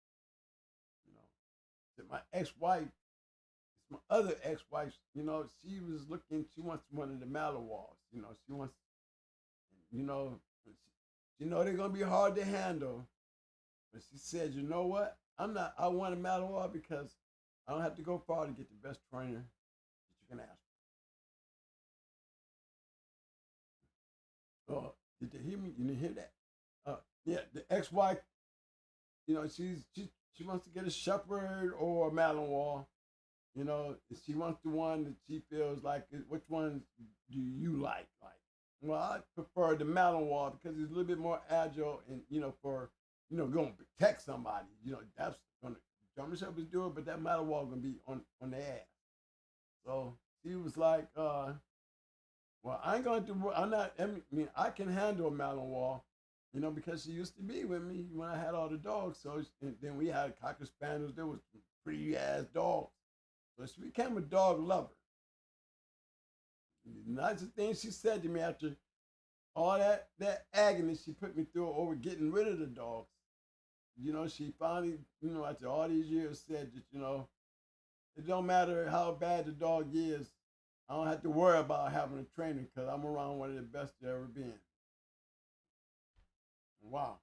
My ex-wife, it's my other ex-wife. She was looking. She wants one of the Malinois. She wants. They're gonna be hard to handle. But she said, you know what? I want a Malinois because I don't have to go far to get the best trainer that you can ask Did you hear me? You didn't hear that? Yeah, the ex-wife, she wants to get a shepherd or a Malinois. She wants the one that she feels like. Which one do you like? Well, I prefer the Malinois because he's a little bit more agile and for going to protect somebody. That's gonna German Shepherds do it, but that Malinois gonna be on the ass. So she was like, well, I ain't going to. I'm not. I mean, I can handle a Malinois. Because she used to be with me when I had all the dogs. So and then we had Cocker Spaniels. There was pretty ass dogs. So she became a dog lover. The nicest thing she said to me after all that agony she put me through over getting rid of the dogs, she finally, after all these years said that, it don't matter how bad the dog is, I don't have to worry about having a trainer because I'm around one of the best there ever been. Wow.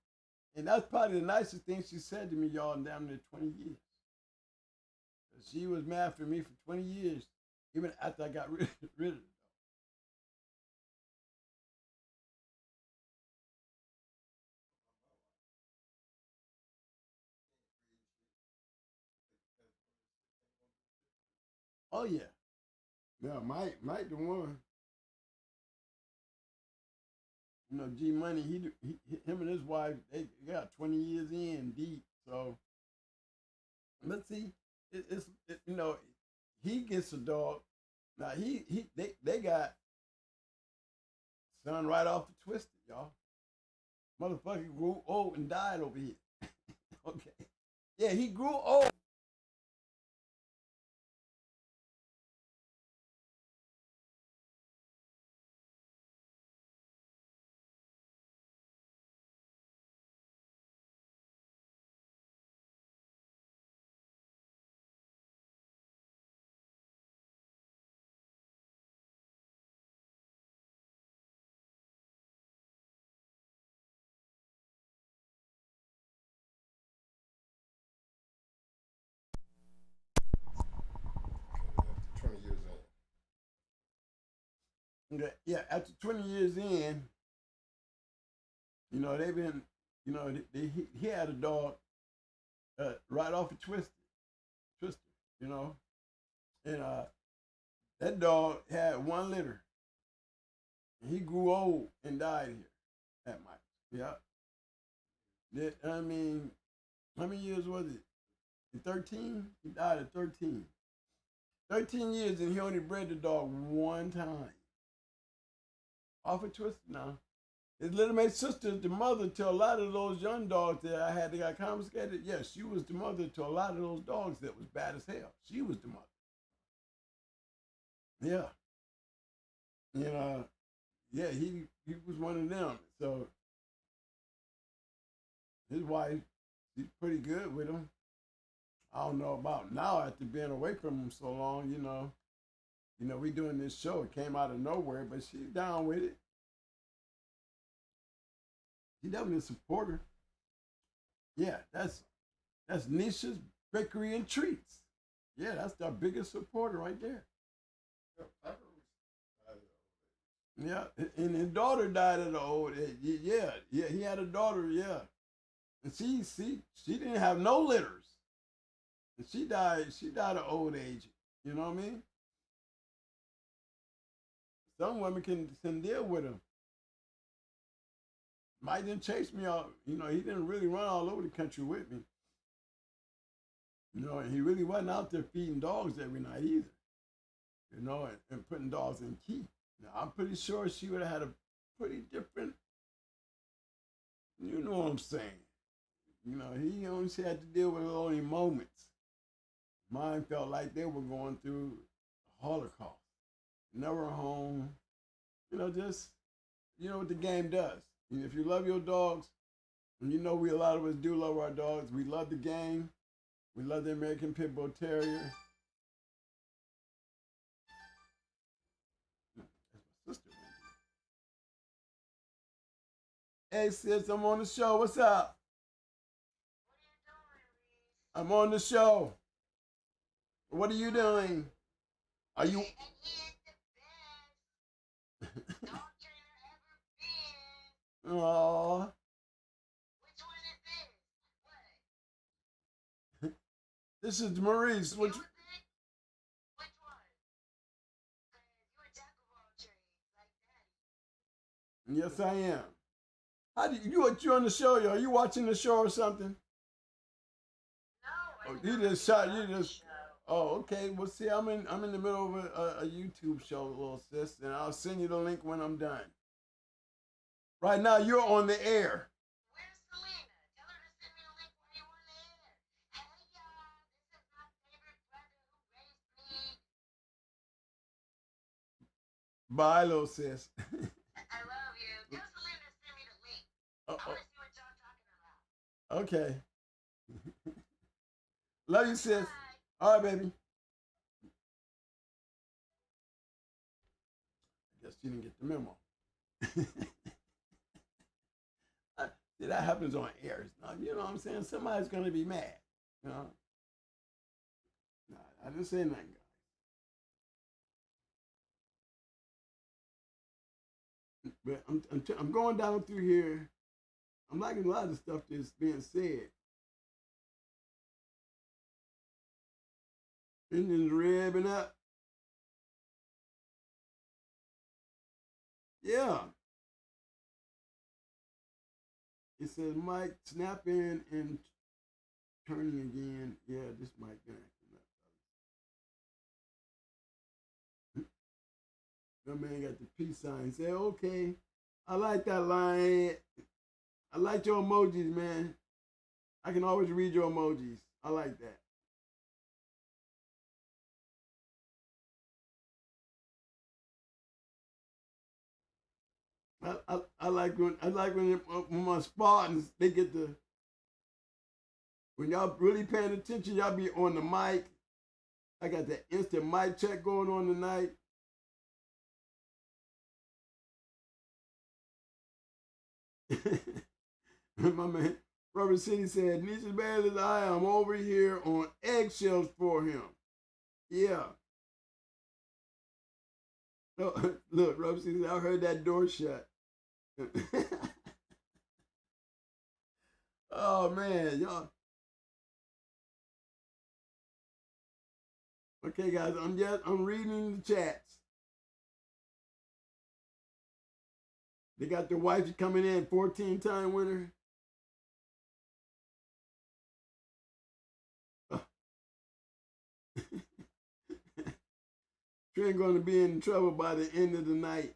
And that's probably the nicest thing she said to me, y'all, in damn near 20 years. She was mad for me for 20 years, even after I got rid of the dog. Oh, yeah. Yeah, Mike the one. G Money, him and his wife, they got 20 years in deep. So, let's see, he gets a dog. Now they got son right off the Twisted, y'all. Motherfucker grew old and died over here. Okay, yeah, he grew old. After 20 years in. Okay, yeah, after 20 years in, they've been, he had a dog right off of Twister, and that dog had one litter. And he grew old and died here at Mike. Yeah. I mean, how many years was it? 13? He died at 13. 13 years and he only bred the dog one time. Off of Twister now. His little mate sister is the mother to a lot of those young dogs that I had that got confiscated. Yes, she was the mother to a lot of those dogs that was bad as hell. She was the mother. Yeah. Yeah, he was one of them. So his wife, she's pretty good with him. I don't know about now after being away from him so long, we doing this show. It came out of nowhere, but she's down with it. She definitely a supporter. Yeah, that's Nisha's Bakery and Treats. Yeah, that's our biggest supporter right there. Yeah, and his daughter died at an old age. Yeah, he had a daughter, yeah. And she didn't have no litters. And she died of old age. You know what I mean? Some women can deal with him. Mike didn't chase me out. He didn't really run all over the country with me. And he really wasn't out there feeding dogs every night either. And putting dogs in keep. Now, I'm pretty sure she would have had a pretty different, you know what I'm saying. He only had to deal with only moments. Mine felt like they were going through the Holocaust. Never home. Just, what the game does. If you love your dogs, and a lot of us do love our dogs, we love the game. We love the American Pitbull Terrier. Sister. Hey sis, I'm on the show. What's up? I'm on the show. What are you doing? Are you? Aw. Which one is this? What? This is Maurice. Which? Music? Which one? 'Cause you a jack of all trades, like daddy. Yes, I am. How do you on the show? Are you watching the show or something? No, Oh, I'm you not just shot. on You the just. show. Oh, okay. Well, see, I'm in the middle of a YouTube show, little sis, and I'll send you the link when I'm done. Right now, you're on the air. Where's Selena? Tell her to send me a link while you're on the air. Hey y'all, this is my favorite brother who raised me. Bye, little sis. I love you. Tell Selena to send me the link. I Oh, want to see what y'all talking about. okay. Love you, sis. Bye. All right, baby. I guess you didn't get the memo. See, that happens on air. You know what I'm saying? Somebody's going to be mad. You know? Nah, I didn't say nothing, guys. But I'm going down through here. I'm liking a lot of the stuff that's being said. Engines revving up. Yeah. It says Mike snap in and turning again. Yeah, this mic been acting up. That man got the peace sign. Say, okay. I like that line. I like your emojis, man. I can always read your emojis. I like that. I like when my Spartans they get the when y'all really paying attention, y'all be on the mic. I got that instant mic check going on tonight. My man Robert City said, "Niche as bad as I am over here on eggshells for him." Yeah. Oh, look, Robert City said, "I heard that door shut." Oh man, y'all. Okay, guys, I'm reading the chats. They got their wife coming in, 14-time winner. Trent going to be in trouble by the end of the night.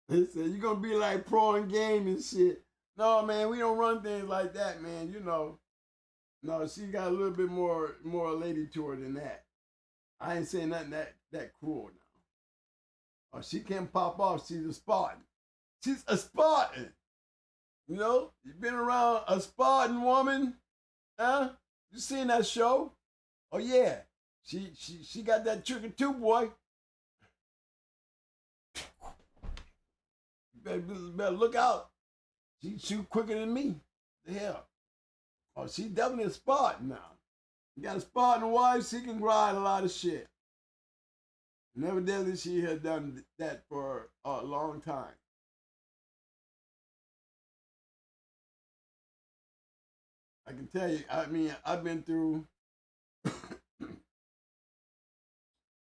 They said, you're going to be like pro in game and shit. No, man, we don't run things like that, man. You know. No, she got a little bit more lady to her than that. I ain't saying nothing that cruel now. Oh, she can pop off. She's a Spartan. She's a Spartan. You know, you been around a Spartan woman, huh? You seen that show? Oh yeah, she got that trigger too, boy. You better look out. She shoot quicker than me. The hell. Oh, she definitely a Spartan now. You got a Spartan wife, she can ride a lot of shit. And evidently she has done that for a long time. I can tell you, I mean, I've been through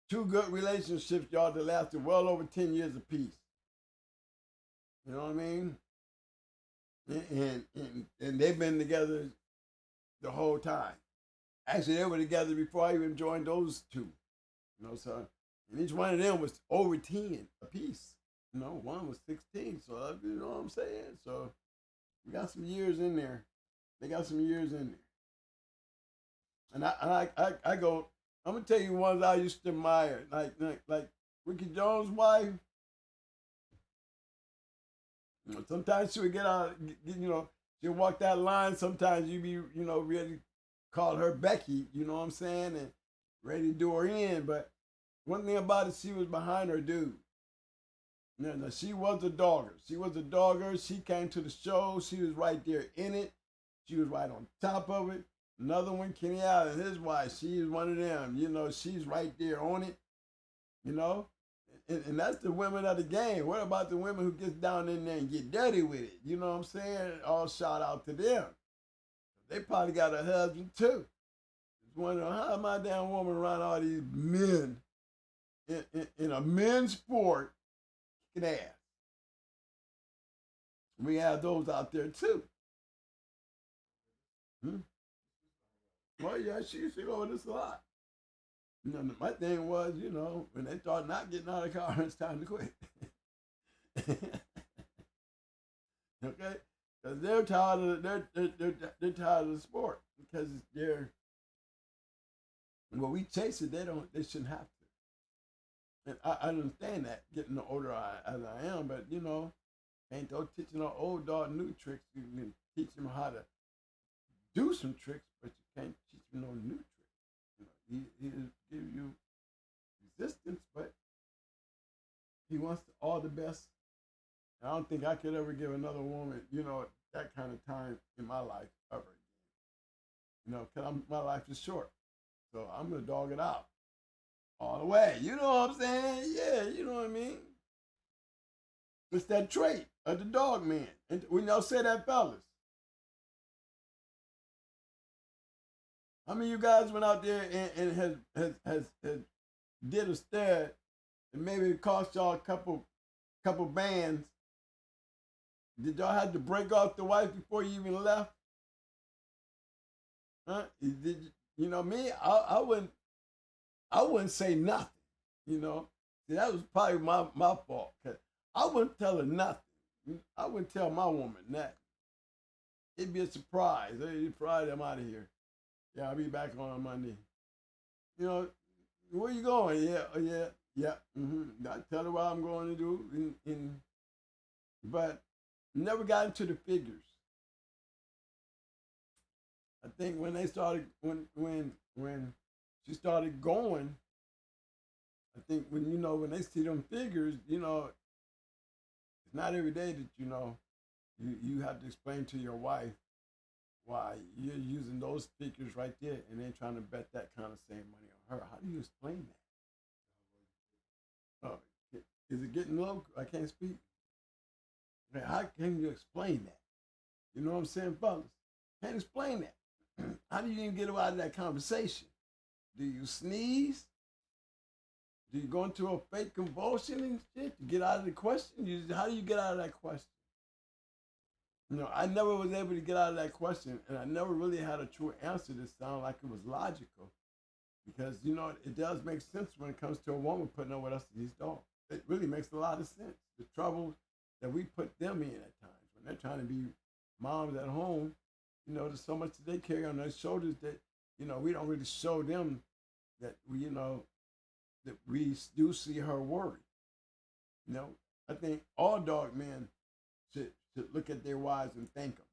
2 good relationships, y'all, that lasted well over 10 years apiece. You know what I mean? And they've been together the whole time. Actually, they were together before I even joined those 2. You know, so and each one of them was over 10 apiece. You know, one was 16. So you know what I'm saying? So we got some years in there. They got some years in there. And I go, I'm gonna tell you ones I used to admire, like Ricky Jones' wife. You know, sometimes she would get out, you know, she'd walk that line. Sometimes you be, you know, ready to call her Becky, you know what I'm saying, and ready to do her in. But one thing about it, she was behind her dude. No, she was a dogger. She was a dogger. She came to the show. She was right there in it. She was right on top of it. Another one, Kenny Allen, his wife, she is one of them. You know, she's right there on it. You know, and that's the women of the game. What about the women who gets down in there and get dirty with it? You know what I'm saying? All shout out to them. They probably got a husband too. Just wondering how my damn woman around all these men in a men's sport kicking ass. We have those out there too. Well, yeah, she used to go with us a lot. You know, my thing was, you know, when they start not getting out of the car, it's time to quit. Okay, because they're tired of they're tired of the sport because they're well, we chase it. They shouldn't have to. And I understand that getting the older as I am, but you know, ain't no teaching an old dog new tricks. You can teach him how to do some tricks, but you can't teach him no new tricks. You know, he give you resistance, but he wants all the best. I don't think I could ever give another woman, you know, that kind of time in my life ever again. You know, because my life is short. So I'm going to dog it out all the way. You know what I'm saying? Yeah, you know what I mean? It's that trait of the dog man. And we know say that, fellas. How many of you guys went out there and has did a stud and maybe it cost y'all a couple bands? Did y'all have to break off the wife before you even left? Huh? Did you know me? I wouldn't say nothing. You know, see, that was probably my fault. Cause I wouldn't tell her nothing. I wouldn't tell my woman nothing. It'd be a surprise. Hey, Friday, I'm out of here. Yeah, I'll be back on Monday. You know, where you going? Yeah. I tell her what I'm going to do, but never got into the figures. I think when they started, when she started going, I think when they see them figures, you know, it's not every day that you have to explain to your wife why you're using those figures right there and then trying to bet that kind of same money on her. How do you explain that? Oh, is it getting low? I can't speak. How can you explain that? You know what I'm saying, fellas? Can't explain that. How do you even get out of that conversation? Do you sneeze? Do you go into a fake convulsion and shit to get out of the question? How do you get out of that question? You know, I never was able to get out of that question, and I never really had a true answer that sounded like it was logical. Because, you know, it does make sense when it comes to a woman putting up with us and these dogs. It really makes a lot of sense. The trouble that we put them in at times when they're trying to be moms at home, you know, there's so much that they carry on their shoulders that, you know, we don't really show them that we, you know, that we do see her worry. You know, I think all dog men should look at their wives and thank them.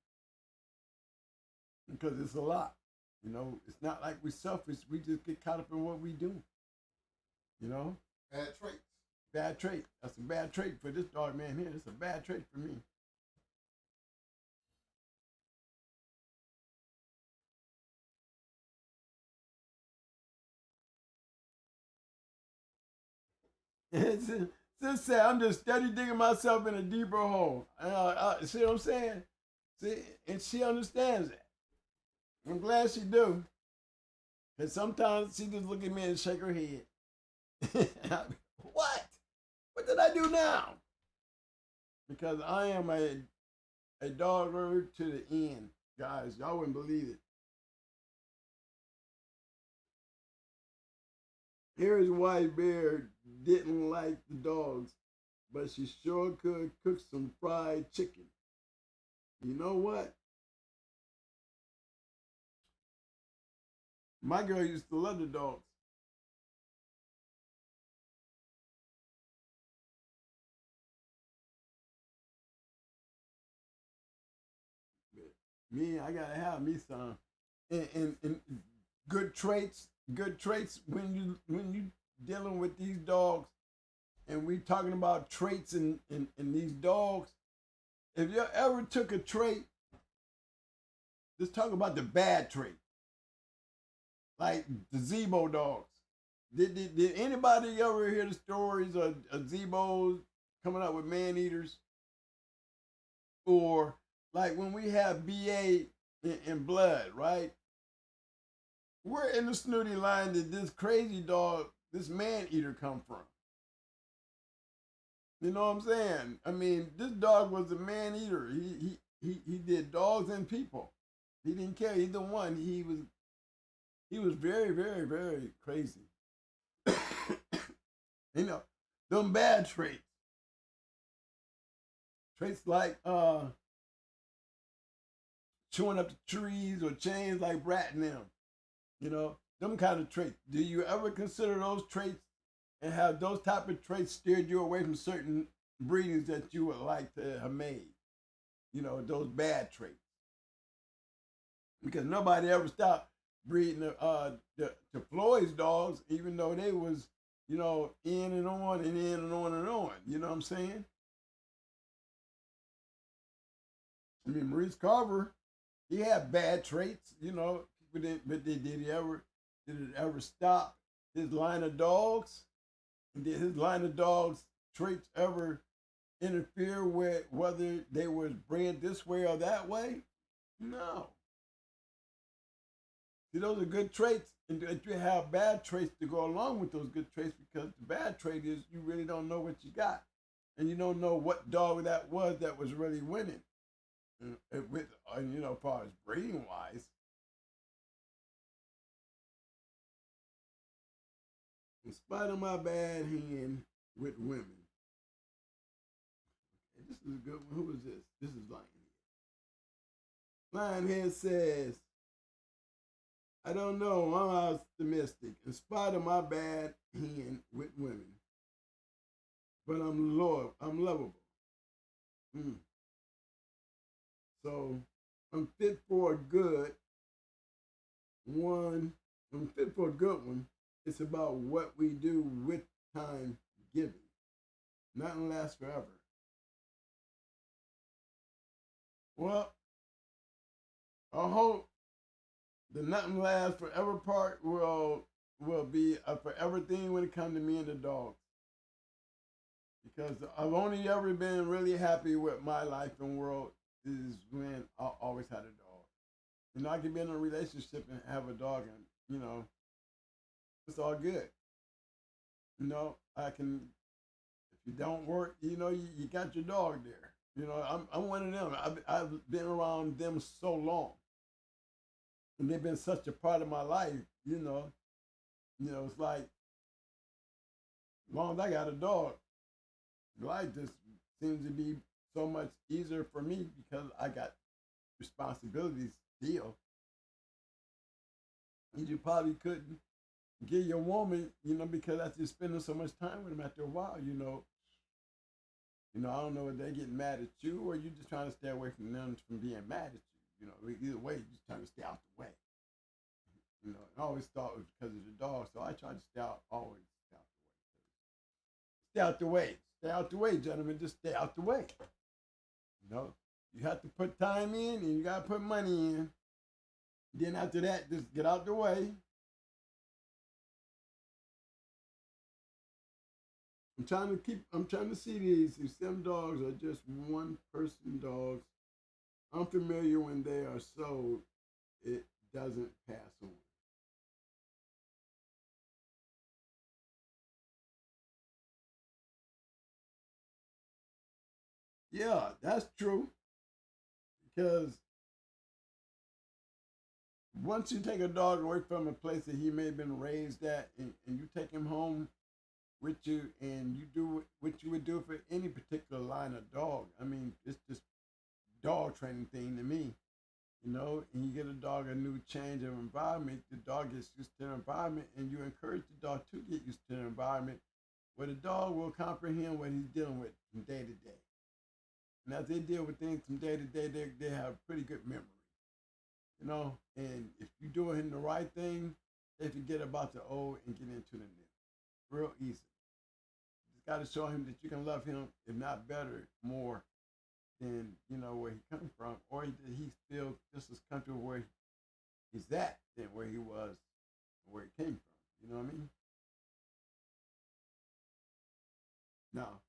Because it's a lot. You know, it's not like we're selfish. We just get caught up in what we do. You know? Bad traits. Bad trait. That's a bad trait for this dog man here. It's a bad trait for me. Just say I'm just steady digging myself in a deeper hole. See what I'm saying? See, and she understands that. I'm glad she do. And sometimes she just look at me and shake her head. What? What did I do now? Because I am a dogger to the end, guys. Y'all wouldn't believe it. Here's White Bear didn't like the dogs, but she sure could cook some fried chicken. You know what? My girl used to love the dogs. Me, I gotta have me some. And good traits when you dealing with these dogs, and we talking about traits in these dogs. If you ever took a trait, let's talk about the bad trait. Like the Zebo dogs. Did anybody ever hear the stories of Zebos coming up with man eaters? Or like when we have BA in blood, right? Where in the snooty line did this crazy dog, this man eater, come from? You know what I'm saying? I mean, this dog was a man eater. He did dogs and people. He didn't care either one. He was very, very, very crazy. You know, them bad traits. Traits like chewing up the trees or chains like Brat and them. You know, them kind of traits. Do you ever consider those traits and have those type of traits steered you away from certain breedings that you would like to have made? You know, those bad traits. Because nobody ever stopped breeding the Floyd's dogs, even though they was, you know, in and on and in and on and on. You know what I'm saying? I mean, Maurice Carver, he had bad traits, you know, but did it ever stop his line of dogs? And did his line of dogs traits ever interfere with whether they was bred this way or that way? No. See, those are good traits, and you have bad traits to go along with those good traits, because the bad trait is you really don't know what you got, and you don't know what dog that was really winning. With you know, as far as breeding wise. In spite of my bad hand with women. Okay, this is a good one. Who is this? This is Lionhead. Lionhead says, I don't know, I'm optimistic. In spite of my bad hand with women. But I'm loyal, I'm lovable. So I'm fit for a good one. I'm fit for a good one. It's about what we do with time given. Nothing lasts forever. Well, I hope the nothing lasts forever part will be a forever thing when it comes to me and the dogs. Because I've only ever been really happy with my life and world is when I always had a dog. You know, I can be in a relationship and have a dog, and you know, it's all good. You know, I can. If you don't work, you know, you got your dog there. You know, I'm one of them. I've been around them so long, and they've been such a part of my life. You know, it's like as long as I got a dog, life just seems to be so much easier for me because I got responsibilities still. You probably couldn't get your woman, you know, because after you're spending so much time with them after a while, I don't know if they're getting mad at you or you just trying to stay away from them from being mad at you. You know, either way, you're just trying to stay out the way. You know, I always thought it was because of the dog, so I try to stay out, always stay out the way. Stay out the way. Stay out the way, gentlemen. Just stay out the way. You know, you have to put time in and you got to put money in. Then after that, just get out the way. I'm trying to see these. Some dogs are just one person dogs. Unfamiliar when they are sold. It doesn't pass on. Yeah, that's true. Because once you take a dog away from a place that he may have been raised at, and you take him home with you, and you do what you would do for any particular line of dog. I mean, it's just dog training thing to me, you know. And you get a dog a new change of environment, the dog gets used to the environment, and you encourage the dog to get used to the environment, where the dog will comprehend what he's dealing with from day to day. And as they deal with things from day to day, they have pretty good memory, you know. And if you're doing the right thing, they forget about the old and get into the new, real easy. You just got to show him that you can love him, if not better, more than you know where he comes from, or he's still just as comfortable where he's at than where he was, where he came from. You know what I mean? Now,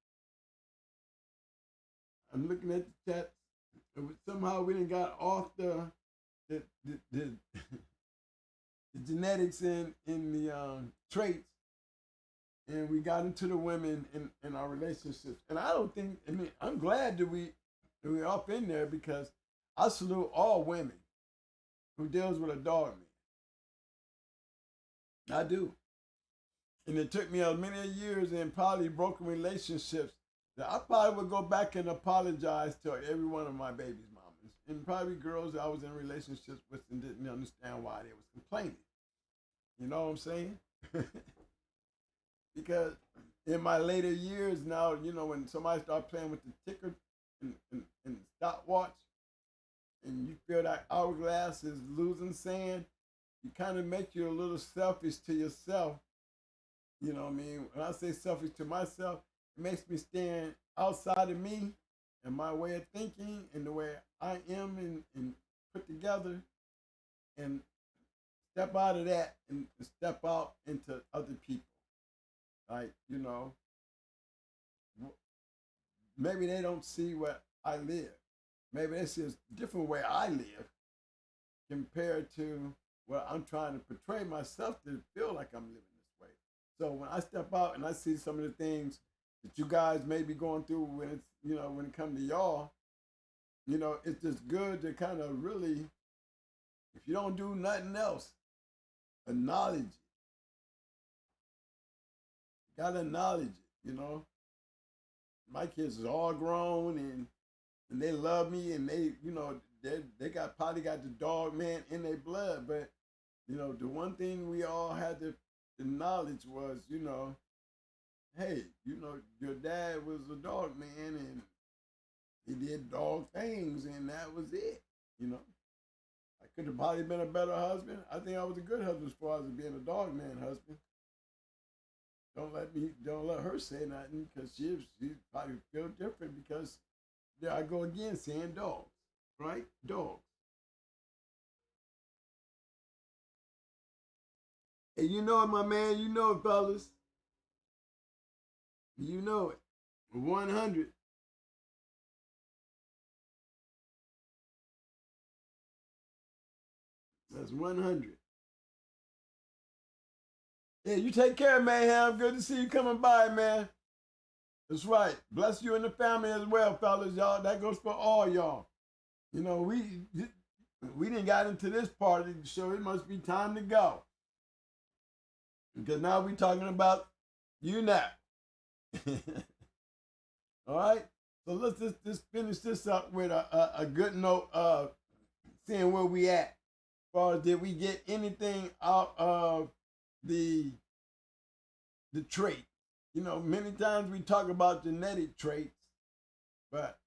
I'm looking at the chat. Somehow we didn't got off the the genetics in the traits, and we got into the women in our relationships. And I don't think. I mean, I'm glad that we're up in there because I salute all women who deals with a dog man. I do. And it took me many years and probably broken relationships that I probably would go back and apologize to every one of my baby's mamas. And probably girls that I was in relationships with and didn't understand why they was complaining. You know what I'm saying? Because in my later years now, you know, when somebody start playing with the ticker and stopwatch, and you feel that hourglass is losing sand, you kind of make you a little selfish to yourself. You know what I mean? When I say selfish to myself, it makes me stand outside of me and my way of thinking and the way I am and put together and step out of that and step out into other people. Like, you know, maybe they don't see what I live. Maybe they see a different way I live compared to what I'm trying to portray myself to feel like I'm living this way. So when I step out and I see some of the things that you guys may be going through when it's, you know, when it comes to y'all, you know, it's just good to kind of really, if you don't do nothing else, acknowledge it. You gotta acknowledge it, you know. My kids is all grown and they love me and they, you know, they probably got the dog man in their blood, but you know, the one thing we all had to acknowledge was, you know, hey, you know, your dad was a dog man and he did dog things and that was it, you know. I could have probably been a better husband. I think I was a good husband as far as being a dog man husband. Don't let her say nothing because she probably feel different because there I go again saying dogs, right? Dogs. Hey, you know it, my man. You know it, fellas. You know it. 100. That's 100. Yeah, you take care, Mayhem. Good to see you coming by, man. That's right. Bless you and the family as well, fellas, y'all. That goes for all y'all. You know, we didn't got into this part of the show. It must be time to go. Because now we're talking about you now. All right? So let's just finish this up with a good note of seeing where we at. As far as did we get anything out of the trait? You know, many times we talk about genetic traits, but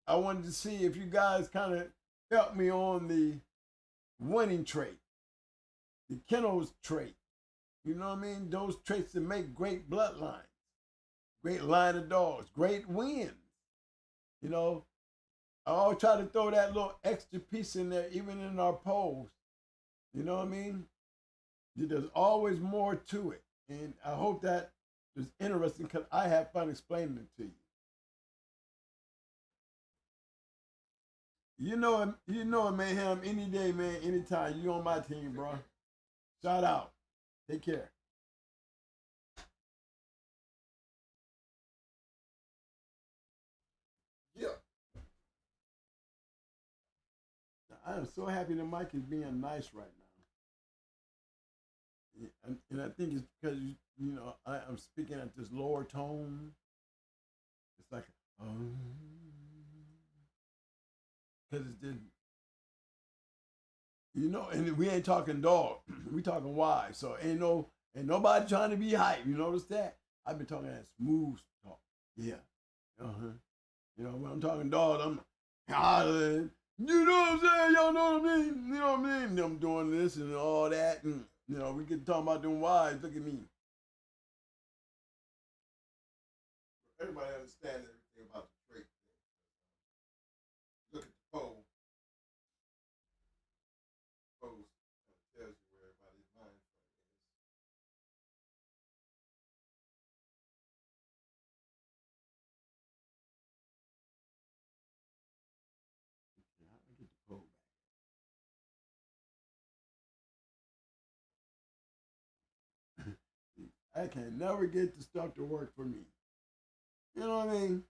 I wanted to see if you guys kind of help me on the winning trait, the Kennels trait. You know what I mean? Those traits that make great bloodlines, great line of dogs, great wins. You know, I always try to throw that little extra piece in there, even in our polls. You know what I mean? There's always more to it. And I hope that is interesting because I have fun explaining it to you. You know it, Mayhem, any day, man, anytime. You on my team, bro. Shout out. Take care. Yeah. I am so happy the mic is being nice right now. And I think it's because, you know, I'm speaking at this lower tone. It's like, because it's just, you know, and we ain't talking dog. We talking wives. So ain't nobody trying to be hype. You notice that? I've been talking that smooth talk. Yeah. You know, when I'm talking dog, I'm hollering. You know what I'm saying? Y'all know what I mean? You know what I mean? I'm doing this and all that. And, you know, we get talking about them wives. Look at me. Everybody understands everything about the trait. Look at the poll. Poll tells you where everybody's mind frame is. I can never get the stuff to work for me. You know what I mean?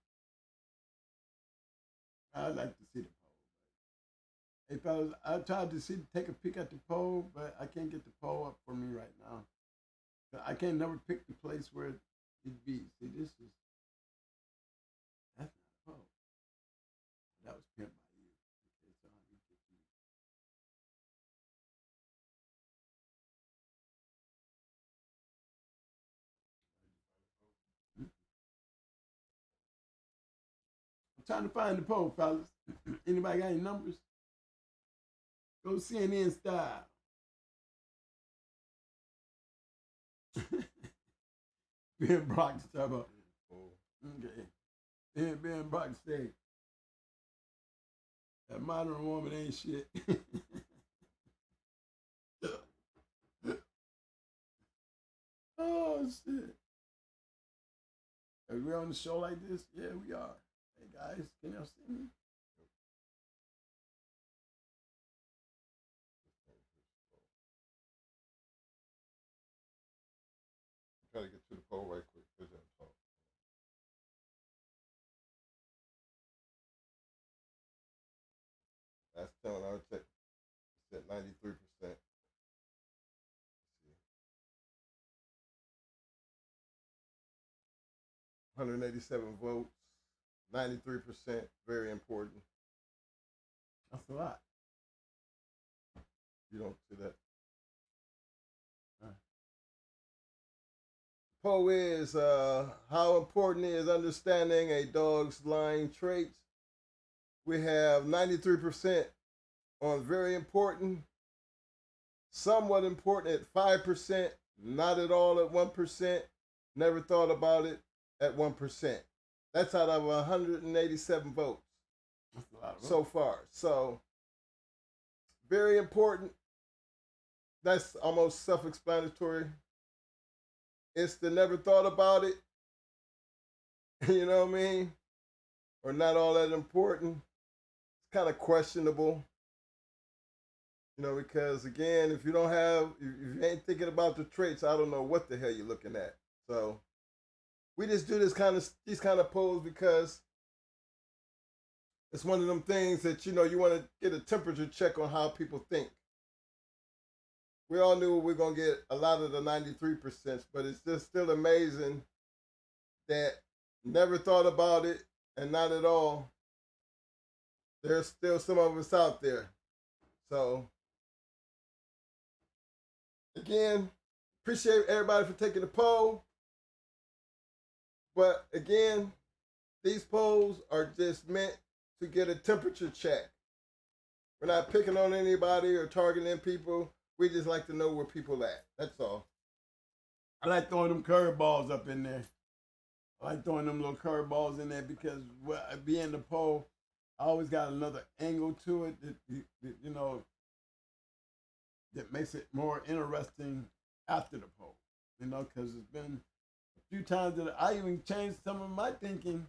I'd like to see the poll. Hey, fellas, I tried to take a peek at the poll, but I can't get the poll up for me right now. I can't never pick the place where it'd be. See, that's not a poll. That was pimped by you. Okay, so let me get these. I'm trying to find the poll, fellas. Anybody got any numbers? Go CNN style. Ben Brock to talk about. Okay. Ben Brock say that modern woman ain't shit. Oh shit. Are we on the show like this? Yeah, we are. Hey guys, can y'all see me? Try to get to the poll right quick. Last time I checked, it's at 93%. 187 votes, 93%, very important. That's a lot. You don't see that. Poll is how important is understanding a dog's lying traits. We have 93% on very important, somewhat important at 5%, not at all at 1%, never thought about it at 1%. That's out of 187 votes. That's a lot of votes so far. So, very important. That's almost self-explanatory. It's the never thought about it. You know what I mean? Or not all that important. It's kind of questionable. You know, because again, if you ain't thinking about the traits, I don't know what the hell you're looking at. So we just do these kind of polls because it's one of them things that, you want to get a temperature check on how people think. We all knew we're going to get a lot of the 93%, but it's just still amazing that never thought about it and not at all. There's still some of us out there. So, again, appreciate everybody for taking the poll. But again, these polls are just meant to get a temperature check. We're not picking on anybody or targeting people. We just like to know where people at. That's all. I like throwing them curveballs up in there. I like throwing them little curveballs in there because being the poll, I always got another angle to it that that makes it more interesting after the poll. Because it's been a few times that I even changed some of my thinking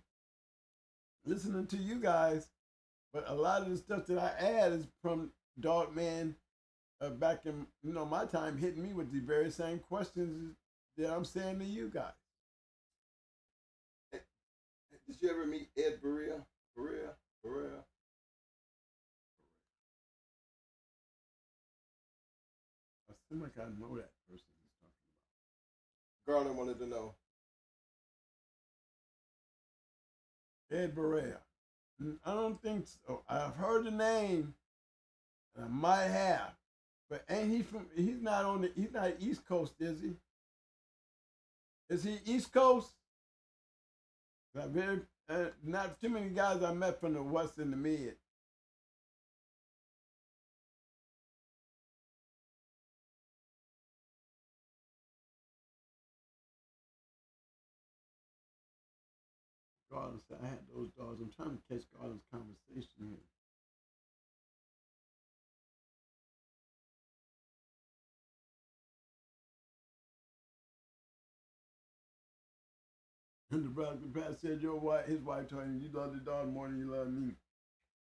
listening to you guys, but a lot of the stuff that I add is from Dog Man back in my time, hitting me with the very same questions that I'm saying to you guys. Did you ever meet Ed Berea? Berea? I seem like I know that person he's talking about. Garland wanted to know. Ed Berea. I don't think so. I've heard the name, and I might have, but ain't he from? He's not East Coast, is he? Is he East Coast? Not too many guys I met from the West and the Mid. Garland said I had those dogs. I'm trying to catch Garland's conversation here. And the brother said his wife told him, you love the dog more than you love me.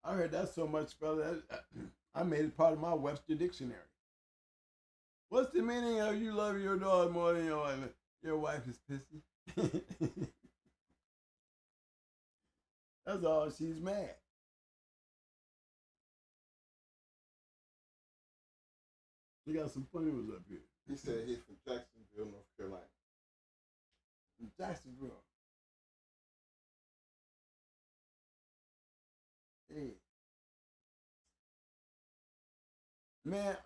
I heard that so much, fella. I made it part of my Webster dictionary. What's the meaning of you love your dog more than Your wife is pissy. That's all. She's mad. We got some funny ones up here. He said he's from Jacksonville, North Carolina. From Jacksonville. Hey. Man,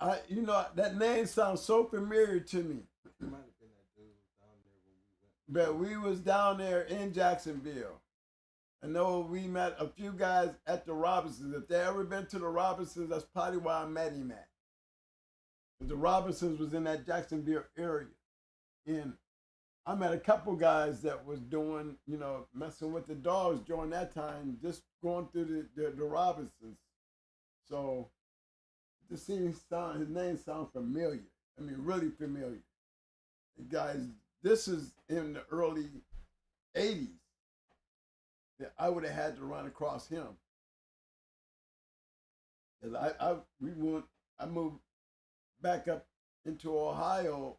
that name sounds so familiar to me. He might have been that dude down there when we went. But we was down there in Jacksonville. I know we met a few guys at the Robinsons. If they ever been to the Robinsons, that's probably where I met him at. The Robinsons was in that Jacksonville area. And I met a couple guys that was doing, messing with the dogs during that time, just going through the Robinsons. So his name sounds familiar. I mean, really familiar. And guys, this is in the early 80s. That I would have had to run across him. Cause I moved back up into Ohio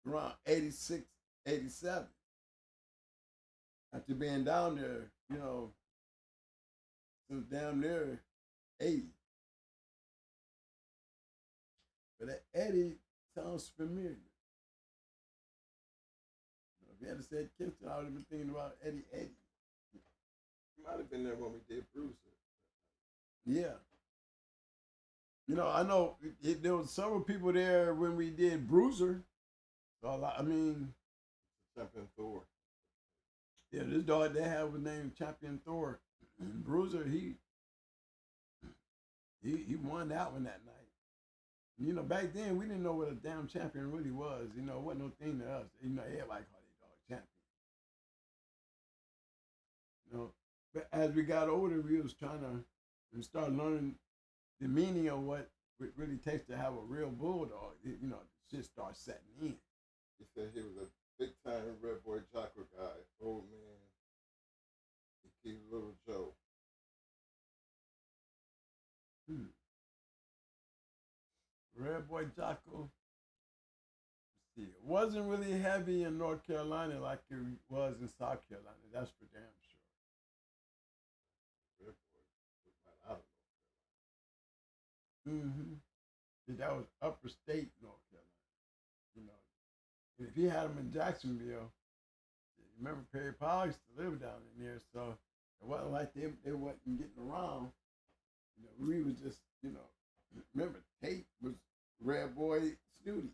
around 86, 87. After being down there, since damn near 80. But that Eddie sounds familiar. If you had said Kingston, I would have been thinking about Eddie. He might have been there when we did Bruiser. Yeah. I know there was several people there when we did Bruiser. So, I mean, Champion Thor. Yeah, this dog they had was named Champion Thor. And Bruiser, he won that one that night. Back then we didn't know what a damn champion really was. It wasn't no thing to us. Everybody called their dog champion. But as we got older, we started learning the meaning of what it really takes to have a real bulldog. Shit starts setting in. He said he was a big time Red Boy Jocko guy, old man. He keeps Little Joe. Red Boy Jocko. See, it wasn't really heavy in North Carolina like it was in South Carolina. That's for damn sure. Red Boy was right out of North Carolina. See, that was upper state North Carolina. And if he had them in Jacksonville, remember Perry Powell used to live down in there, so it wasn't like they wasn't getting around. We was just, remember Tate was Red Boy Snooty.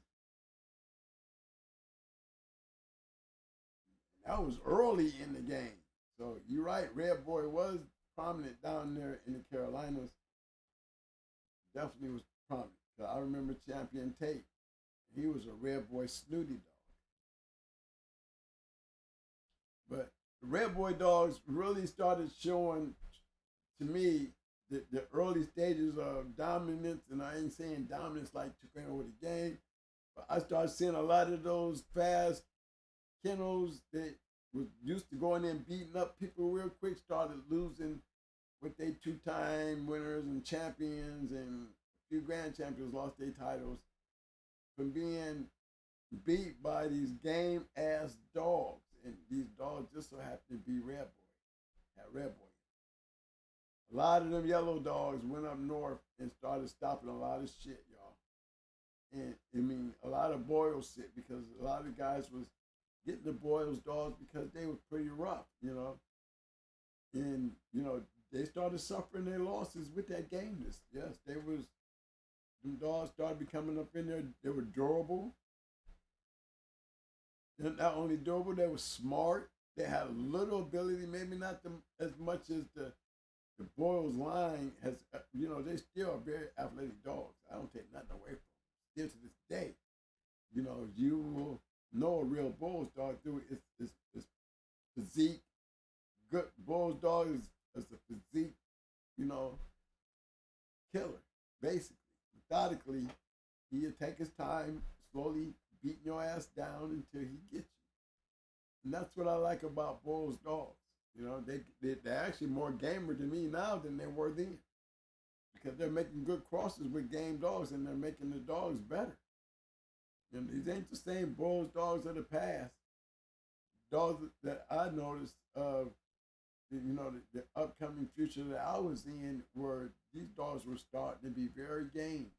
That was early in the game. So you're right, Red Boy was prominent down there in the Carolinas. Definitely was prominent. I remember Champion Tate. He was a Red Boy Snooty dog. But the Red Boy dogs really started showing to me the early stages of dominance, and I ain't saying dominance like took over the game, but I started seeing a lot of those fast kennels that was used to going in beating up people real quick, started losing with their two-time winners and champions, and a few grand champions lost their titles from being beat by these game-ass dogs. And these dogs just so happen to be Red Boy, had Red Boy. A lot of them yellow dogs went up north and started stopping a lot of shit, y'all. And I mean, a lot of Boyles shit, because a lot of guys was getting the Boyles dogs because they was pretty rough, And, they started suffering their losses with that gameness. Yes, them dogs started becoming up in there. They were durable. They're not only durable, they were smart. They had a little ability, maybe not as much as the Boyles line has. They still are very athletic dogs. I don't take nothing away from them. Still to this day, you will know a real Boyles dog through its physique. Good Boyles dog is a physique, killer. Basically, methodically, he'll take his time, slowly beating your ass down until he gets you. And that's what I like about Boyles dogs. They're actually more gamer to me now than they were then. Because they're making good crosses with game dogs, and they're making the dogs better. And these ain't the same Bulls dogs of the past. Dogs that I noticed of, the upcoming future that I was in, where these dogs were starting to be very game.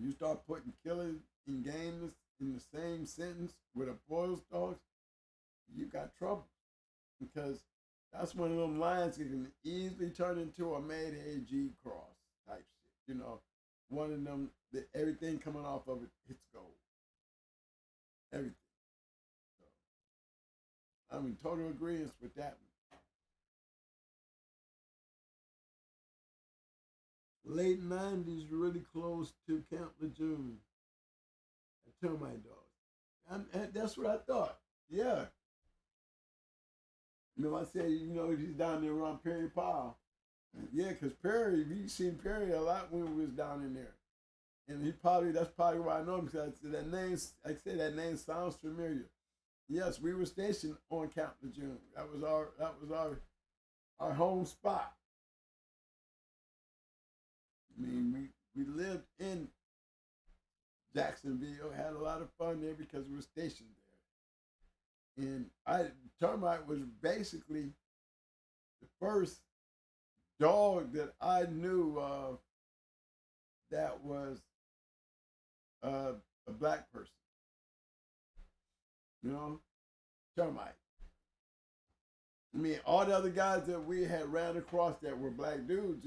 You start putting killer and gameness in the same sentence with a Bulls dog, you got trouble. Because that's one of them lines that can easily turn into a made AG cross type shit. One of them that everything coming off of it hits gold. Everything. So, I'm in total agreement with that one. Late 90s, really close to Camp Lejeune. Termite dogs. That's what I thought. Yeah. I said, he's down there around Perry Powell. Yeah, because Perry, we seen Perry a lot when we was down in there. And that's probably why I know him, because that name sounds familiar. Yes, we were stationed on Camp Lejeune. That was our home spot. I mean, we lived in Jacksonville, had a lot of fun there because we were stationed there. And Termite was basically the first dog that I knew of that was a black person. Termite. I mean, all the other guys that we had ran across that were black dudes,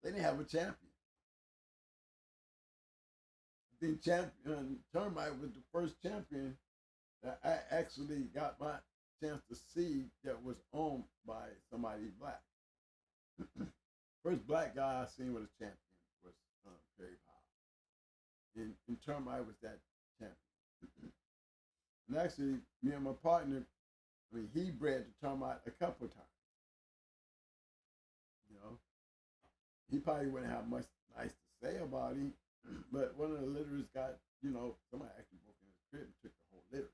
they didn't have a champion. The champion, Termite was the first champion that I actually got my chance to see that was owned by somebody black. First black guy I seen with a champion was Perry Powell. And Termite was that champion. And actually, me and my partner, he bred the Termite a couple of times. He probably wouldn't have much nice to say about him, but one of the litterers got, somebody actually broke in his crib and took the whole litter.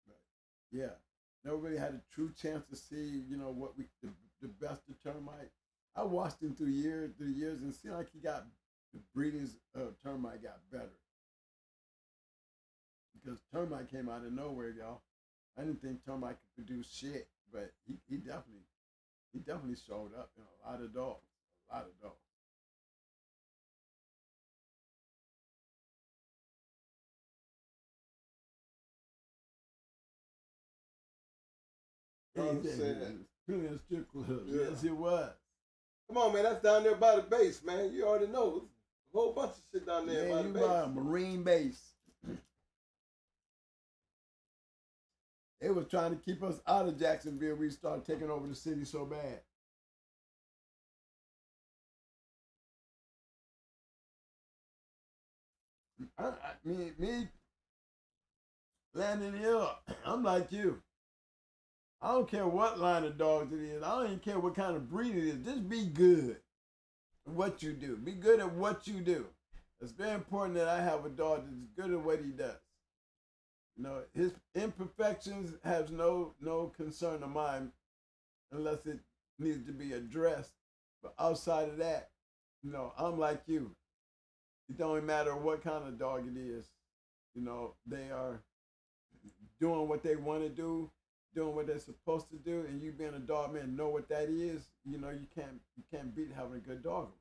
But yeah, never really had a true chance to see, what the best of Termite. I watched him through years, and seemed like the breedings of Termite got better. Because Termite came out of nowhere, y'all. I didn't think Termite could produce shit, but he definitely showed up in a lot of dogs. Brilliant strip club. Yeah. Yes, it was. Come on, man. That's down there by the base, man. You already know. A whole bunch of shit down there by the base. By a Marine base. They was trying to keep us out of Jacksonville. We started taking over the city so bad. Me, landing here, I'm like you. I don't care what line of dogs it is. I don't even care what kind of breed it is. Just be good at what you do. Be good at what you do. It's very important that I have a dog that's good at what he does. His imperfections has no concern of mine unless it needs to be addressed. But outside of that, I'm like you. It don't matter what kind of dog it is. They are doing what they want to do, doing what they're supposed to do, and you being a dog man, know what that is. You can't beat having a good dog.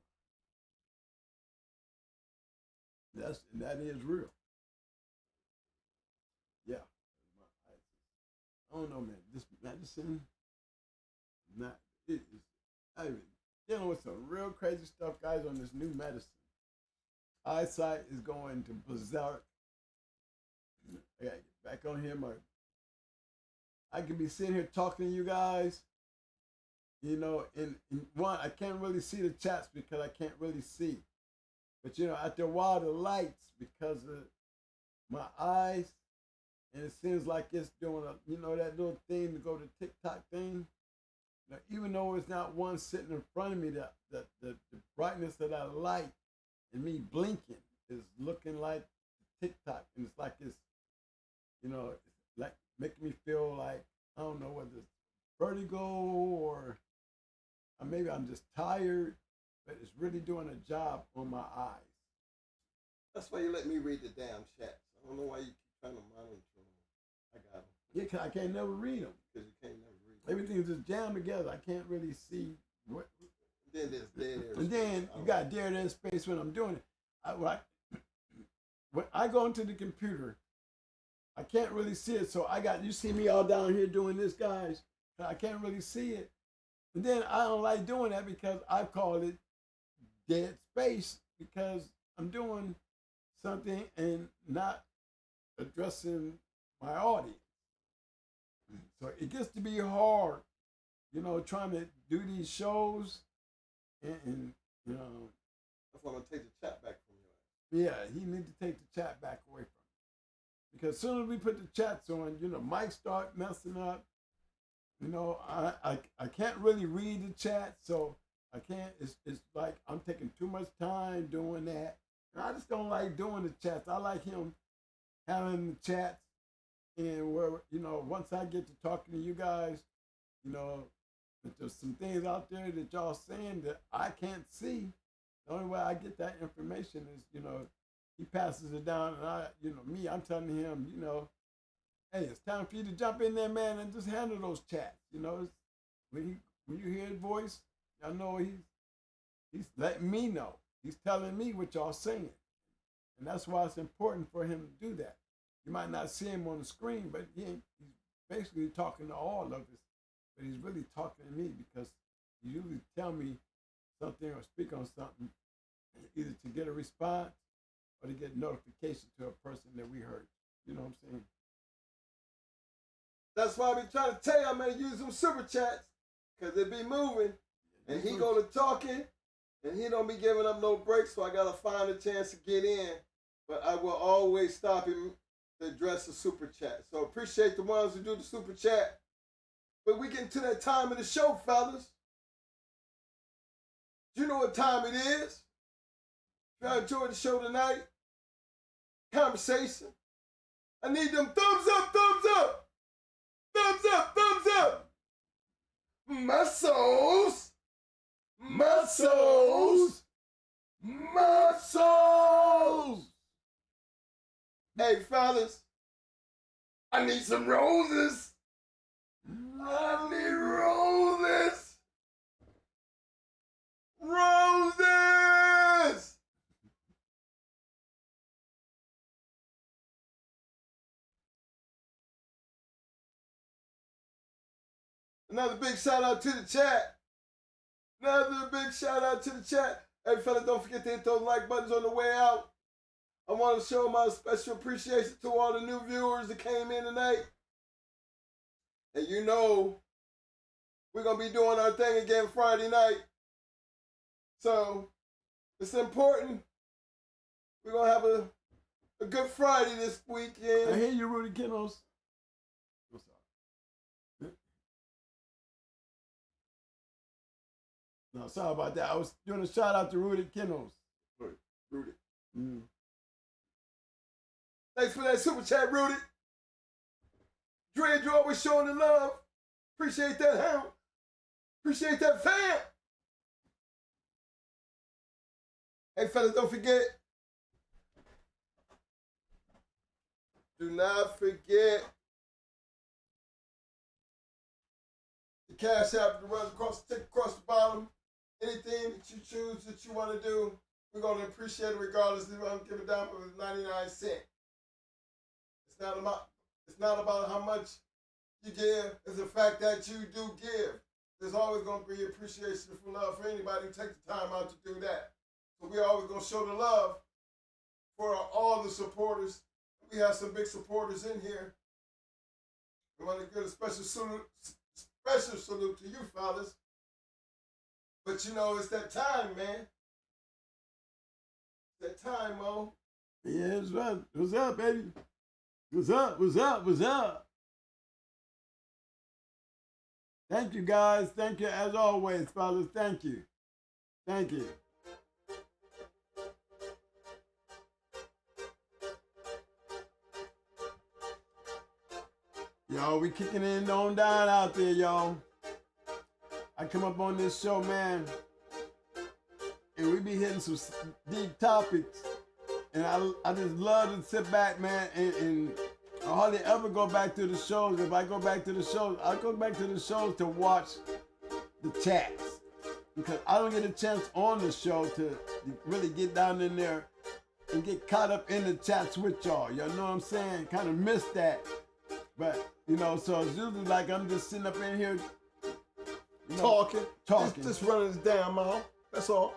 That is real. Yeah. I don't know, man. This medicine, it is. I've been dealing with some real crazy stuff, guys, on this new medicine. Eyesight is going to berserk. I gotta get back on here. I could be sitting here talking to you guys, and one, I can't really see the chats because I can't really see. But after a while, the lights, because of my eyes, and it seems like it's doing that little thing to go to TikTok thing. Now, even though it's not one sitting in front of me, the brightness of that light and me blinking is looking like TikTok, and it's like it's like making me feel like, I don't know whether it's vertigo or maybe I'm just tired, but it's really doing a job on my eyes. That's why you let me read the damn chats. I don't know why you keep trying to monitor them. I got them. Yeah, 'cause I can't never read them. Because you can't never read them. Everything's just jammed together. I can't really see what. Then there's dead air. And then you got dead air space when I'm doing it. When I go into the computer, I can't really see it. So you see me all down here doing this, guys. I can't really see it. And then I don't like doing that because I call it dead space because I'm doing something and not addressing my audience. So it gets to be hard, trying to do these shows and That's why I'm going to take the chat back from you. yeah, he needs to take the chat back away from me. Because as soon as we put the chats on, mics start messing up. I can't really read the chat, so I can't, it's like I'm taking too much time doing that. And I just don't like doing the chats. I like him having the chats and where, once I get to talking to you guys, that there's some things out there that y'all saying that I can't see. The only way I get that information is, he passes it down and I'm telling him, hey, it's time for you to jump in there, man, and just handle those chats. When you hear his voice, I know he's letting me know. He's telling me what y'all saying. And that's why it's important for him to do that. You might not see him on the screen, but he's basically talking to all of us. But he's really talking to me because he usually tell me something or speak on something, either to get a response or to get notification to a person that we heard. You know what I'm saying? That's why I be trying to tell you I'm going to use them super chats because they be moving. And he go to talking and he don't be giving up no breaks, so I got to find a chance to get in. But I will always stop him to address the super chat. So appreciate the ones who do the super chat. But we getting to that time of the show, fellas. You know what time it is. If y'all enjoyed the show tonight, conversation, I need them thumbs up, thumbs up. Thumbs up, thumbs up. Muscles. Muscles. Muscles. Hey, fellas, I need some roses. I need roses. Roses. Another big shout out to the chat. Another big shout out to the chat. Hey, fella, don't forget to hit those like buttons on the way out. I want to show my special appreciation to all the new viewers that came in tonight. And we're going to be doing our thing again Friday night. So, it's important. We're going to have a good Friday this weekend. I hear you, Rudy Kennels. What's up? No, sorry about that. I was doing a shout out to Rudy Kennels. Rudy. Mm. Thanks for that super chat, Rudy. Dre, you always showing the love. Appreciate that, hound. Appreciate that, fam. Hey, fellas, don't forget. Do not forget the Cash App that runs across the bottom. Anything that you choose that you want to do, we're going to appreciate it regardless if you want to give it down for 99 cents. It's not about how much you give. It's the fact that you do give. There's always going to be appreciation for love for anybody who takes the time out to do that. So we're always going to show the love for all the supporters. We have some big supporters in here. We want to give a special salute to you, fellas. But it's that time, man. It's that time, Mo. Yeah, it's right. What's up, baby? What's up? What's up? What's up? Thank you, guys. Thank you, as always, fellas. Thank you. Thank you. Y'all, we kicking it on down out there, y'all. I come up on this show, man, and we be hitting some deep topics. and I just love to sit back, man, and I hardly ever go back to the shows. If I go back to the shows, I go back to the shows to watch the chats. Because I don't get a chance on the show to really get down in there and get caught up in the chats with y'all. Y'all know what I'm saying? Kind of miss that. But, you know, so it's usually like I'm just sitting up in here, you know, talking. Just running his damn mouth. That's all.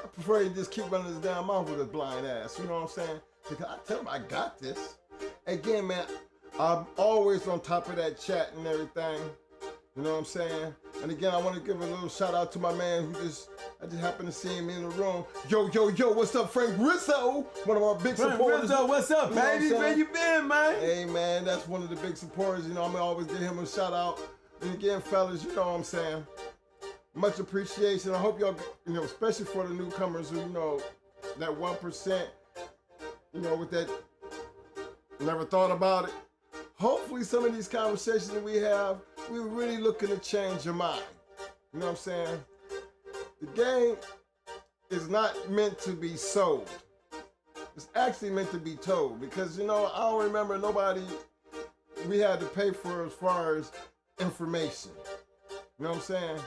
I prefer you just keep running his damn mouth with his blind ass. You know what I'm saying? Because I tell him I got this. Again, man, I'm always on top of that chat and everything. You know what I'm saying? And again, I want to give a little shout out to my man I just happened to see him in the room. Yo, what's up, Frank Rizzo? One of our big supporters. Rizzo, what's up, You know what I'm baby? saying? Where you been, man? Hey, man, that's one of the big supporters. You know, I'm going to always give him a shout out. And again, fellas, you know what I'm saying? Much appreciation. I hope y'all, you know, especially for the newcomers who, you know, that 1%, you know, with that, never thought about it. Hopefully some of these conversations that we have, we're really looking to change your mind. You know what I'm saying? The game is not meant to be sold. It's actually meant to be told because, you know, I don't remember nobody we had to pay for as far as information. You know what I'm saying?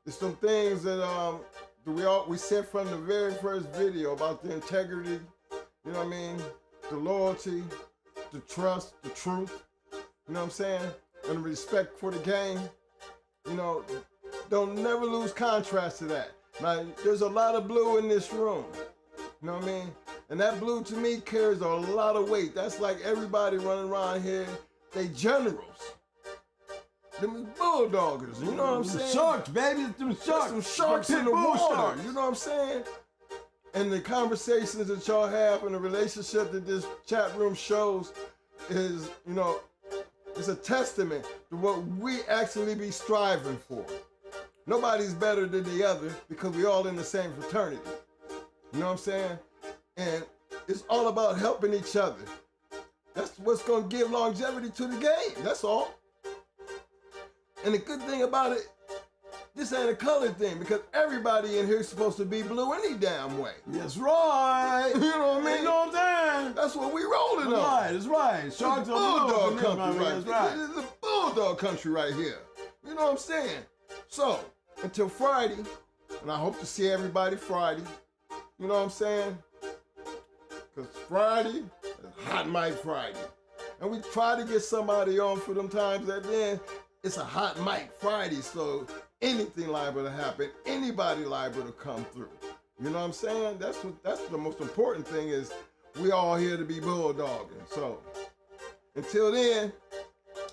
There's some things that we said from the very first video about the integrity, you know what I mean? The loyalty, the trust, the truth, you know what I'm saying? And the respect for the game. You know, don't never lose contrast to that. Now, there's a lot of blue in this room, you know what I mean? And that blue to me carries a lot of weight. That's like everybody running around here, they generals. Them bulldoggers, you know what I'm saying? Sharks, baby, it's them sharks. Some sharks in the Pitbull water, sharks. you know what I'm saying? And the conversations that y'all have and the relationship that this chat room shows is, you know, it's a testament to what we actually be striving for. Nobody's better than the other because we all in the same fraternity. You know what I'm saying? And it's all about helping each other. That's what's gonna give longevity to the game, that's all. And the good thing about it, this ain't a color thing because everybody in here is supposed to be blue any damn way. That's right. You know what I mean? You know what I'm saying? That's what we rolling on. Right, that's right. It's Sharks are bulldog blue. country right That's here. right. This is a bulldog country right here. You know what I'm saying? So, until Friday, and I hope to see everybody Friday, you know what I'm saying? Because Friday is Hot Mic Friday. And we try to get somebody on for them times that then it's a Hot Mic Friday, so anything liable to happen, anybody liable to come through. You know what I'm saying? That's the most important thing is we all here to be bulldogging. So until then,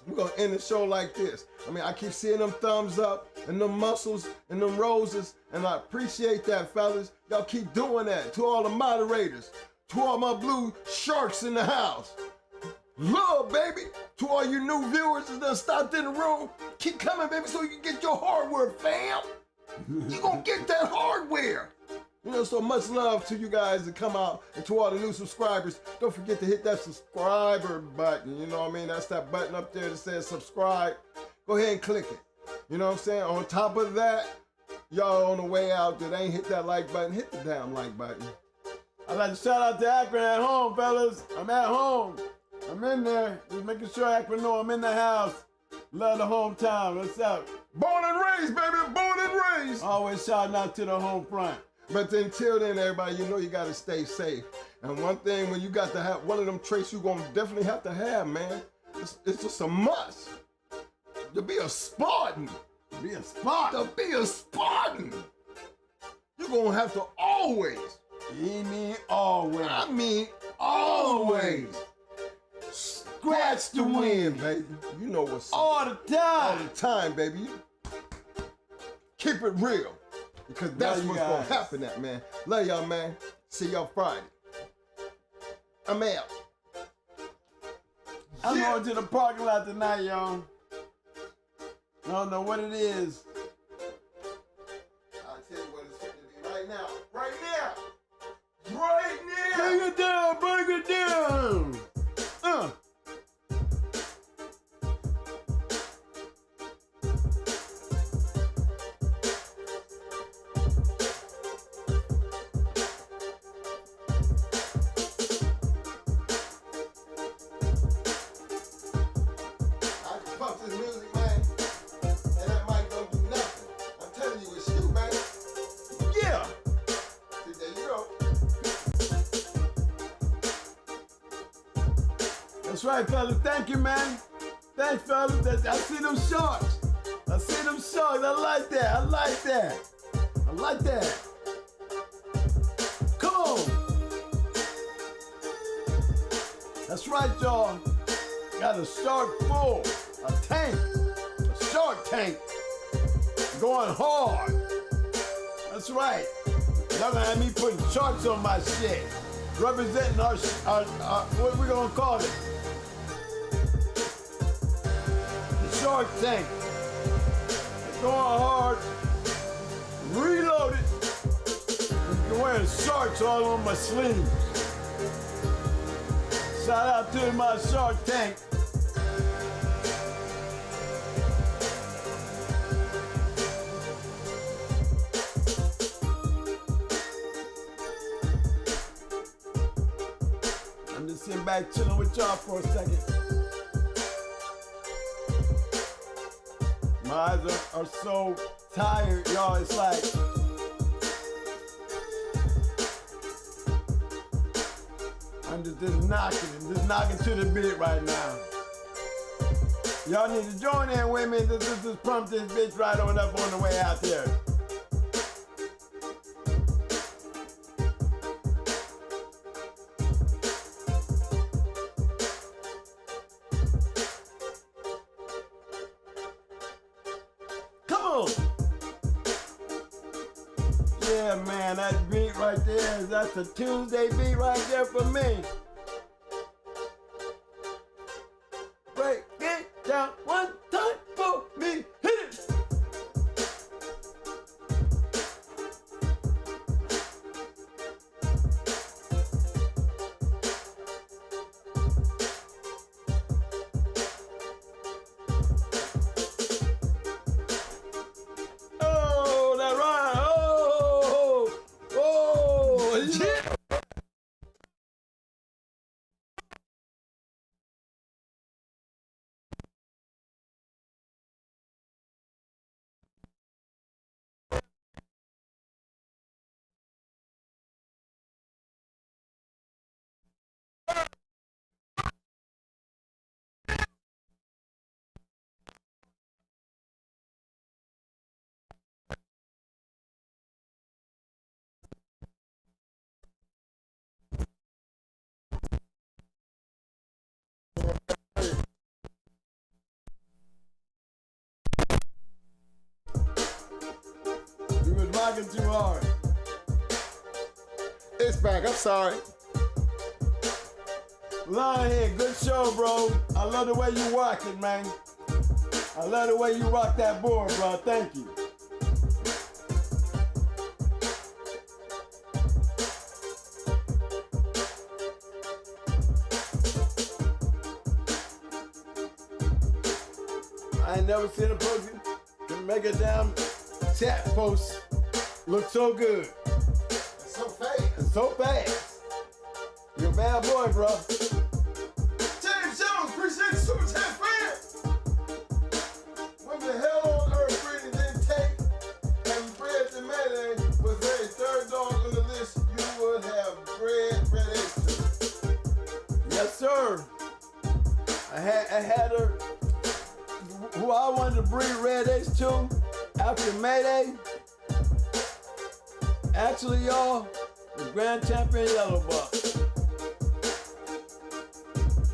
we're gonna end the show like this. I mean, I keep seeing them thumbs up and them muscles and them roses, and I appreciate that, fellas. Y'all keep doing that. To all the moderators, to all my blue sharks in the house. Love, baby. To all you new viewers that done stopped in the room, keep coming, baby, so you can get your hardware, fam. You gonna get that hardware. You know, so much love to you guys that come out, and to all the new subscribers. Don't forget to hit that subscriber button. You know what I mean? That's that button up there that says subscribe. Go ahead and click it. You know what I'm saying? On top of that, y'all on the way out that ain't hit that like button, hit the damn like button. I'd like to shout out to Akron at home, fellas. I'm at home. I'm in there. Just making sure Akron know I'm in the house. Love the hometown. What's up? Born and raised, baby. Born and raised. Always shouting out to the home front. But until then, everybody, you know you got to stay safe. And one thing, when you got to have one of them traits you're going to definitely have to have, man, it's just a must. To be a Spartan. Be a Spartan. To be a Spartan. You're going to have to always. You mean always. I mean always. Scratch the win, baby. You know what's up. All the All time. the time, baby. Keep it real. Because that's Love you what's going guys. to happen, that man. Love y'all, man. See y'all Friday. I'm out. I'm Yeah. going to the parking lot tonight, y'all. I don't know what it is. I'll tell you what it's going to be right now. Right now. Right now. Bring it down, bring it down. That's right, fellas. Thank you, man. Thanks, fellas. I see them sharks. I see them sharks. I like that. I like that. I like that. Come on. That's right, y'all. Got a shark full. A tank. A shark tank. Going hard. That's right. Y'all gonna have me putting sharks on my shit. Representing our what we gonna call it? The shark tank. Going hard. Reloaded. I'm wearing sharks all on my sleeves. Shout out to my shark tank. I'm just sitting back chilling with y'all for a second. My eyes are so tired, y'all. It's like I'm just knocking to the beat right now. Y'all need to join in with me. Just pump this bitch right on up on the way out there. Come on. Yeah, man, that beat right there, that's a Tuesday beat right there for me. Break it down one time for me. Hit it. Oh, that right. Oh, yeah. You was rocking too hard. It's back. I'm sorry. Lionhead, good show, bro. I love the way you rock it, man. I love the way you rock that board, bro. Thank you. I ain't never seen a person to make a damn chat post look so good It's so fast. and so fast. You're a bad boy, bro. James Jones, appreciate the super chat fan. When the hell on earth Brittany didn't take and bread the mayonnaise was a third dog on the list, you would have bread, red eggs. Yes, sir. I had her who I wanted to breed red eggs to after Mayday. Actually, y'all, the grand champion yellow buck.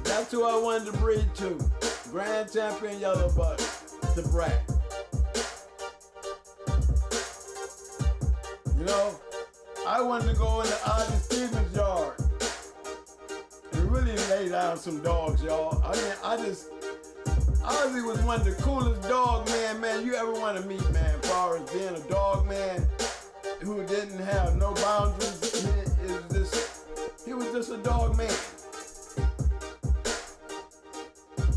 That's who I wanted to breed to. Grand champion yellow buck, the brat. You know, I wanted to go into Ozzie Stevens' yard and really lay down some dogs, y'all. I mean, Ozzie was one of the coolest dog man you ever want to meet, man, as far as being a dog man who didn't have no boundaries. He was just a dog man.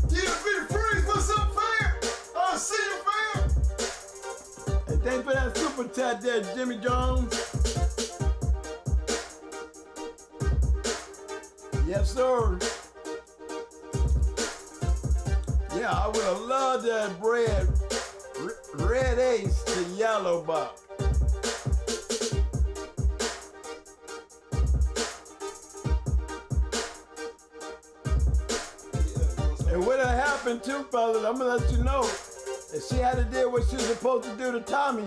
TFB Freeze, what's up, fam? I see you, fam. Hey, thanks for that super chat there, Jimmy Jones. Yes, sir. Yeah, I would have loved that bread, red ace to yellow buck. one too, fellas. I'm gonna let you know. If she had to do what she was supposed to do to Tommy,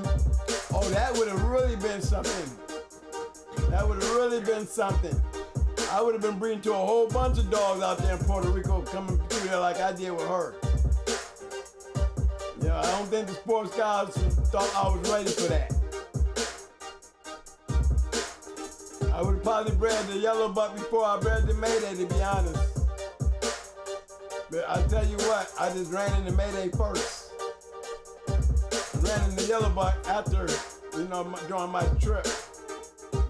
oh, that would have really been something. That would have really been something. I would have been breeding to a whole bunch of dogs out there in Puerto Rico coming through there like I did with her. You know, I don't think the sports guys thought I was ready for that. I would have probably bred the yellow buck before I bred the Mayday, to be honest. But I tell you what, I just ran in the Mayday first. I ran in the yellow buck after, you know, during my trip.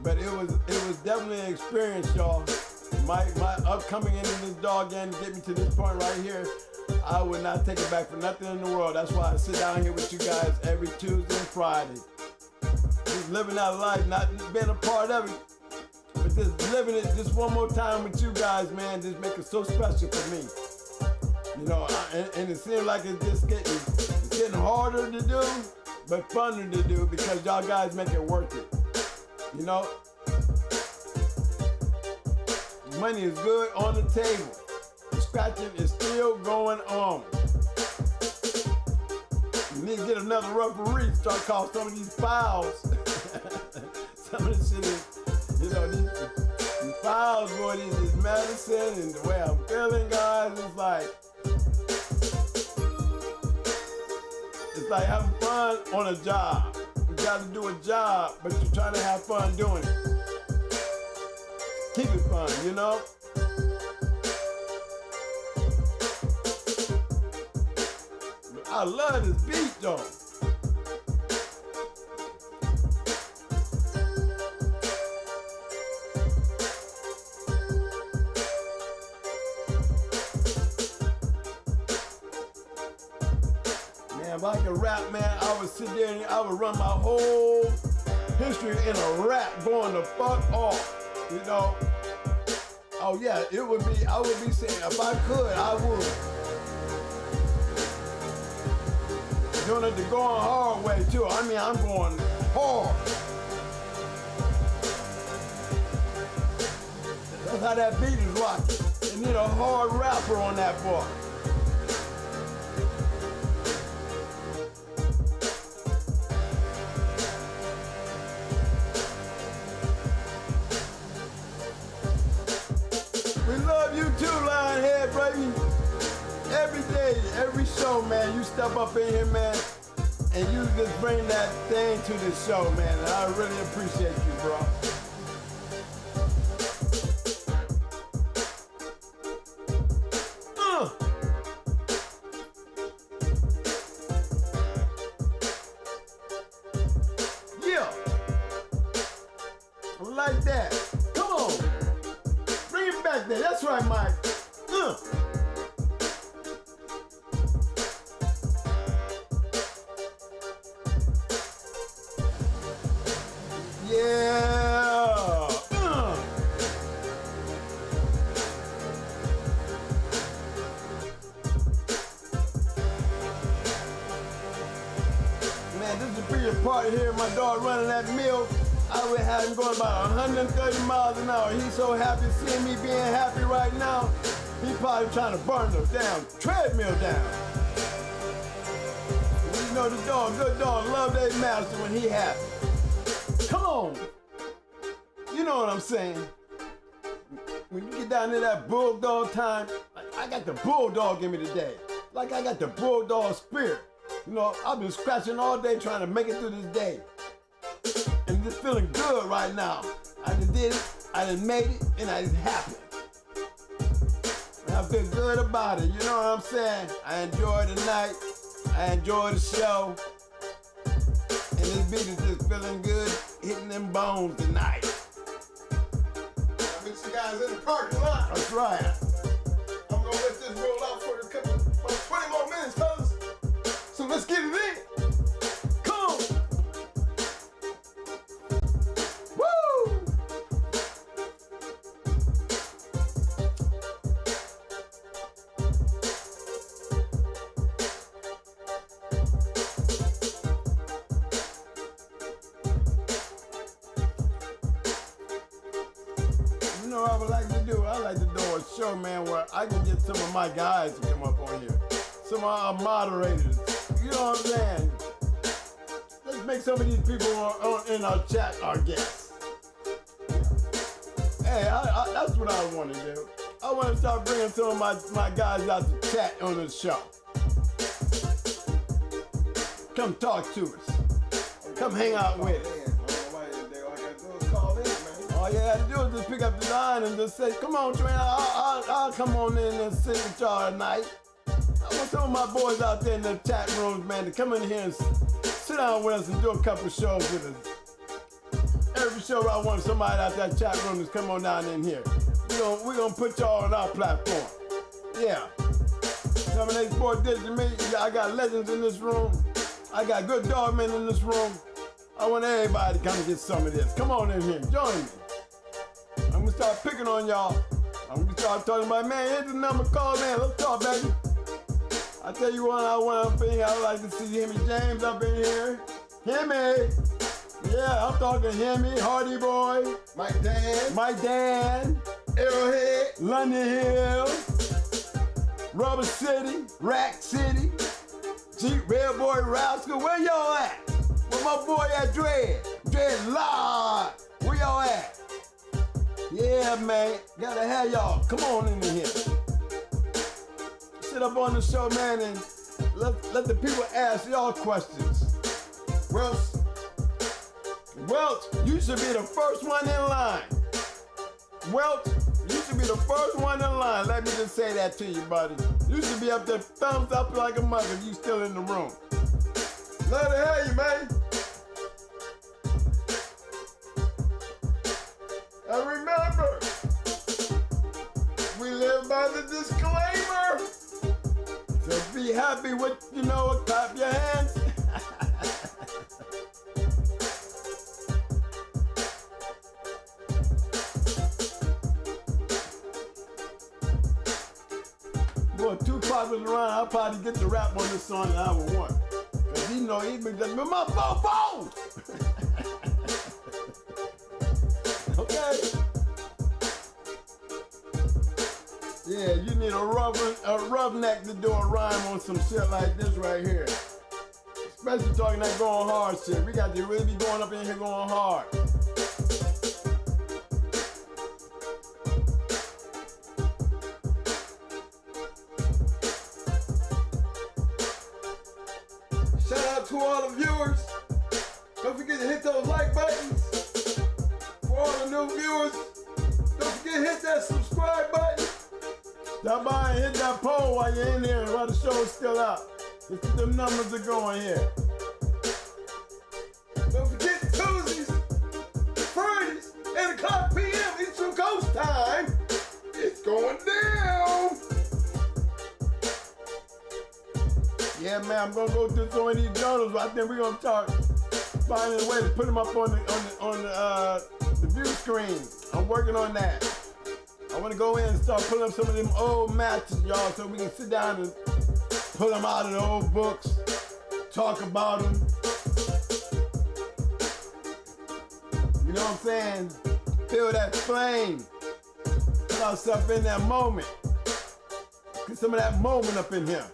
But it was definitely an experience, y'all. My upcoming into this dog game to get me to this point right here, I would not take it back for nothing in the world. That's why I sit down here with you guys every Tuesday and Friday. Just living that life, not being a part of it, but just living it just one more time with you guys, man, just make it so special for me. You know, and it seems like it's just getting harder to do, but funner to do because y'all guys make it worth it. You know, money is good on the table. The scratching is still going on. You need to get another referee to start calling some of these fouls. Some of this shit is, you know, these fouls, boy, this medicine and the way I'm feeling, guys, it's like having fun on a job. You got to do a job, but you're trying to have fun doing it. Keep it fun, you know? I love this beat, though. Man, if I could rap, man, I would sit there and I would run my whole history in a rap going the fuck off, you know? Oh yeah, I would be saying, if I could, I would. Doing it the going hard way too. I mean, I'm going hard. That's how that beat is rocking. They need a hard rapper on that boy. We love you too, Lionhead, baby. Every day, every show, man, you step up in here, man, and you just bring that thing to the show, man, and I really appreciate you, bro. Yeah. I like that. Come on. Bring it back there. That's right, Mike. Yeah. Man, this is a pretty part here. My dog running that mill. I would have him going about 130 miles an hour. He's so happy seeing me being happy right now. He's probably trying to burn the damn treadmill down. You know the dog, good dog, love their master when he happy. Come on. You know what I'm saying? When you get down to that bulldog time, like I got the bulldog in me today. Like I got the bulldog spirit. You know, I've been scratching all day trying to make it through this day. And just feeling good right now. I just did it, I just made it, and I just happy. And I feel good about it, you know what I'm saying? I enjoy the night, I enjoy the show. And this beat is just feeling good, hitting them bones tonight. I meet you guys in the parking lot. That's right. I'm gonna let this roll out for a couple, about 20 more minutes, fellas. So let's get it in. Come on. Woo! You know what I would like to do? I like to do a show, man, where I can get some of my guys to come up on here. some of our moderators. You know what I'm saying? Let's make some of these people in our chat our guests. Hey, that's what I want to do. I want to start bringing some of my guys out to chat on the show. Come talk to us. Come hang out with us. All you gotta do is just pick up the line and just say, come on, Trent, I'll come on in and sit with y'all tonight. I want some of my boys out there in the chat rooms, man, to come in here and sit down with us and do a couple shows with us. Every show I want somebody out that chat room to come on down in here. We're gonna put y'all on our platform. Yeah. 7 Sports Digital Me, I got legends in this room. I got good dog men in this room. I want everybody to come and get some of this. Come on in here, join me. I'm gonna start picking on y'all. I'm gonna start talking about, man, here's the number, call, man, let's talk, baby. I tell you what, I want up in here, I like to see Hemi James up in here. Hemi! Yeah, I'm talking Hemi, Hardy Boy. Mike Dan. Arrowhead. London Hill. Rubber City. Rack City. Jeep Red Boy Rascal. Where y'all at? Where my boy at Dread? Dread Lord. Where y'all at? Yeah, man. Gotta have y'all. Come on in here. Sit up on the show, man, and let the people ask y'all questions. Welch, you should be the first one in line. Welch, you should be the first one in line. Let me just say that to you, buddy. You should be up there thumbs up like a mug if you still in the room. Love to have you, man. And remember, we live by the disclaimer. So be happy with, clap your hands. Boy, Tupac was around, I'll probably get the rap on this song in hour 1. Cause he been just, my phone! Okay? Yeah, you need a roughneck to do a rhyme on some shit like this right here. Especially talking that going hard shit. We got to really be going up in here going hard. Shout out to all the viewers. Don't forget to hit those like buttons. For all the new viewers, don't forget to hit that subscribe button. Stop by and hit that poll while you're in there and while the show is still out. Let's see them numbers are going here. Don't forget Tuesdays, Fridays, 8 o'clock p.m. Eastern Coast time. It's going down. Yeah, man, I'm gonna go through some of these journals. I think we're gonna start finding a way to put them up on the view screen. I'm working on that. I want to go in and start pulling up some of them old matches, y'all, so we can sit down and pull them out of the old books, talk about them. You know what I'm saying? Feel that flame. Put ourselves in that moment. Get some of that moment up in here.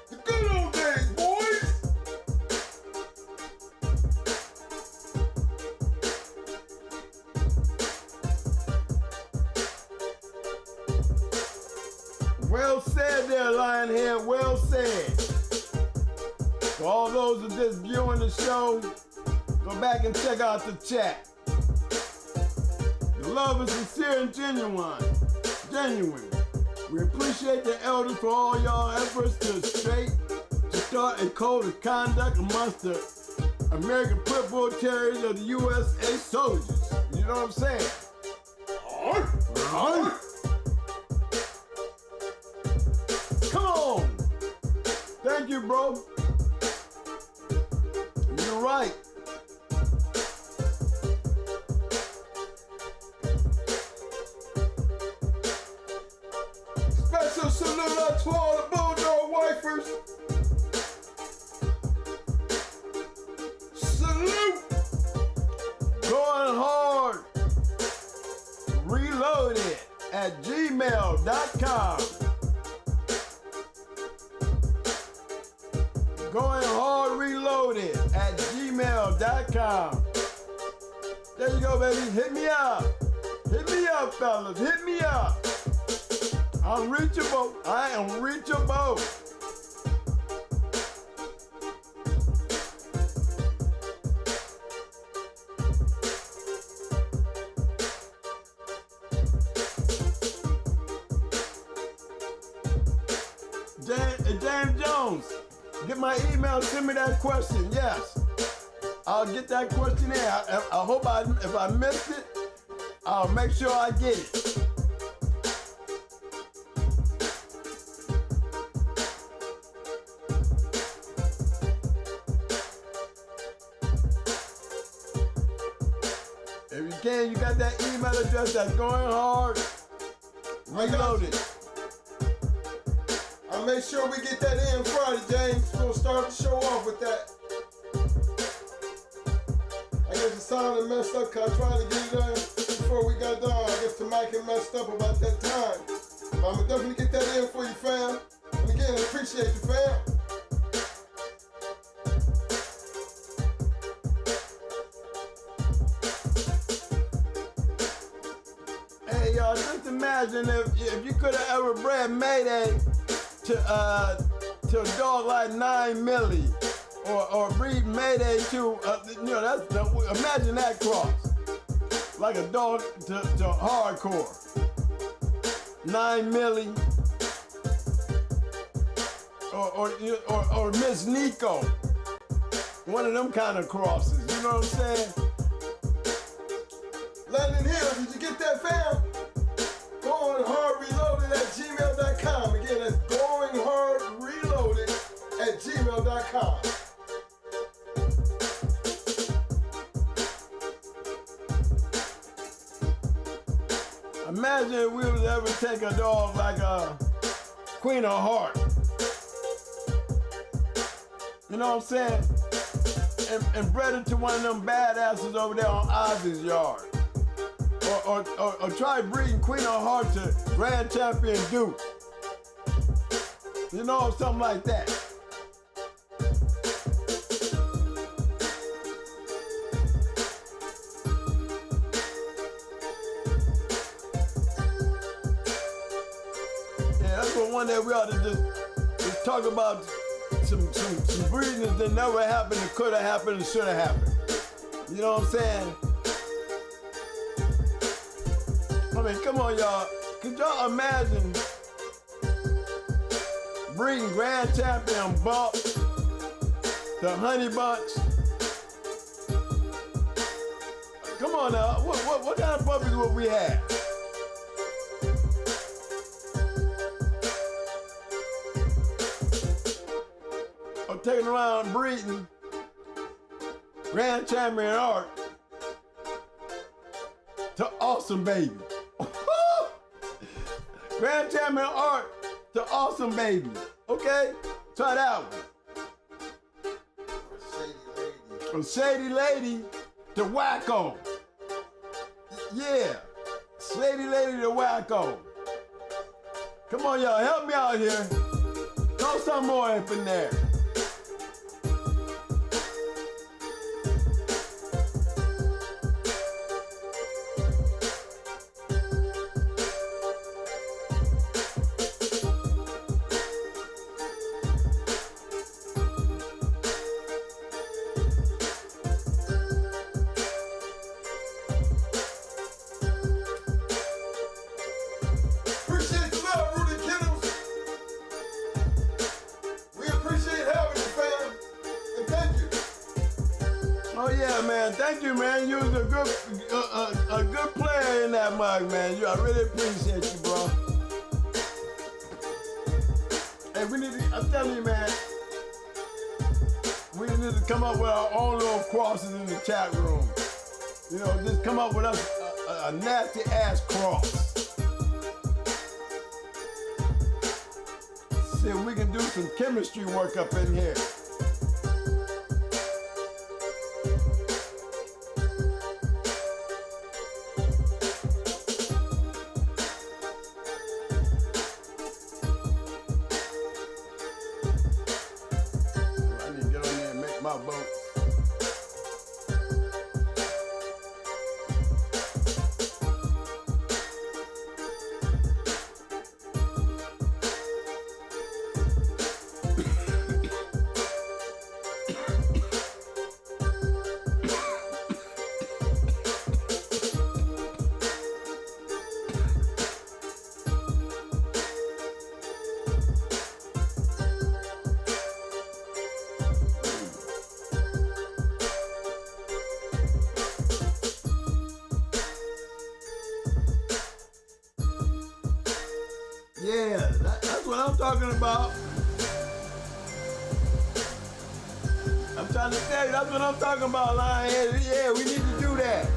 The good old days, boys. Well said there, Lionhead, well said. For all those who just viewing the show, go back and check out the chat. The love is sincere and genuine. We appreciate the elders for all y'all efforts to start a code of conduct amongst the American Pitbull Terriers of the USA soldiers. You know what I'm saying? Come on! Thank you, bro. You're right. Special salute out to all the Bulldog wifers. Salute! Going hard. Reloaded at gmail.com. gmail.com. There you go, baby. Hit me up. Hit me up, fellas. Hit me up. I'm reachable. I am reachable. James Jones, get my email, send me that question. Yes, I'll get that question in. I hope if I missed it, I'll make sure I get it. If you can, you got that email address that's going hard. Reload it. I'll make sure we get that in Friday, James. We'll start the show off with that. I guess the sound had messed up because I tried to get it done before we got done. I guess the mic had messed up about that time. But I'm going to definitely get that in for you, fam. And again, I appreciate you, fam. Hey, y'all, just imagine if you could have ever bred Mayday to a dog like 9 Millie, or breed Mayday to imagine that cross, like a dog to hardcore. 9 Millie, or Miss Nico, one of them kind of crosses. You know what I'm saying? London Hill, did you get that, fam? GoingHardReloaded@gmail.com. Again, that's GoingHardReloaded@gmail.com. Imagine if we would ever take a dog like a Queen of Heart. You know what I'm saying? And bred it to one of them badasses over there on Ozzy's yard. Or try breeding Queen of Heart to Grand Champion Duke. You know, something like that. Yeah, that's one that we ought to just talk about some breedings that never happened, that could have happened, and should have happened. You know what I'm saying? I mean, come on, y'all. Could y'all imagine breeding Grand Champion Bump, the Honey Bunch? Come on now. What kind of puppies would we have? Or taking around breeding Grand Champion Art to Awesome Baby. Grand Champion Art to Awesome Baby. Okay? Try that one. From Shady Lady to Wacko. Yeah. Shady Lady to Wacko. Come on, y'all. Help me out here. Throw some more up in there. Appreciate the love, Rudy Kennels. We appreciate having you, fam. And thank you. Oh yeah, man. Thank you, man. You was a good player in that mug, man. I really appreciate you, bro. Hey, I'm telling you, man, we need to come up with our own little crosses in the chat room. You know, just come up with us a nasty ass cross. See if we can do some chemistry work up in here. I need to get on there and make my boat. talking about. I'm trying to tell you, that's what I'm talking about, Lionhead. Yeah, we need to do that.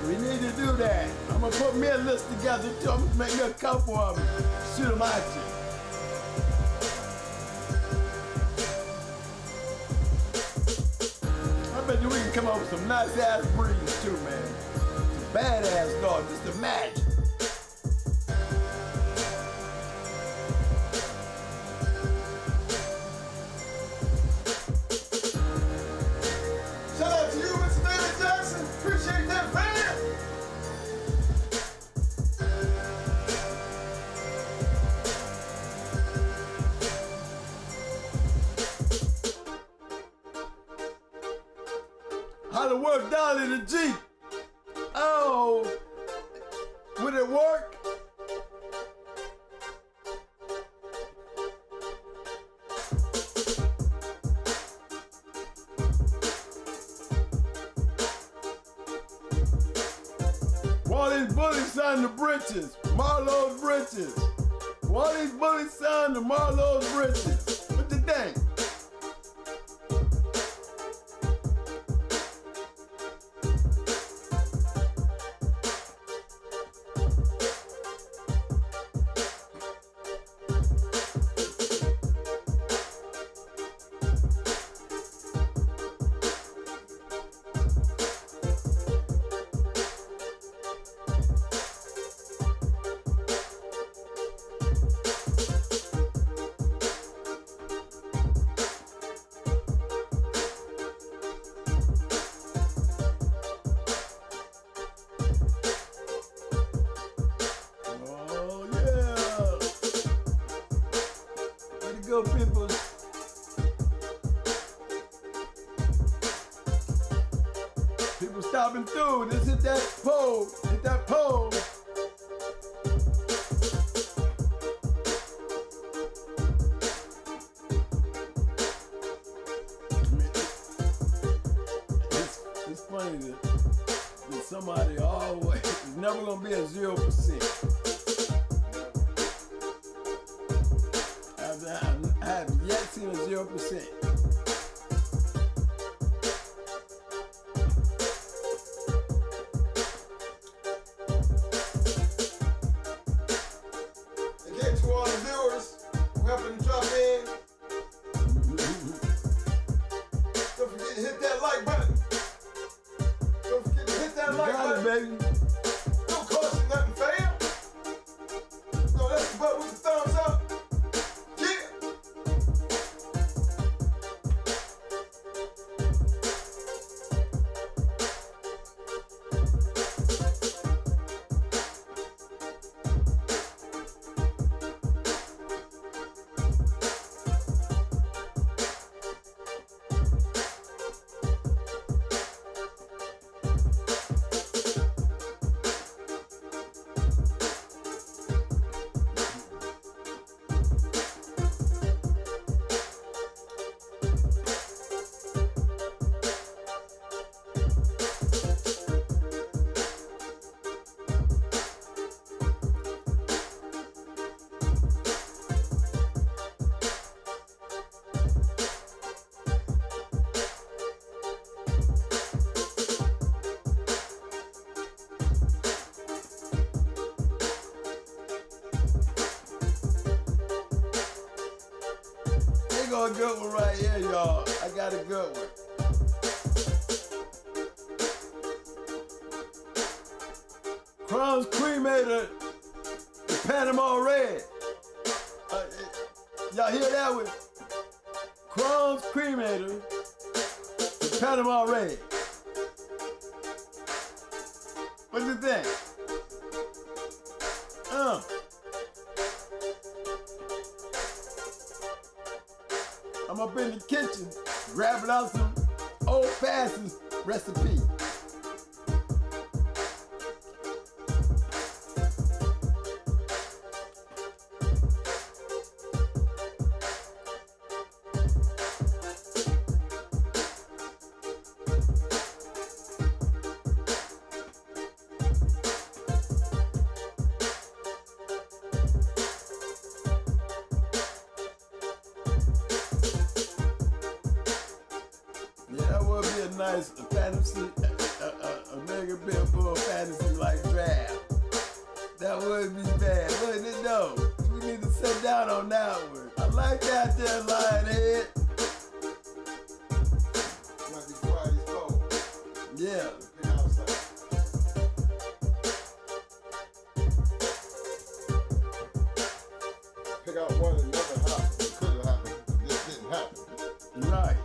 We need to do that. I'm gonna put me a list together too. I'm gonna make me a couple of them. Shoot them at you. I bet you we can come up with some nice ass breeds too, man. Some badass dogs, just imagine. Shout out to you, Mr. David Jackson. Appreciate that, fam. How to work down in the Jeep. Oh, would it work? Wally's bully son to britches, Marlowe's britches. Wally's bully son to Marlowe's britches. What you think? Go people. People stopping through. Just hit that pole. Hit that pole. It's funny that somebody always, it's never gonna be a 0%. I have yet seen a 0%. Again, to all the viewers who happen to drop in, don't forget to hit that like button. Don't forget to hit that like button. Baby. Don't cost you nothing, fam. No, that's the button with the thumbs up. A good one right here, y'all. I got a good one. Crown's cremator, the Panama Red. Y'all hear that one? Crown's cremator, the Panama Red. What do you think? I'm up in the kitchen, grabbing out some old-fashioned recipe. nice fantasy, a mega Pitbull fantasy like draft. That would be bad, wouldn't it? No. We need to sit down on that one. I like that there, Lionhead. Might be Friday's cold. Yeah. Been outside. Pick out one that never happened. It could have happened. This didn't happen. Right.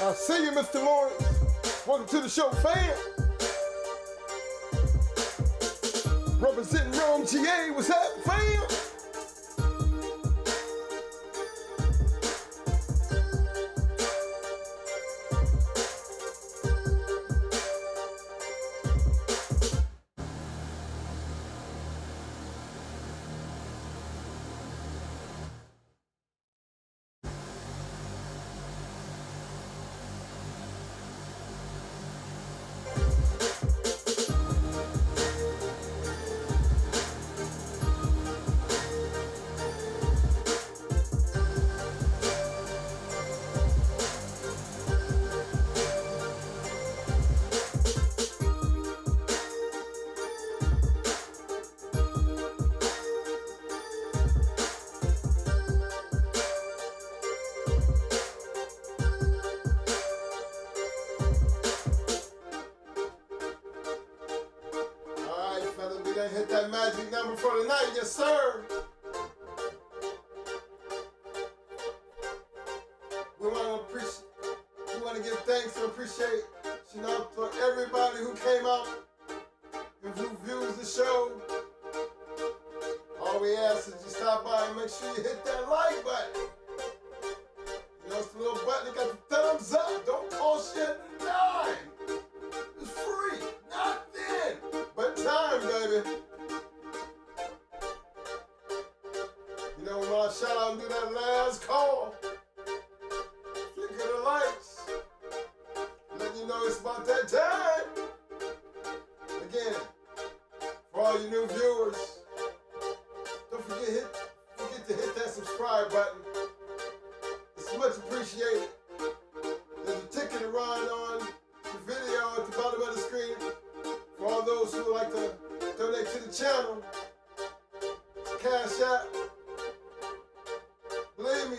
I see you, Mr. Lawrence. Welcome to the show, fam. Representing Rome, GA. What's up, fam? Hit that magic number for the night, yes sir. We want to give thanks and appreciate, for everybody who came out and who views the show. All we ask is you stop by and make sure you hit that like button. It's the little button that got the thumbs up. Don't cost you a dime. It's free. Nothing but time, baby. When I shout out and do that last call, flicker the lights, letting you know it's about that time. Again, for all you new viewers, don't forget to hit that subscribe button. It's much appreciated. There's a ticket to run on the video at the bottom of the screen for all those who would like to donate to the channel. Cash App. Believe me,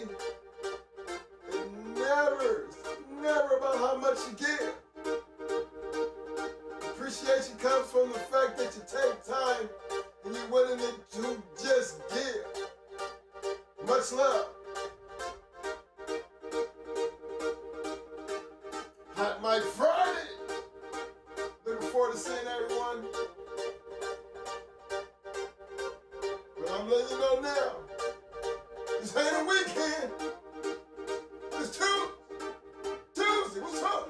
it's never about how much you give. Appreciation comes from the fact that you take time and you're willing to just give. Much love. Hot Mic Friday. Looking forward to seeing everyone. But I'm letting you know now. This ain't a weekend. It's Tuesday. What's up?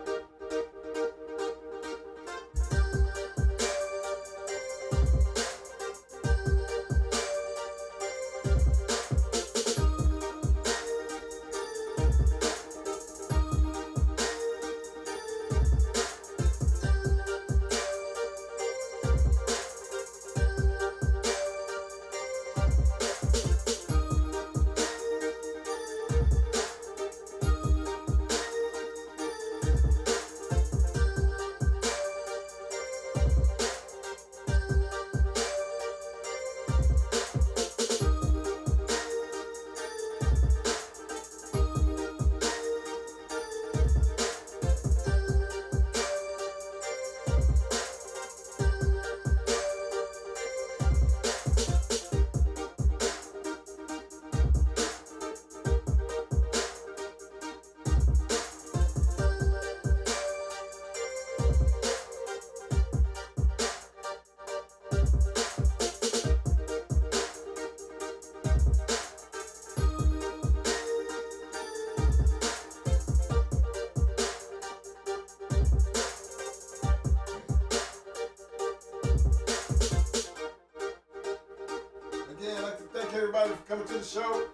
everybody for coming to the show.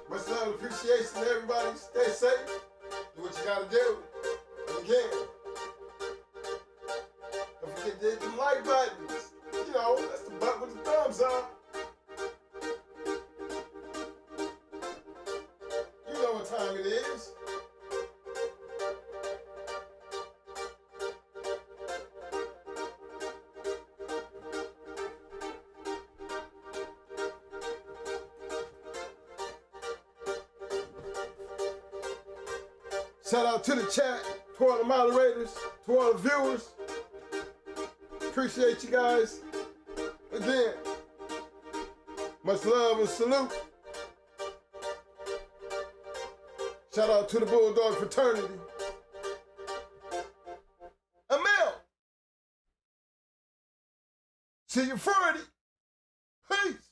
Much love and appreciation to everybody. Stay safe. Do what you gotta do. And again, don't forget to hit the like buttons. You know, that's the button with the thumbs up. You know what time it is. Shout out to the chat, to all the moderators, to all the viewers. Appreciate you guys. Again, much love and salute. Shout out to the Bulldog fraternity. Amel. See you Friday. Peace.